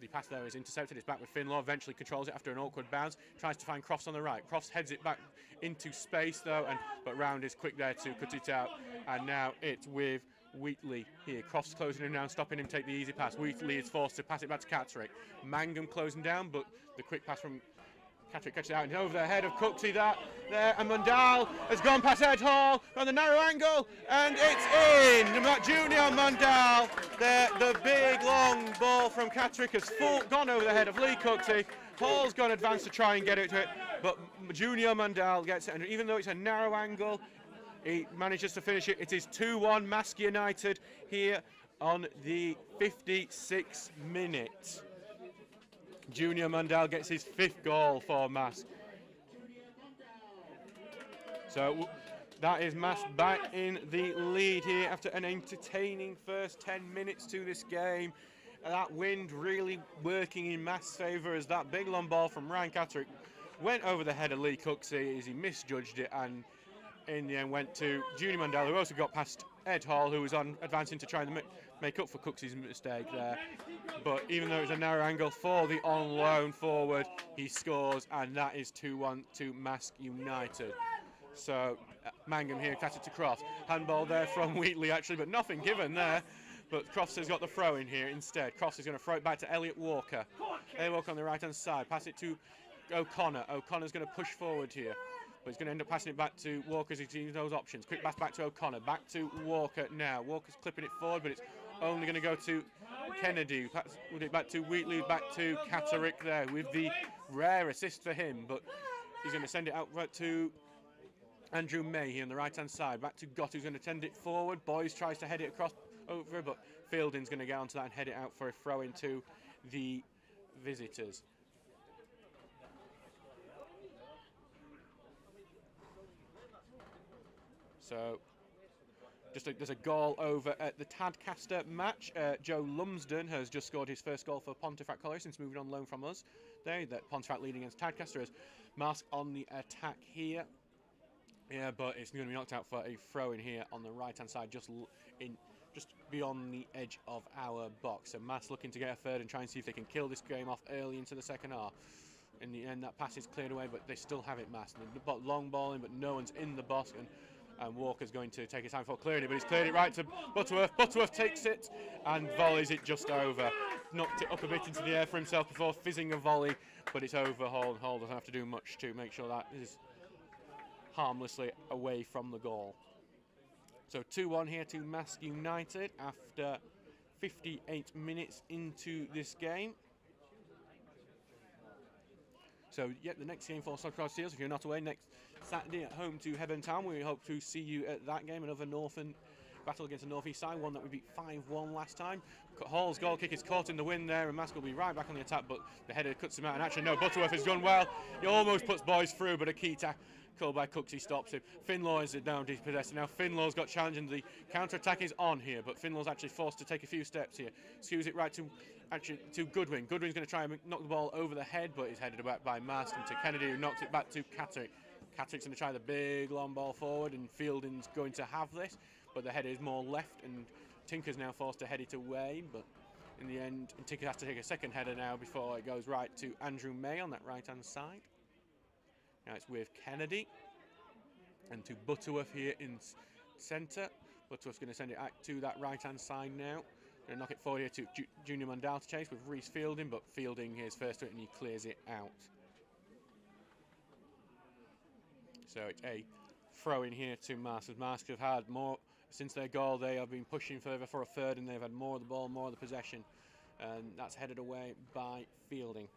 The pass there is intercepted, it's back with Finlaw, eventually controls it after an awkward bounce, tries to find Crofts on the right. Crofts heads it back into space though, but Round is quick there to cut it out, and now it's with Wheatley here. Crofts closing him down, stopping him take the easy pass. Wheatley is forced to pass it back to Catterick. Mangum closing down, but the quick pass from Catterick catches it out and over the head of Cooksey there, and Mundal has gone past Ed Hall on the narrow angle, and it's in! Junior Mundal there, the big long ball from Catterick has gone over the head of Lee Cooksey. Hall's gone advance to try and get it to it, but Junior Mundal gets it, and even though it's a narrow angle, he manages to finish it. It is 2-1 Marske United here on the 56th minute. Junior Mundal gets his 5th goal for Marske. So that is Marske back in the lead here after an entertaining first 10 minutes to this game. that wind really working in Mask's favour as that big long ball from Ryan Catterick went over the head of Lee Cooksey as he misjudged it, and in the end went to Junior Mandel, who also got past Ed Hall, who was on advancing to try and make up for Cooksey's mistake there. But even though it was a narrow angle for the on loan forward, he scores, and that is 2-1 to Mask United. So Mangum here, catch it to Croft. Handball there from Wheatley actually, but nothing given there. But Crofts has got the throw in here instead. Crofts is going to throw it back to Elliot Walker. Elliot Walker on the right hand side, pass it to O'Connor. O'Connor's going to push forward here, but he's going to end up passing it back to Walker as he sees those options. Quick pass back to O'Connor, back to Walker now. Walker's clipping it forward, but it's only going to go to Kennedy. With it back to Wheatley, back to Catterick there with the rare assist for him, but he's going to send it out right to Andrew May here on the right hand side. Back to Gott, who's going to send it forward. Boys tries to head it across over, but Fielding's going to get onto that and head it out for a throw into the visitors. So there's a goal over at the Tadcaster match. Joe Lumsden has just scored his first goal for Pontefract Colliery since moving on loan from us. There, that Pontefract leading against Tadcaster as Marske on the attack here. Yeah, but it's going to be knocked out for a throw in here on the right hand side, just beyond the edge of our box. So Marske looking to get a third and try and see if they can kill this game off early into the second half. In the end, that pass is cleared away, but they still have it, Marske. They've got long ball in, but no one's in the box, and Walker's going to take his time for clearing it, but he's cleared it right to Butterworth. Butterworth takes it and volleys it just over. Knocked it up a bit into the air for himself before fizzing a volley, but it's over. Hall doesn't have to do much to make sure that is harmlessly away from the goal. So 2-1 here to Marske United after 58 minutes into this game. So, the next game for Stocksbridge Steels, if you're not away, next Saturday at home to Hebburn Town. We hope to see you at that game, another northern battle against the northeast side, one that we beat 5-1 last time. Hall's goal kick is caught in the wind there, and Marske will be right back on the attack, but the header cuts him out, and actually, no, Butterworth has done well. He almost puts Boys through, but a key tackle by Cooksey stops him. Finlaw is now dispossessed. Now Finlaw's got challenge, and the counter-attack is on here, but Finlaw's actually forced to take a few steps here. Skews it right to Goodwin. Goodwin's going to try and knock the ball over the head, but he's headed back by Marske to Kennedy, who knocks it back to Catterick. Catterick's going to try the big long ball forward, and Fielding's going to have this, but the header is more left, and Tinker's now forced to head it away, but in the end, Tinker has to take a second header now before it goes right to Andrew May on that right-hand side. Now it's with Kennedy and to Butterworth here in centre. Butterworth's going to send it out to that right-hand side now. Going to knock it forward here to Junior Mandel to chase with Reese Fielding, but Fielding is first to it and he clears it out. So it's a throw in here to Marske. Marske have had more, since their goal, they have been pushing further for a third and they've had more of the ball, more of the possession. And that's headed away by Fielding.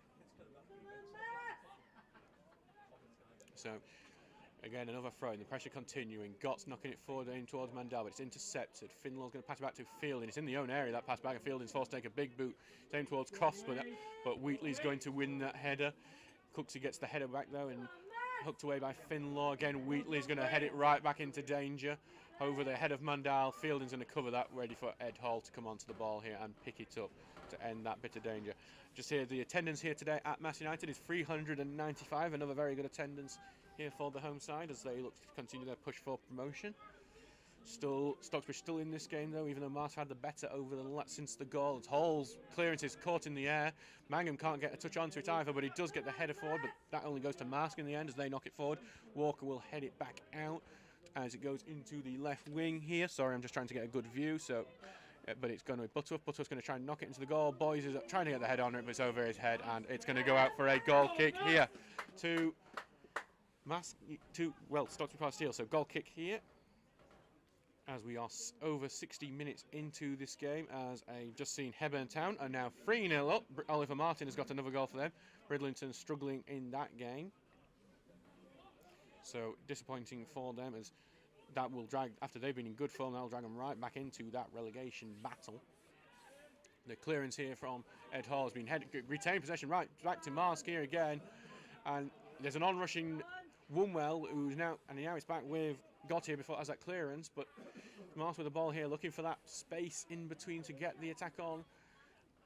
So, again, another throw in, the pressure continuing. Gott's knocking it forward in towards Mandel, but it's intercepted. Finlaw's going to pass it back to Fielding. It's in the own area, that pass back, and Fielding's forced to take a big boot. It's aimed towards Crofts, but Wheatley's going to win that header. Cooksey gets the header back, though, and hooked away by Finlaw. Again, Wheatley's going to head it right back into danger. Over the head of Mandel. Fielding's going to cover that, ready for Ed Hall to come onto the ball here and pick it up to end that bit of danger. Just here, the attendance here today at Marske United is 395. Another very good attendance here for the home side as they look to continue their push for promotion. Stocksbridge still in this game though, even though Marske had the better over since the goal. As Hall's clearance is caught in the air. Mangum can't get a touch onto it either, but he does get the header forward, but that only goes to Marske in the end as they knock it forward. Walker will head it back out as it goes into the left wing here. Sorry, I'm just trying to get a good view. So, but it's going to be Butterworth. Butterworth's going to try and knock it into the goal. Boys is trying to get the head on it, but it's over his head, and it's going to go out for a goal kick here to Stocksbridge Park Steel. So goal kick here as we are over 60 minutes into this game, as I've just seen Hebburn Town are now 3-0 up. Oliver Martin has got another goal for them. Bridlington struggling in that game. So disappointing for them, as that will drag, after they've been in good form, that'll drag them right back into that relegation battle. The clearance here from Ed Hall has been retained possession right back to Marske here again, and there's an on-rushing Woonwell who's now it's back with Gott here before as that clearance, but Marske with the ball here looking for that space in between to get the attack on,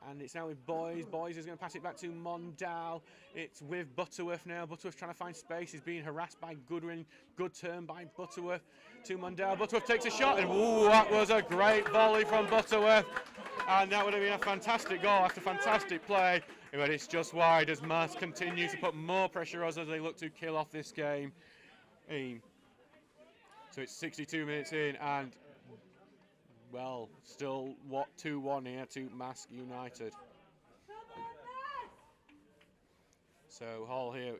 And it's now with Boys. Boys is going to pass it back to Mondal. It's with Butterworth now. Butterworth trying to find space. He's being harassed by Goodwin. Good turn by Butterworth to Mondal. Butterworth takes a shot, and ooh, that was a great volley from Butterworth. And that would have been a fantastic goal after fantastic play. But it's just wide as Marske continues to put more pressure on us as they look to kill off this game. So it's 62 minutes in, and well, still 2-1 here to Marske United. So Hall here,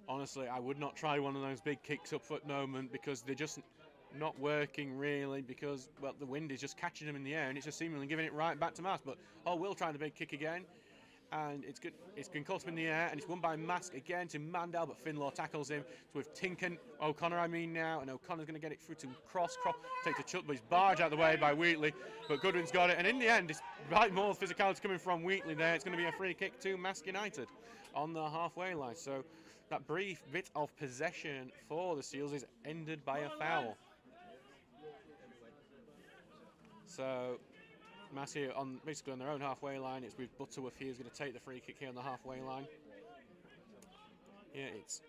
honestly, I would not try one of those big kicks up at the moment because they're just not working really because, well, the wind is just catching them in the air and it's just seemingly giving it right back to Marske. But Hall will try the big kick again. And it's good. It's been caught up in the air, and it's won by Marske again to Mandel, but Finlaw tackles him. It's with O'Connor, now, and O'Connor's going to get it through to Cross. Cross takes a chuck, but he's barged out of the way by Wheatley. But Goodwin's got it, and in the end, despite more physicality coming from Wheatley there, it's going to be a free kick to Marske United on the halfway line. So that brief bit of possession for the Seals is ended by a foul. So Marske basically on their own halfway line. It's with Butterworth here who's going to take the free kick here on the halfway line. Yeah, it's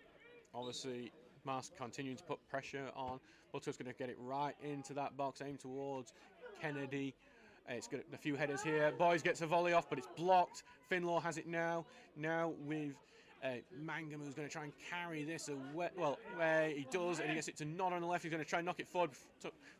obviously Marske continuing to put pressure on. Butterworth's going to get it right into that box, aim towards Kennedy. It's got a few headers here. Boys gets a volley off, but it's blocked. Finlaw has it now. Now with Mangum, who's going to try and carry this away. Well, he does, and he gets it to Nod on the left. He's going to try and knock it forward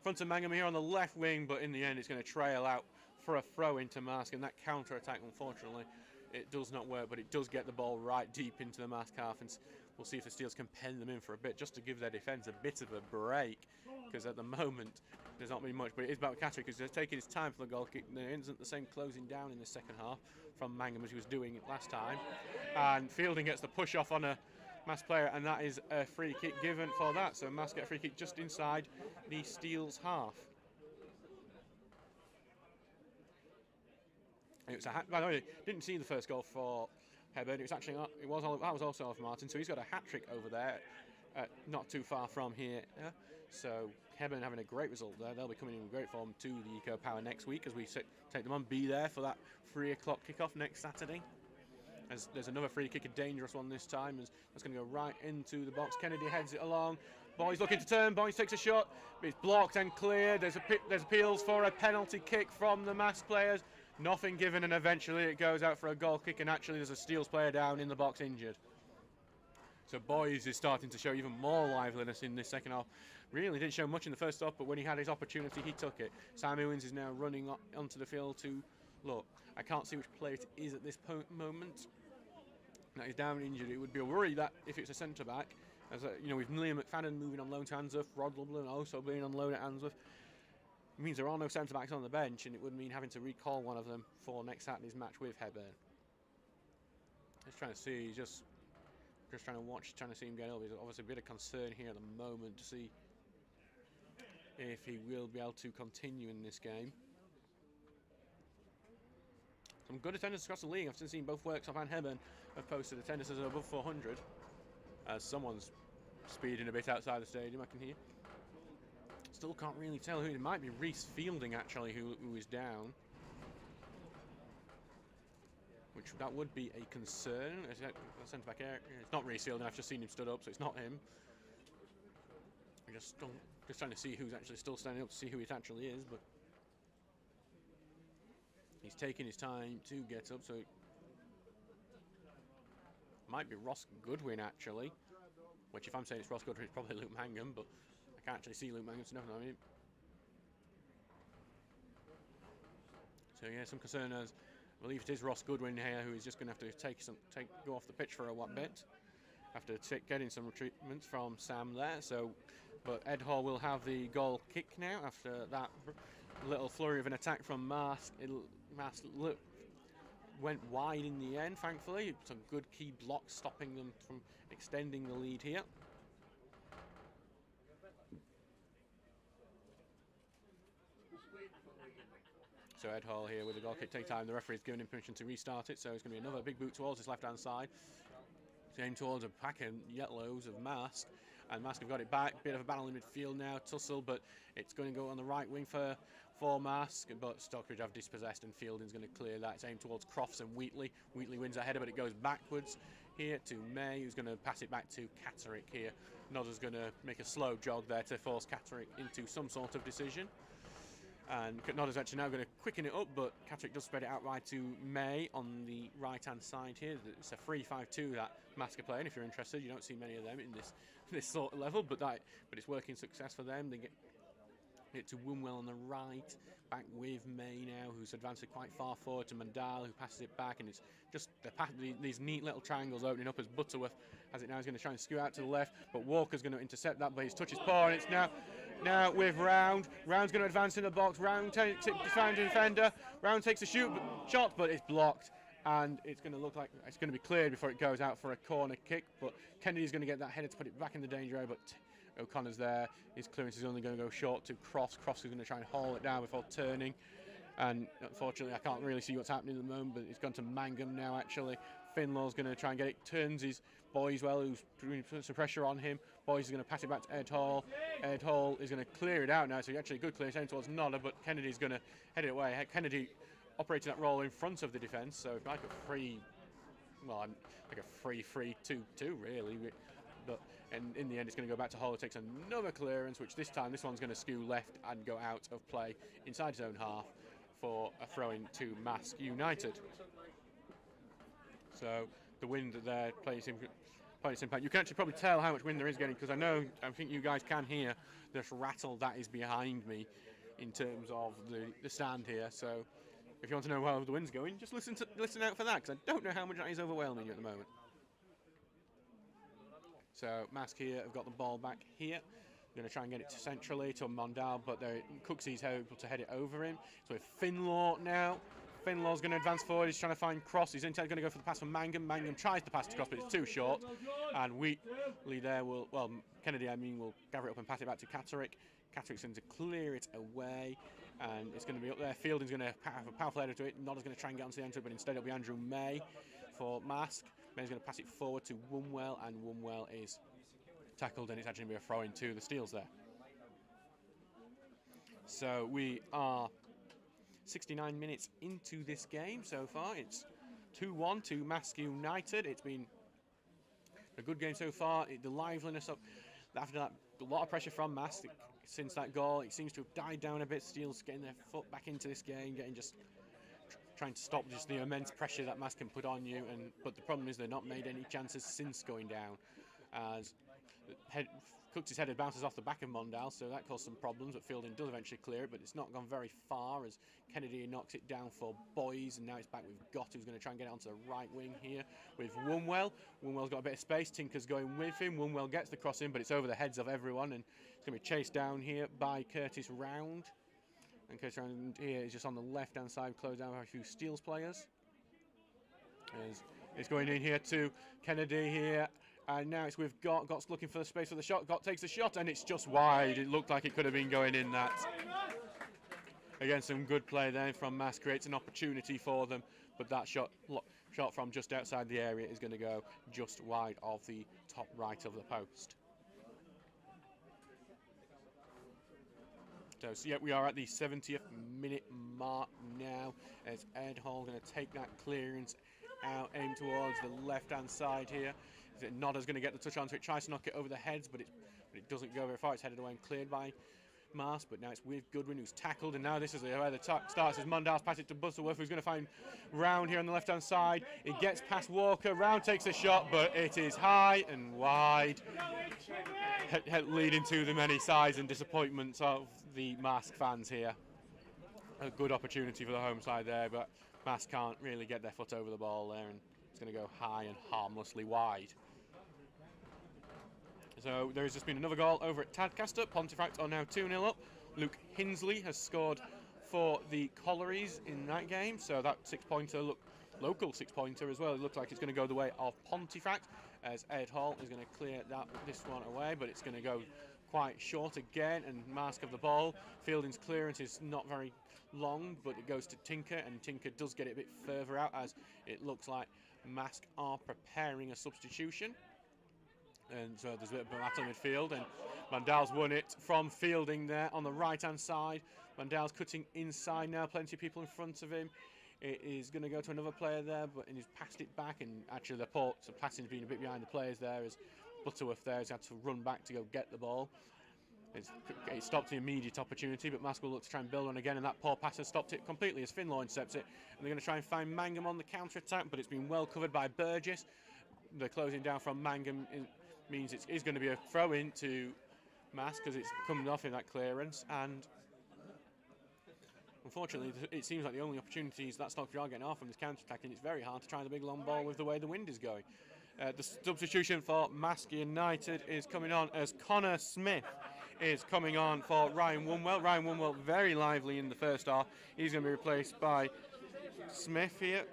front of Mangum here on the left wing, but in the end, it's going to trail out for a throw into Marske, and that counter-attack, unfortunately, it does not work, but it does get the ball right deep into the Marske half, and we'll see if the Steels can pen them in for a bit, just to give their defence a bit of a break, because at the moment, there's not been much, but it is about Catterick, because he's taking his time for the goal kick. There isn't the same closing down in the second half from Mangum as he was doing it last time, and Fielding gets the push-off on a Marske player, and that is a free kick given for that, so Marske get a free kick just inside the Steels half. It was by the way, didn't see the first goal for Hebburn. It was actually that was also off Martin. So he's got a hat trick over there, not too far from here. So Hebburn having a great result there. They'll be coming in with great form to the Eco Power next week as we take them on. Be there for that 3 o'clock kickoff next Saturday. As there's another free kick, a dangerous one this time. As that's going to go right into the box. Kennedy heads it along. Boys looking to turn. Boys takes a shot. It's blocked and cleared. There's appeals for a penalty kick from the Marske players. Nothing given, and eventually it goes out for a goal kick, and actually there's a Steels player down in the box injured. So Boys is starting to show even more liveliness in this second half. Really didn't show much in the first half, but when he had his opportunity, he took it. Sam Owens is now running onto the field to look. I can't see which player it is at this moment. Now he's down injured. It would be a worry that if it's a centre back, as with Liam McFadden moving on loan to Answorth, Rod Lublin also being on loan at Answorth. It means there are no centre-backs on the bench, and it would mean having to recall one of them for next Saturday's match with Hebburn. Just trying to see, just trying to watch, trying to see him get up. There's obviously a bit of concern here at the moment to see if he will be able to continue in this game. Some good attendance across the league. I've seen both Worksop and Hebburn have posted attendances above 400. As someone's speeding a bit outside the stadium, I can hear. Still can't really tell who. It might be Reese Fielding actually who is down, which that would be a concern. Centre back here. It's not Reese Fielding. I've just seen him stood up, so it's not him. We're just trying to see who's actually still standing up to see who it actually is, but he's taking his time to get up, so it might be Ross Goodwin actually. Which, if I'm saying it's Ross Goodwin, it's probably Luke Mangum, but I can't actually see Luke Mangum, so nothing. So yeah, some concern as I believe it is Ross Goodwin here who is just going to have to go off the pitch for a bit after getting some treatment from Sam there. So, but Ed Hall will have the goal kick now after that little flurry of an attack from Marske. Marske went wide in the end, thankfully. Some good key blocks stopping them from extending the lead here. So Ed Hall here with the goal kick, take time. The referee's given him permission to restart it, so it's going to be another big boot towards his left-hand side. Aimed towards a pack of yellows of Marske, and Marske have got it back. Bit of a battle in midfield now, tussle, but it's going to go on the right wing for for Marske, but Stocksbridge have dispossessed and Fielding's going to clear that. It's aimed towards Crofts and Wheatley. Wheatley wins that header, but it goes backwards here to May, who's going to pass it back to Catterick here. Nodder's going to make a slow jog there to force Catterick into some sort of decision. And Nodder's actually now going to quicken it up, but Catterick does spread it out right to May on the right-hand side here. It's a 3-5-2 that Marske play, and if you're interested, you don't see many of them in this sort of level, but it's working success for them. They get it to Woonwell on the right, back with May now, who's advanced it quite far forward to Mandal, who passes it back, and it's just these neat little triangles opening up as Butterworth has it now. He's going to try and skew out to the left, but Walker's going to intercept that, but his touch is poor, and it's now with Round. Round's going to advance in the box. Round takes it to defender. Round takes a shot, but it's blocked, and it's going to look like it's going to be cleared before it goes out for a corner kick, but Kennedy's going to get that header to put it back in the danger area, but O'Connor's there. His clearance is only going to go short to Crofts. Crofts is going to try and haul it down before turning. And unfortunately, I can't really see what's happening at the moment, but it's gone to Mangum now, actually. Finlaw's going to try and get it. Turns his Boys well, who's putting some pressure on him. Boys is going to pass it back to Ed Hall. Ed Hall is going to clear it out now, so actually a good clearance aimed towards Nodder, but Kennedy's going to head it away. Kennedy operating that role in front of the defence, so like a free, well, like a 3-3-2-2, really. But and in the end, it's going to go back to Hall, who takes another clearance, which this time, this one's going to skew left and go out of play inside his own half for a throw-in to Marske United. So the wind there plays its impact. You can actually probably tell how much wind there is getting, because I think you guys can hear this rattle that is behind me in terms of the stand here. So if you want to know how the wind's going, just listen out for that, because I don't know how much that is overwhelming you at the moment. So Marske here have got the ball back here. Going to try and get it centrally to Mondal, but Cooksy's able to head it over him. So with Finlaw now. Finlaw's going to advance forward. He's trying to find Cross. He's going to go for the pass from Mangum. Mangum tries to pass to Cross, but it's too short. And Wheatley there Kennedy, will gather it up and pass it back to Catterick. Catterick's going to clear it away, and it's going to be up there. Fielding's going to have a powerful header to it. Nodder's going to try and get onto the end of it, but instead it'll be Andrew May for Marske. May's going to pass it forward to Woonwell, and Woonwell is tackled, and it's actually going to be a throw-in to the Steels there. So we are 69 minutes into this game so far. It's 2-1 to Marske United. It's been a good game so far. The liveliness after that, a lot of pressure from Marske since that goal. It seems to have died down a bit. Steels getting their foot back into this game, trying to stop just the immense pressure that Marske can put on you. But the problem is they've not made any chances since going down, as Cooks' header bounces off the back of Mondal, so that caused some problems, but Fielding does eventually clear it, but it's not gone very far as Kennedy knocks it down for Boys, and now it's back with Gott, who's going to try and get it onto the right wing here with Woonwell. Woonwell's got a bit of space, Tinker's going with him, Woonwell gets the cross in, but it's over the heads of everyone, and it's going to be chased down here by Curtis Round. And Curtis Round here is just on the left-hand side, closed down by a few Steels players. It's going in here to Kennedy here. And now it's with Gott. Gott's looking for the space for the shot. Gott takes the shot, and it's just wide. It looked like it could have been going in that. Again, some good play there from Marske. Creates an opportunity for them, but that shot from just outside the area is going to go just wide of the top right of the post. So yeah, we are at the 70th minute mark now, as Ed Hall going to take that clearance out, aim towards the left-hand side here. Nodder's going to get the touch onto it, tries to knock it over the heads, but it doesn't go very far. It's headed away and cleared by Marske, but now it's with Goodwin, who's tackled, and now this is where the starts as Mondal's pass it to Butterworth, who's going to find Round here on the left-hand side. It gets past Walker. Round takes a shot, but it is high and wide, leading to the many sighs and disappointments of the Marske fans here. A good opportunity for the home side there, but Marske can't really get their foot over the ball there, and it's going to go high and harmlessly wide. So there has just been another goal over at Tadcaster. Pontefract are now 2-0 up. Luke Hinsley has scored for the Collieries in that game, so that six-pointer, local six-pointer as well, it looks like it's going to go the way of Pontefract, as Ed Hall is going to clear this one away, but it's going to go quite short again, and Marske of the ball. Fielding's clearance is not very long, but it goes to Tinker, and Tinker does get it a bit further out, as it looks like Marske are preparing a substitution. And so there's a bit of a battle in midfield, and Mandal's won it from Fielding there on the right-hand side. Mandal's cutting inside now, plenty of people in front of him. It is going to go to another player there, but he's passed it back, and actually the passing's been a bit behind the players there, as Butterworth there has had to run back to go get the ball. It stopped the immediate opportunity, but Marske will look to try and build on again, and that poor pass has stopped it completely as Finlaw intercepts it. And they're going to try and find Mangum on the counter-attack, but it's been well covered by Burgess. The closing down from Mangum means it is going to be a throw-in to Marske because it's coming off in that clearance, and unfortunately it seems like the only opportunities that Stocksbridge are getting off from this counter-attack, and it's very hard to try the big long ball with the way the wind is going. The substitution for Marske United is coming on as Connor Smith is coming on for Ryan Wunwell. Ryan Wunwell very lively in the first half. He's going to be replaced by Smith here.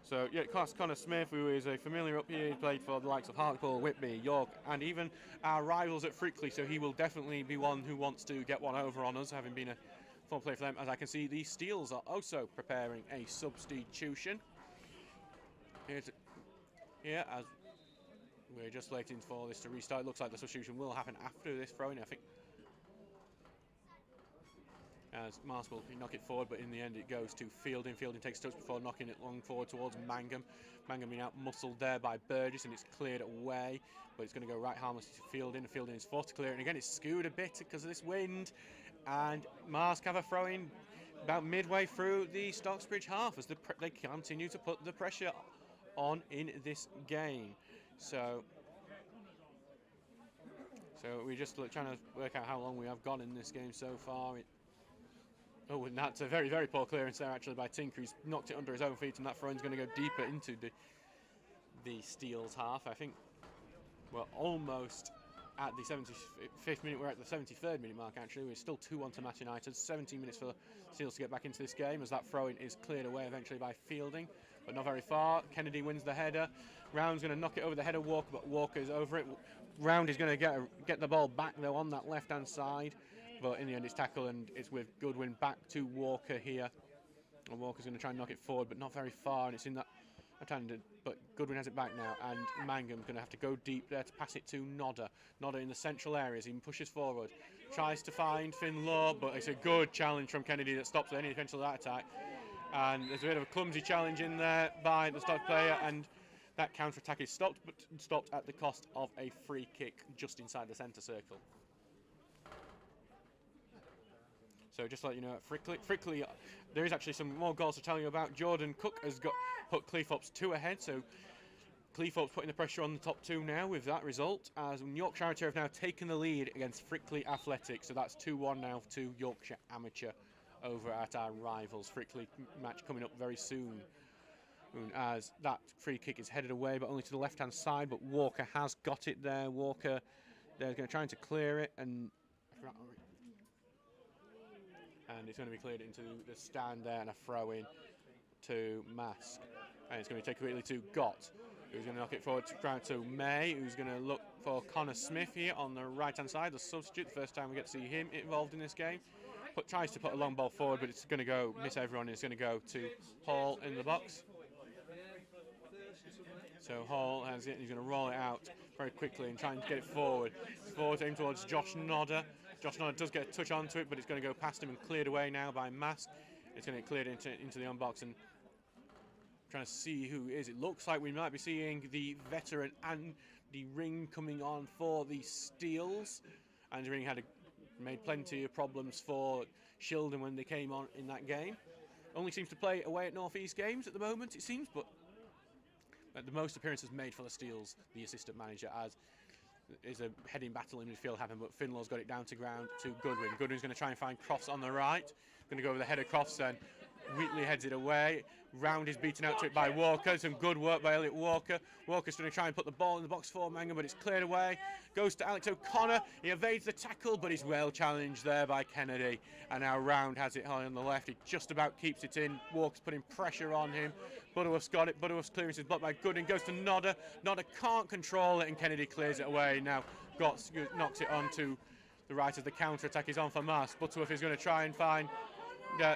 So yeah, Connor Smith, who is a familiar up here, he played for the likes of Hartlepool, Whitby, York, and even our rivals at Frickley. So he will definitely be one who wants to get one over on us, having been a former player for them. As I can see, the Steels are also preparing a substitution. Here, as we're just waiting for this to restart. It looks like the substitution will happen after this throw-in, I think. As Marske will knock it forward, but in the end it goes to Fielding. Fielding takes touch before knocking it long forward towards Mangum. Mangum being out-muscled there by Burgess, and it's cleared away, but it's going to go right harmlessly to Fielding. Fielding is forced to clear it, and again it's skewed a bit because of this wind. And Marske have a throw-in about midway through the Stocksbridge half as they continue to put the pressure on in this game. So we're just trying to work out how long we have gone in this game so far. Oh, and that's a very, very poor clearance there actually by Tinker. He's knocked it under his own feet, and that throw-in's going to go deeper into the Steel's half. I think we're almost at the 75th minute. We're at the 73rd minute mark actually. We're still 2-1 to Match United. 17 minutes for the Steels to get back into this game as that throw-in is cleared away eventually by Fielding, but not very far. Kennedy wins the header. Round's going to knock it over the head of Walker, but Walker's over it. Round is going to get the ball back though on that left-hand side, but in the end it's tackled, and it's with Goodwin back to Walker here. And Walker's going to try and knock it forward, but not very far, and it's in that attended. But Goodwin has it back now, and Mangum's going to have to go deep there to pass it to Nodder. Nodder in the central areas, he pushes forward, tries to find Finlaw, but it's a good challenge from Kennedy that stops any potential that attack. And there's a bit of a clumsy challenge in there by the Stock player, and that counter-attack is stopped, but stopped at the cost of a free kick just inside the centre circle. So just to let you know, Frickley, there is actually some more goals to tell you about. Jordan Cook has put Cleethorpes 2 ahead, so Cleethorpes putting the pressure on the top two now with that result, as Yorkshire Amateur have now taken the lead against Frickley Athletic, so that's 2-1 now to Yorkshire Amateur over at our rivals. Frickley match coming up very soon, as that free kick is headed away, but only to the left-hand side, but Walker has got it there. Walker, they're going to try to clear it, and it's going to be cleared into the stand there, and a throw-in to Marske. And it's going to be taken quickly to Gott, who's going to knock it forward to May, who's going to look for Connor Smith here on the right-hand side, the substitute. The first time we get to see him involved in this game. Tries to put a long ball forward, but it's going to go miss everyone. It's going to go to Hall in the box. So Hall has it, and he's going to roll it out very quickly and try and get it forward. Forward aim towards Josh Nodder. Josh Nodder does get a touch onto it, but it's going to go past him and cleared away now by Marske. It's going to get cleared into the on-box, and trying to see who it is. It looks like we might be seeing the veteran Andy Ring coming on for the Steels. Andy Ring made plenty of problems for Shildon when they came on in that game. Only seems to play away at North East games at the moment, it seems, but the most appearances made for the Steels, the assistant manager, as is a heading battle in midfield happened, but Finlaw's got it down to ground to Goodwin. Goodwin's going to try and find Crofts on the right. Going to go over the head of Crofts, and Wheatley heads it away. Round is beaten out to it by Walker. Some good work by Elliot Walker. Walker's going to try and put the ball in the box for Mangum, but it's cleared away. Goes to Alex O'Connor. He evades the tackle, but he's well challenged there by Kennedy. And now Round has it high on the left. He just about keeps it in. Walker's putting pressure on him. Butterworth's got it. Butterworth's clearance is blocked by Goodwin. Goes to Nodder. Nodder can't control it, and Kennedy clears it away. Now Gotts knocks it onto the right as the counter-attack is on for Marske. Butterworth is going to try and find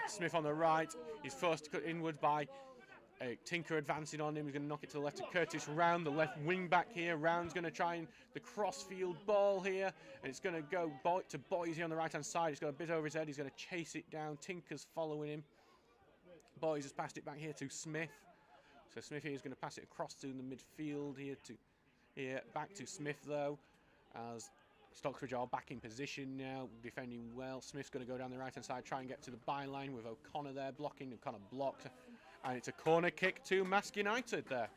Smith on the right. He's forced to cut inward by Tinker advancing on him. He's going to knock it to the left to Curtis Round, the left wing back here. Round's going to try and the crossfield ball here, and it's going to go to Boise on the right hand side. It's got a bit over his head. He's going to chase it down. Tinker's following him. Boise has passed it back here to Smith. So Smith here is going to pass it across to the midfield here back to Smith though, as Stocksbridge are back in position now, defending well. Smith's going to go down the right hand side, try and get to the byline with O'Connor there blocking. O'Connor blocked, and it's a corner kick to Marske United there.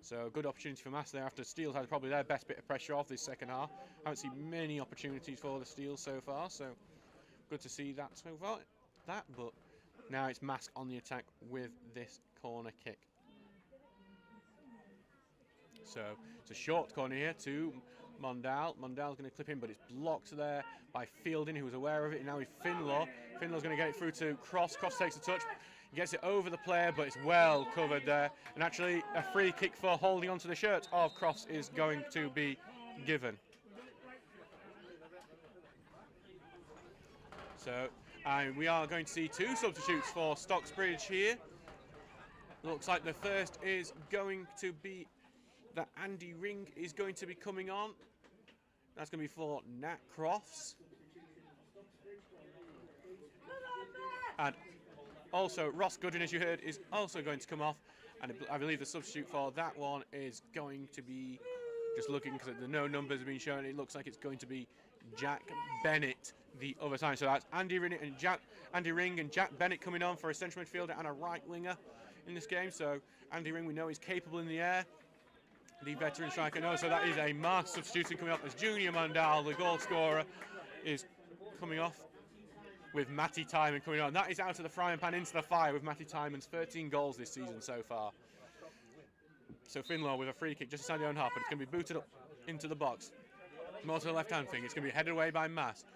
So a good opportunity for Marske there after Steels had probably their best bit of pressure off this second half. Haven't seen many opportunities for the Steels so far, so good to see that so far. But now it's Marske on the attack with this corner kick. So it's a short corner here to Mondal. Mondal's going to clip in, but it's blocked there by Fielding, who was aware of it. And now with Finlaw. Finlaw's going to get it through to Cross. Cross takes a touch. He gets it over the player, but it's well covered there. And actually, a free kick for holding onto the shirt of Cross is going to be given. So we are going to see two substitutes for Stocksbridge here. Looks like the first is going to be that Andy Ring is going to be coming on. That's going to be for Nat Crofts. And also Ross Goodwin, as you heard, is also going to come off. And I believe the substitute for that one is going to be, just looking because the no numbers have been shown, it looks like it's going to be Jack Bennett the other time. So that's Andy Ring and Jack Bennett coming on for a central midfielder and a right winger in this game. So Andy Ring, we know, is capable in the air. The veteran striker, no, so that is a Marske substitution coming off as Junior Mondal, the goal scorer, is coming off with Matty Timon coming on. That is out of the frying pan into the fire with Matty Timon's 13 goals this season so far. So Finlaw with a free kick just inside the own half, but it's going to be booted up into the box. More to the left-hand thing. It's going to be headed away by Marske.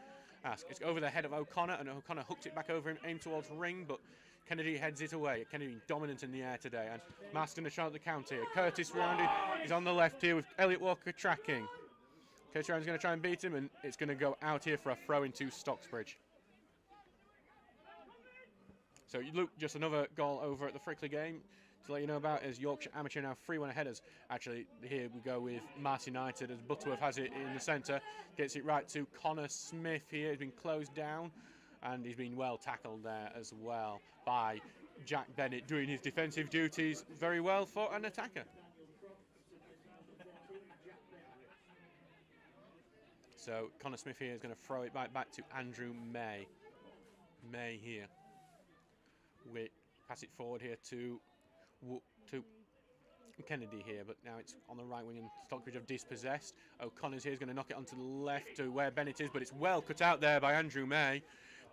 It's over the head of O'Connor, and O'Connor hooked it back over him, aimed towards Ring, but Kennedy heads it away. Kennedy dominant in the air today, and Marske going to try out the count here. Curtis Rounded is on the left here with Elliot Walker tracking. Curtis Rounded is going to try and beat him, and it's going to go out here for a throw into Stocksbridge. So Luke, just another goal over at the Frickley game to let you know about, as Yorkshire Amateur now 3-1 ahead us. Actually, here we go with Marske United as Butterworth has it in the centre, gets it right to Connor Smith here. He's been closed down, and he's been well tackled there as well by Jack Bennett, doing his defensive duties very well for an attacker. So Connor Smith here is going to throw it back to Andrew May. May here. We pass it forward here to Kennedy here, but now it's on the right wing and Stockbridge have dispossessed. O'Connor's here is going to knock it onto the left to where Bennett is, but it's well cut out there by Andrew May.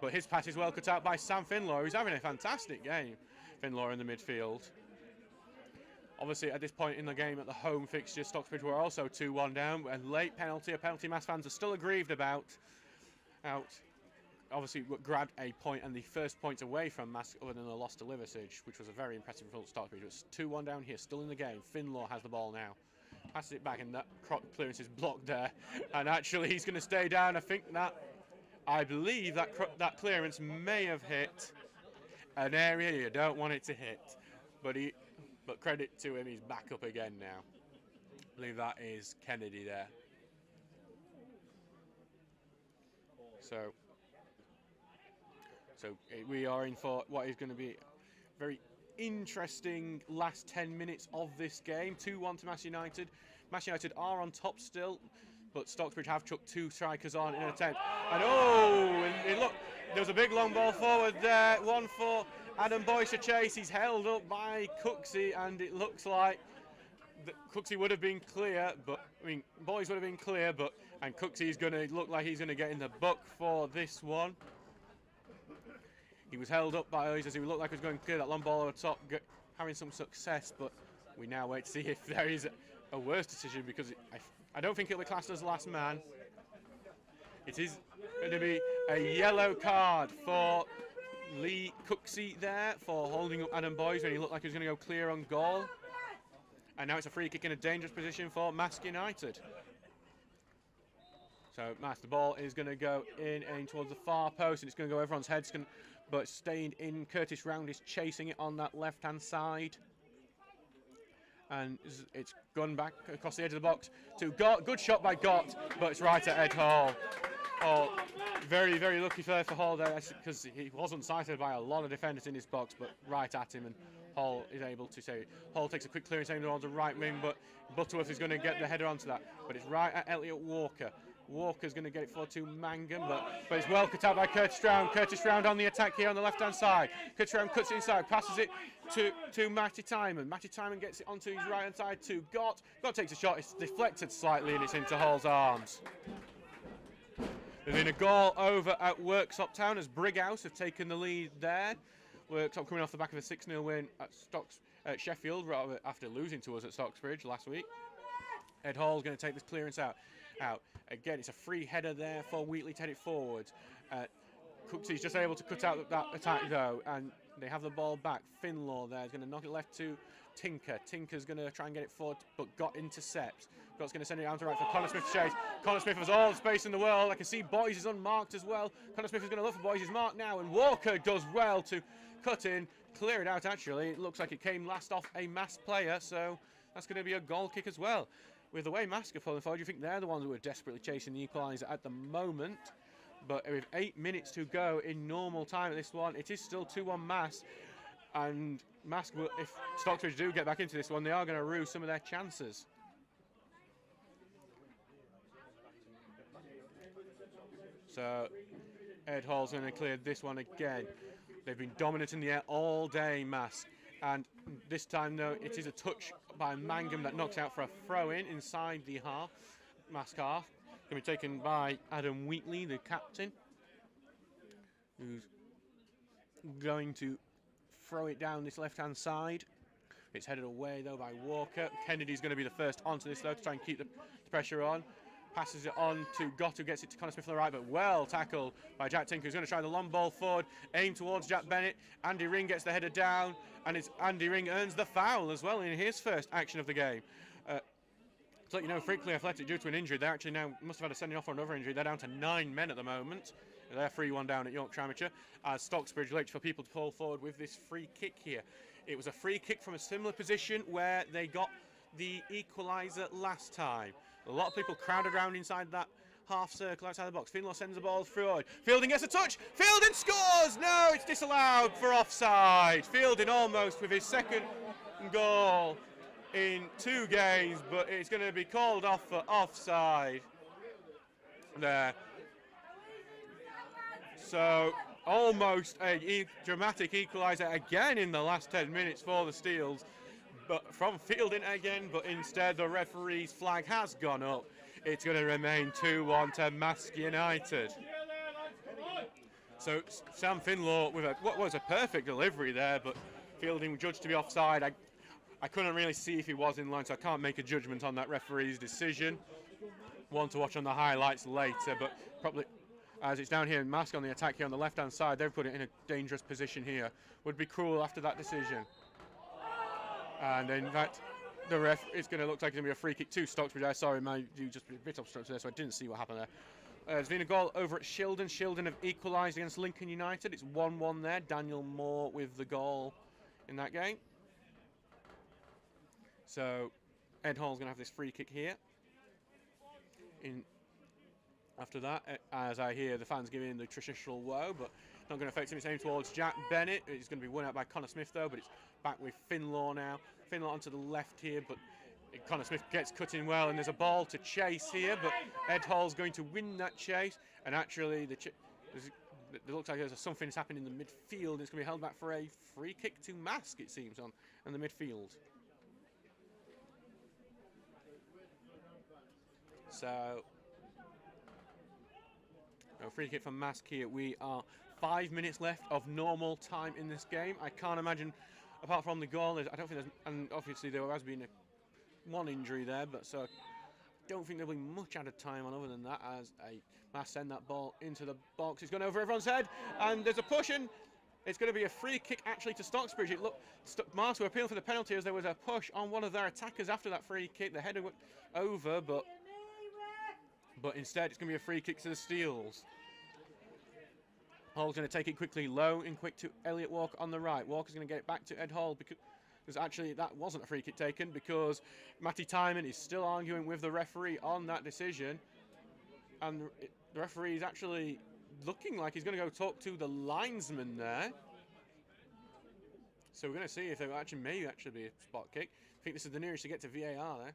But his pass is well cut out by Sam Finlaw, who's having a fantastic game. Finlaw in the midfield. Obviously, at this point in the game, at the home fixture, Stocksbridge were also 2-1 down. A late penalty, a penalty Mass fans are still aggrieved about. Obviously, grabbed a point and the first point away from Marske other than the loss to Liversedge, which was a very impressive result for Stocksbridge. It's 2-1 down here, still in the game. Finlaw has the ball now. Passes it back, and that clearance is blocked there. And actually, he's going to stay down. I believe that clearance may have hit an area you don't want it to hit. But credit to him, he's back up again now. I believe that is Kennedy there. So we are in for what is going to be very interesting last 10 minutes of this game. 2-1 to Marske United. Marske United are on top still, but Stocksbridge have chucked two strikers on in an attempt. And look, there was a big long ball forward there. One for Adam Boyce to chase. He's held up by Cooksey, and it looks like Cooksey would have been clear, Boyce would have been clear, and Cooksey's going to look like he's going to get in the book for this one. He was held up by Oz as he looked like he was going clear that long ball over the top, having some success, but we now wait to see if there is a worse decision, because I don't think it'll be classed as last man. It is going to be a yellow card for Lee Cooksey there for holding up Adam Boyce when he looked like he was going to go clear on goal. And now it's a free kick in a dangerous position for Marske United. So the ball is going to go in towards the far post, and it's going to go everyone's heads, but staying in. Curtis Round is chasing it on that left-hand side. And it's gone back across the edge of the box to Gott. Good shot by Gott, but it's right at Ed Hall. Oh, very, very lucky for Hall there, because he wasn't sighted by a lot of defenders in his box, but right at him, and Hall is able to save it. Hall takes a quick clearance aim towards the right wing, but Butterworth is going to get the header onto that. But it's right at Elliot Walker. Walker's going to get it forward to Mangum, but it's well cut out by Curtis Round. Curtis Round on the attack here on the left-hand side. Curtis Round cuts it inside, passes it to Matty Timon. Matty Timon gets it onto his right-hand side to Gott. Gott takes a shot, it's deflected slightly, and it's into Hall's arms. There's been a goal over at Worksop Town as Brighouse have taken the lead there. Worksop coming off the back of a 6-0 win at Sheffield after losing to us at Stocksbridge last week. Ed Hall's going to take this clearance out. Again, it's a free header there for Wheatley to head it forward. Cooksy's just able to cut out that attack though, and they have the ball back. Finlaw there is going to knock it left to Tinker. Tinker's going to try and get it forward, but Gott intercepts. Gott's going to send it down to right for Connor Smith to chase. Connor Smith has all the space in the world. I can see Boys is unmarked as well. Connor Smith is going to look for Boys' mark now, and Walker does well to cut in, clear it out actually. It looks like it came last off a Marske player, so that's going to be a goal kick as well. With the way Marske are falling forward, you think they're the ones who are desperately chasing the equaliser at the moment. But with 8 minutes to go in normal time at this one, it is still 2-1 Marske. And Marske, if Stocksbridge do get back into this one, they are going to rue some of their chances. So Ed Hall's going to clear this one again. They've been dominant in the air all day, Marske. And this time, though, it is a touch by Mangum that knocks out for a throw-in inside the Marske half. Going to be taken by Adam Wheatley, the captain, who's going to throw it down this left-hand side. It's headed away, though, by Walker. Kennedy's going to be the first onto this, though, to try and keep the pressure on. Passes it on to Gott, who gets it to Connor Smith on the right, but well tackled by Jack Tinker, who's going to try the long ball forward, aim towards Jack Bennett. Andy Ring gets the header down, and Andy Ring earns the foul as well in his first action of the game. To let you know, Frickley Athletic, due to an injury, they actually now must have had a sending off for another injury. They're down to 9 men at the moment. They're 3-1 down at Yorkshire Amateur, as Stocksbridge waits for people to fall forward with this free kick here. It was a free kick from a similar position where they got the equaliser last time. A lot of people crowded around inside that half circle outside the box. Finlaw sends the ball through. Fielding gets a touch. Fielding scores! No, it's disallowed for offside. Fielding almost with his second goal in 2 games, but it's going to be called off for offside there. So almost a dramatic equaliser again in the last 10 minutes for the Steels. But from Fielding again, but instead the referee's flag has gone up. It's going to remain 2-1 to Marske United. So Sam Finlaw with what was a perfect delivery there, but Fielding judged to be offside. I couldn't really see if he was in line, so I can't make a judgment on that referee's decision. One to watch on the highlights later, but probably as it's down here in Marske on the attack here on the left-hand side, they've put it in a dangerous position here. Would be cruel after that decision. And in fact, the ref is going to look like it's going to be a free kick to Stocksbridge. Sorry, you just a bit obstructed there, so I didn't see what happened there. There's been a goal over at Shildon. Shildon have equalised against Lincoln United. It's 1-1 there. Daniel Moore with the goal in that game. So Ed Hall's going to have this free kick here. After that, as I hear the fans giving the traditional woe, but not going to affect him. It's aimed towards Jack Bennett. It's going to be won out by Connor Smith though, but it's back with Finlaw now. Finlaw onto the left here, but Connor Smith gets cut in well, and there's a ball to chase here, but Ed Hall's going to win that chase, and actually it looks like there's something's happening in the midfield. It's going to be held back for a free kick to Marske, it seems, in the midfield. So, a free kick from Marske here. We are 5 minutes left of normal time in this game. I can't imagine, apart from the goal, I don't think there's, and obviously there has been one injury there, but so I don't think there'll be much added time on other than that, as Marske send that ball into the box. It's gone over everyone's head, and there's a push in. It's going to be a free kick actually to Stocksbridge. Marske were appealing for the penalty as there was a push on one of their attackers after that free kick. The header went over, but but instead it's going to be a free kick to the Steels. Hall's going to take it quickly, low and quick to Elliot Walker on the right. Walker's going to get it back to Ed Hall because actually that wasn't a free kick taken, because Matty Timon is still arguing with the referee on that decision, and the referee is actually looking like he's going to go talk to the linesman there. So we're going to see if there may actually be a spot kick. I think this is the nearest to get to VAR there.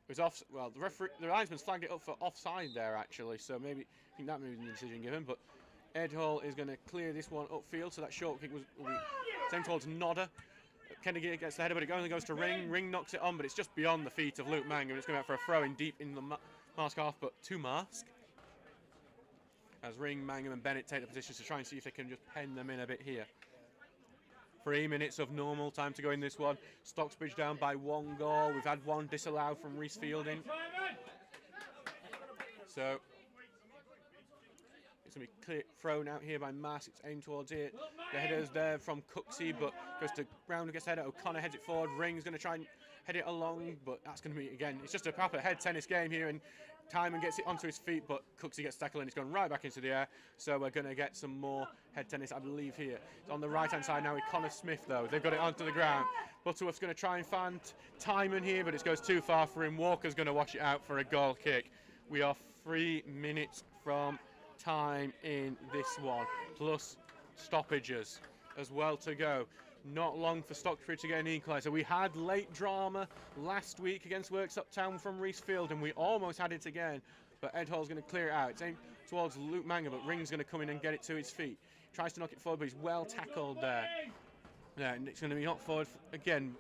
It was off. Well, the linesman's flagged it up for offside there actually, so maybe I think that may be the decision given. But Ed Hall is going to clear this one upfield, so that short kick will be sent towards Nodder. Kennedy gets the header, but it only goes to Ring. Ring knocks it on, but it's just beyond the feet of Luke Mangum. It's going out for a throw in deep in the Marske half, but to Marske. As Ring, Mangum and Bennett take the positions to try and see if they can just pen them in a bit here. 3 minutes of normal time to go in this one. Stocksbridge down by 1 goal. We've had one disallowed from Reese Fielding. So it's going to be clear, thrown out here by Marske. It's aimed towards it. The header's there from Cooksey, but goes to Brown who gets the header. O'Connor heads it forward. Ring's going to try and head it along, but that's going to be, again, it's just a proper head tennis game here, and Timon gets it onto his feet, but Cooksey gets tackled and it's gone right back into the air. So we're going to get some more head tennis, I believe, here. It's on the right-hand side now with Connor Smith, though. They've got it onto the ground. Butterworth's going to try and find Timon here, but it goes too far for him. Walker's going to wash it out for a goal kick. We are 3 minutes from time in this one, plus stoppages as well to go. Not long for Stocksbridge to get an equaliser. We had late drama last week against Worksop Town from Reese Field, and we almost had it again, but Ed Hall's going to clear it out. It's aimed towards Luke Mangum, but Ring's going to come in and get it to his feet. Tries to knock it forward, but he's well tackled there. Yeah, and it's going to be knocked forward again,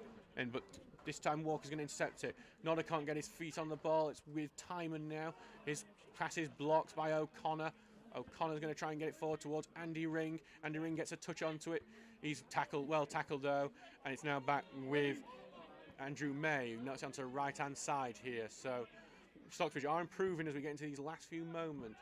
but this time Walker's going to intercept it. Nodder can't get his feet on the ball. It's with Timon now. His pass is blocked by O'Connor. O'Connor's going to try and get it forward towards Andy Ring. Andy Ring gets a touch onto it. He's well tackled though, and it's now back with Andrew May, who knocks it onto the right-hand side here. So Stocksbridge are improving as we get into these last few moments.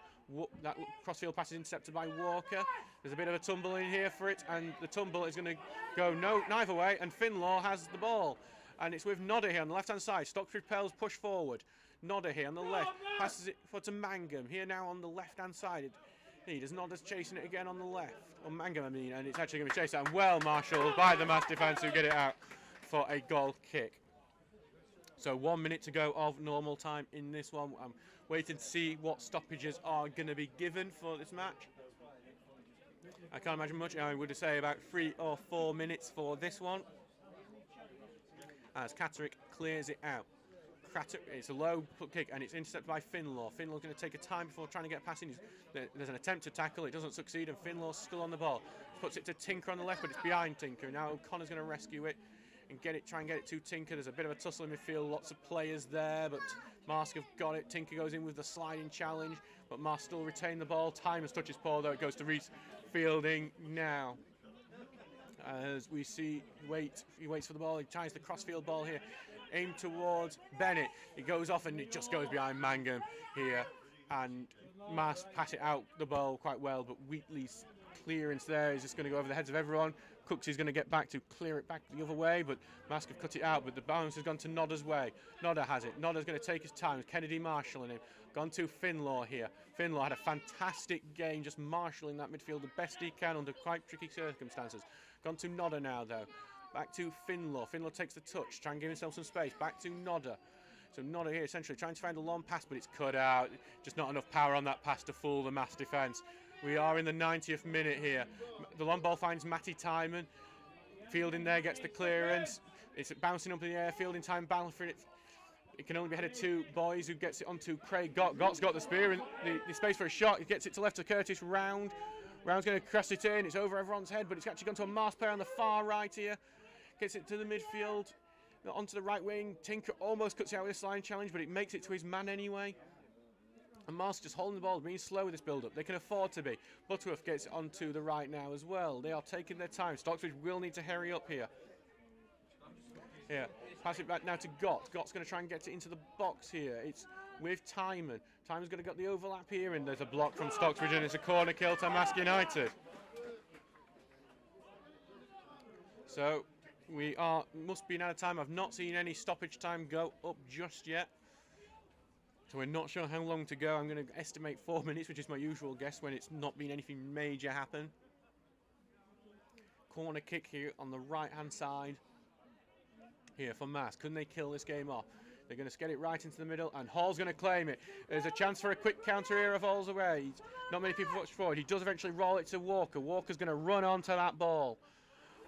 That crossfield pass is intercepted by Walker. There's a bit of a tumble in here for it, and the tumble is going to go neither way, and Finlaw has the ball. And it's with Nodder here on the left-hand side. Stocksbridge Pels push forward. Nodder here on the left, passes it forward to Mangum. Here now on the left-hand side. Nodder's chasing it again on the left. Or Mangum, I mean, and it's actually going to be chased out. And well marshalled by the Mass defence who get it out for a goal kick. So 1 minute to go of normal time in this one. I'm waiting to see what stoppages are going to be given for this match. I can't imagine much. I would say about 3 or 4 minutes for this one. As Catterick clears it out. It's a low kick and it's intercepted by Finlaw. Finlaw's going to take a time before trying to get past in. There's an attempt to tackle, it doesn't succeed, and Finlaw's still on the ball. Puts it to Tinker on the left, but it's behind Tinker. Now O'Connor's going to rescue it and try and get it to Tinker. There's a bit of a tussle in midfield, lots of players there, but Marske have got it. Tinker goes in with the sliding challenge, but Marske still retain the ball. Timers touches Paul, though it goes to Reese Fielding now. As we see, he waits for the ball, he tries the crossfield ball here. Aimed towards Bennett. It goes off and it just goes behind Mangum here. And Marske pass it out the ball quite well, but Wheatley's clearance there is just going to go over the heads of everyone. Cooksy's going to get back to clear it back the other way, but Marske have cut it out, but the bounce has gone to Nodder's way. Nodder has it. Nodder's going to take his time. Kennedy marshalling him. Gone to Finlaw here. Finlaw had a fantastic game, just marshalling that midfield the best he can under quite tricky circumstances. Gone to Nodder now, though. Back to Finlaw. Finlaw takes the touch, trying to give himself some space. Back to Nodder. So Nodder here essentially trying to find a long pass, but it's cut out. Just not enough power on that pass to fool the Mass defence. We are in the 90th minute here. The long ball finds Matty Timon. Fielding there gets the clearance. It's bouncing up in the air. Fielding time balancing for it. It can only be headed to Boys, who gets it onto Craig Gott. Gott's got the spear and the space for a shot. He gets it to left to Curtis Round. Round's going to cross it in. It's over everyone's head, but it's actually gone to a Marske player on the far right here. Gets it to the midfield, onto the right wing. Tinker almost cuts it out with a sliding challenge, but it makes it to his man anyway. And Marske just holding the ball, being slow with this build-up. They can afford to be. Butterworth gets it onto the right now as well. They are taking their time. Stocksbridge will need to hurry up here. Here, pass it back now to Gott. Gott's going to try and get it into the box here. It's with Timon. Timon's going to get the overlap here, and there's a block from Stocksbridge, and it's a corner kill to Marske United. So we must be out of time. I've not seen any stoppage time go up just yet. So we're not sure how long to go. I'm going to estimate 4 minutes, which is my usual guess when it's not been anything major happen. Corner kick here on the right-hand side. Here for Marske. Couldn't they kill this game off? They're going to get it right into the middle, and Hall's going to claim it. There's a chance for a quick counter here if Hall's away. Not many people watch forward. He does eventually roll it to Walker. Walker's going to run onto that ball.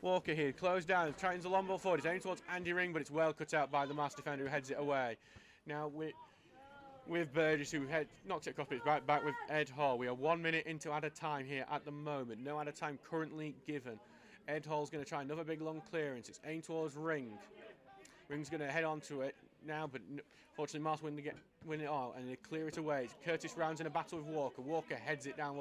Walker here, closed down, tries a long ball forward. He's aiming towards Andy Ring, but it's well cut out by the Marske defender who heads it away. Now with Burgess, who knocks it across, but it's right back with Ed Hall. We are 1 minute into added time here at the moment. No added time currently given. Ed Hall's going to try another big long clearance. It's aimed towards Ring. Ring's going to head onto it now, but fortunately Marske win it all, and they clear it away. Curtis rounds in a battle with Walker. Walker heads it down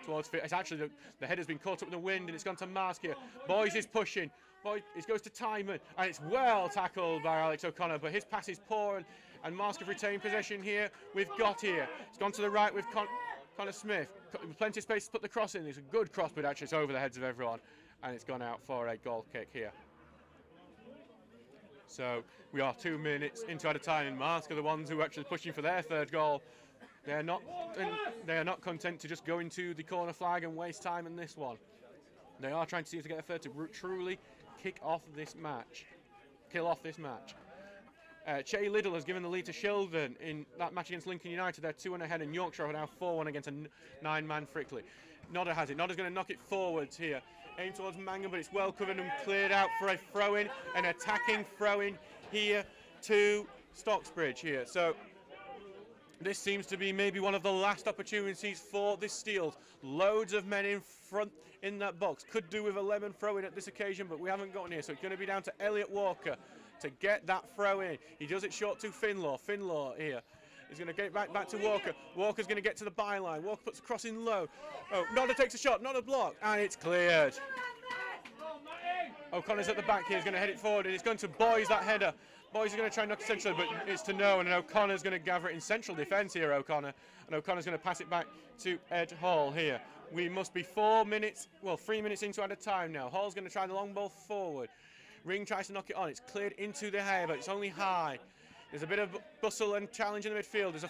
towards Fit. It's actually the header's been caught up in the wind, and it's gone to Marske here. Boys is pushing. It goes to Timon, and it's well tackled by Alex O'Connor, but his pass is poor, and Marske have retained possession here. We've got here. It's gone to the right with Connor Smith. Plenty of space to put the cross in. It's a good cross, but actually it's over the heads of everyone, and it's gone out for a goal kick here. So we are 2 minutes into added time, and Marske are the ones who are actually pushing for their third goal. They are not content to just go into the corner flag and waste time in this one. They are trying to see if they get a third to truly kill off this match. Che Liddell has given the lead to Sheldon in that match against Lincoln United. They're 2-1 ahead, and Yorkshire are now 4-1 against a 9-man Frickley. Nodder has it. Nodder's going to knock it forwards here. Aim towards Mangum, but it's well covered and cleared out for a throw-in, an attacking throw-in here to Stocksbridge here. So this seems to be maybe one of the last opportunities for the Steels. Loads of men in front in that box. Could do with a lemon throw-in at this occasion, but we haven't gotten here. So it's going to be down to Elliot Walker to get that throw-in. He does it short to Finlaw. Finlaw here. He's going to get it back to Walker. Walker's going to get to the byline. Walker puts the cross in low. Oh, Nodder takes a shot, not a block, and it's cleared. O'Connor's at the back here. He's going to head it forward, and it's going to Boys, that header. Boys is going to try and knock it centrally, but it's to no, and O'Connor's going to gather it in central defence here, O'Connor. And O'Connor's going to pass it back to Ed Hall here. We must be 3 minutes into added time now. Hall's going to try the long ball forward. Ring tries to knock it on. It's cleared into the air, but it's only high. There's a bit of bustle and challenge in the midfield. There's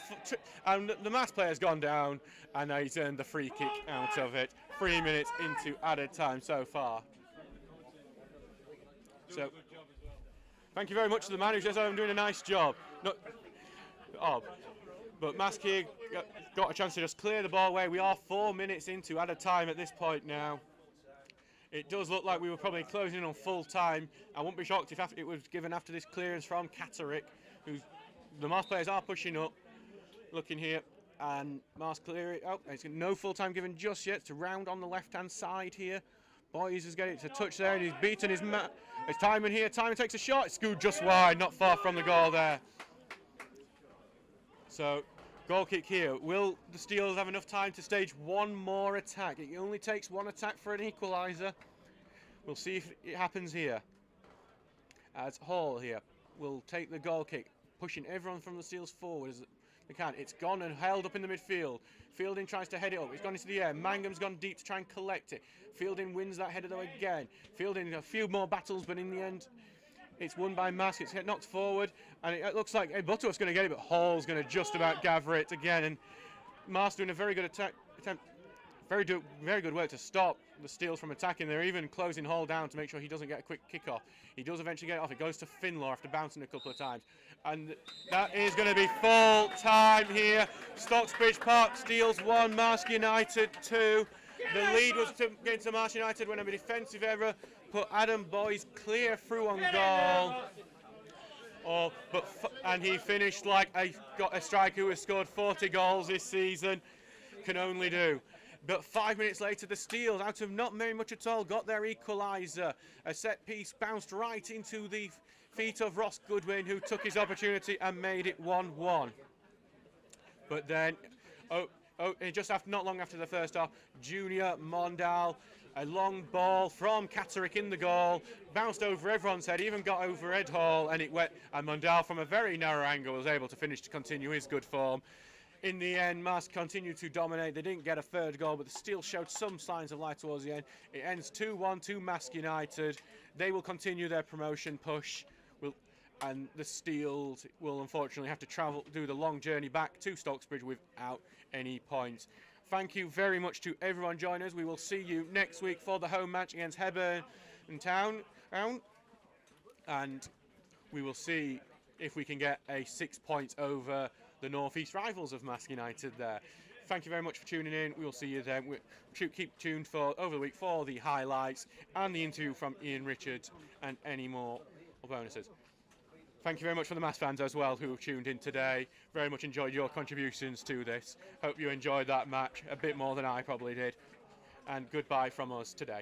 and the Marske player's gone down, and he's earned the free kick out of it. 3 minutes into added time so far. So, thank you very much to the man who says I'm doing a nice job. But Marske got a chance to just clear the ball away. We are 4 minutes into added time at this point now. It does look like we were probably closing in on full time. I wouldn't be shocked if it was given after this clearance from Catterick. The Marske players are pushing up, looking here, and Marske clear it. Oh, it's no full time given just yet. To round on the left-hand side here. Boys is getting it to touch there, and he's beaten his man. It's Timon here. Timon takes a shot. It's good just wide, not far from the goal there. So, goal kick here. Will the Steelers have enough time to stage one more attack? It only takes one attack for an equaliser. We'll see if it happens here. As Hall here will take the goal kick, pushing everyone from the Steelers forward as they can. It's gone and held up in the midfield. Fielding tries to head it up. It's gone into the air. Mangum's gone deep to try and collect it. Fielding wins that header though again. Fielding a few more battles, but in the end, it's won by Marske. It's knocked forward, and it looks like Butterworth's going to get it, but Hall's going to just about gather it again. And Marske doing a very good attempt. Very good work to stop the Steels from attacking. They're even closing Hall down to make sure he doesn't get a quick kick-off. He does eventually get it off. It goes to Finlaw after bouncing a couple of times. And that is going to be full time here. Stocksbridge Park Steels 1, Marske United 2. The lead was getting to Marske United when a defensive error put Adam Boys clear through on goal. And he finished like a striker who has scored 40 goals this season can only do. But 5 minutes later, the Steels, out of not very much at all, got their equaliser. A set piece bounced right into the feet of Ross Goodwin, who took his opportunity and made it 1-1. But then, not long after the first half, Junior Mondal, a long ball from Catterick in the goal, bounced over everyone's head, even got over Ed Hall, and it went. And Mondal, from a very narrow angle, was able to finish to continue his good form. In the end, Marske continued to dominate. They didn't get a third goal, but the Steels showed some signs of life towards the end. It ends 2-1 to Marske United. They will continue their promotion push. and the Steels will unfortunately have to do the long journey back to Stocksbridge without any points. Thank you very much to everyone joining us. We will see you next week for the home match against Hebburn Town, and we will see if we can get a 6 points over the North East rivals of Marske United there. Thank you very much for tuning in. We will see you then. Keep tuned for over the week for the highlights and the interview from Ian Richards and any more bonuses. Thank you very much for the Mass fans as well who have tuned in today. Very much enjoyed your contributions to this. Hope you enjoyed that match a bit more than I probably did. And goodbye from us today.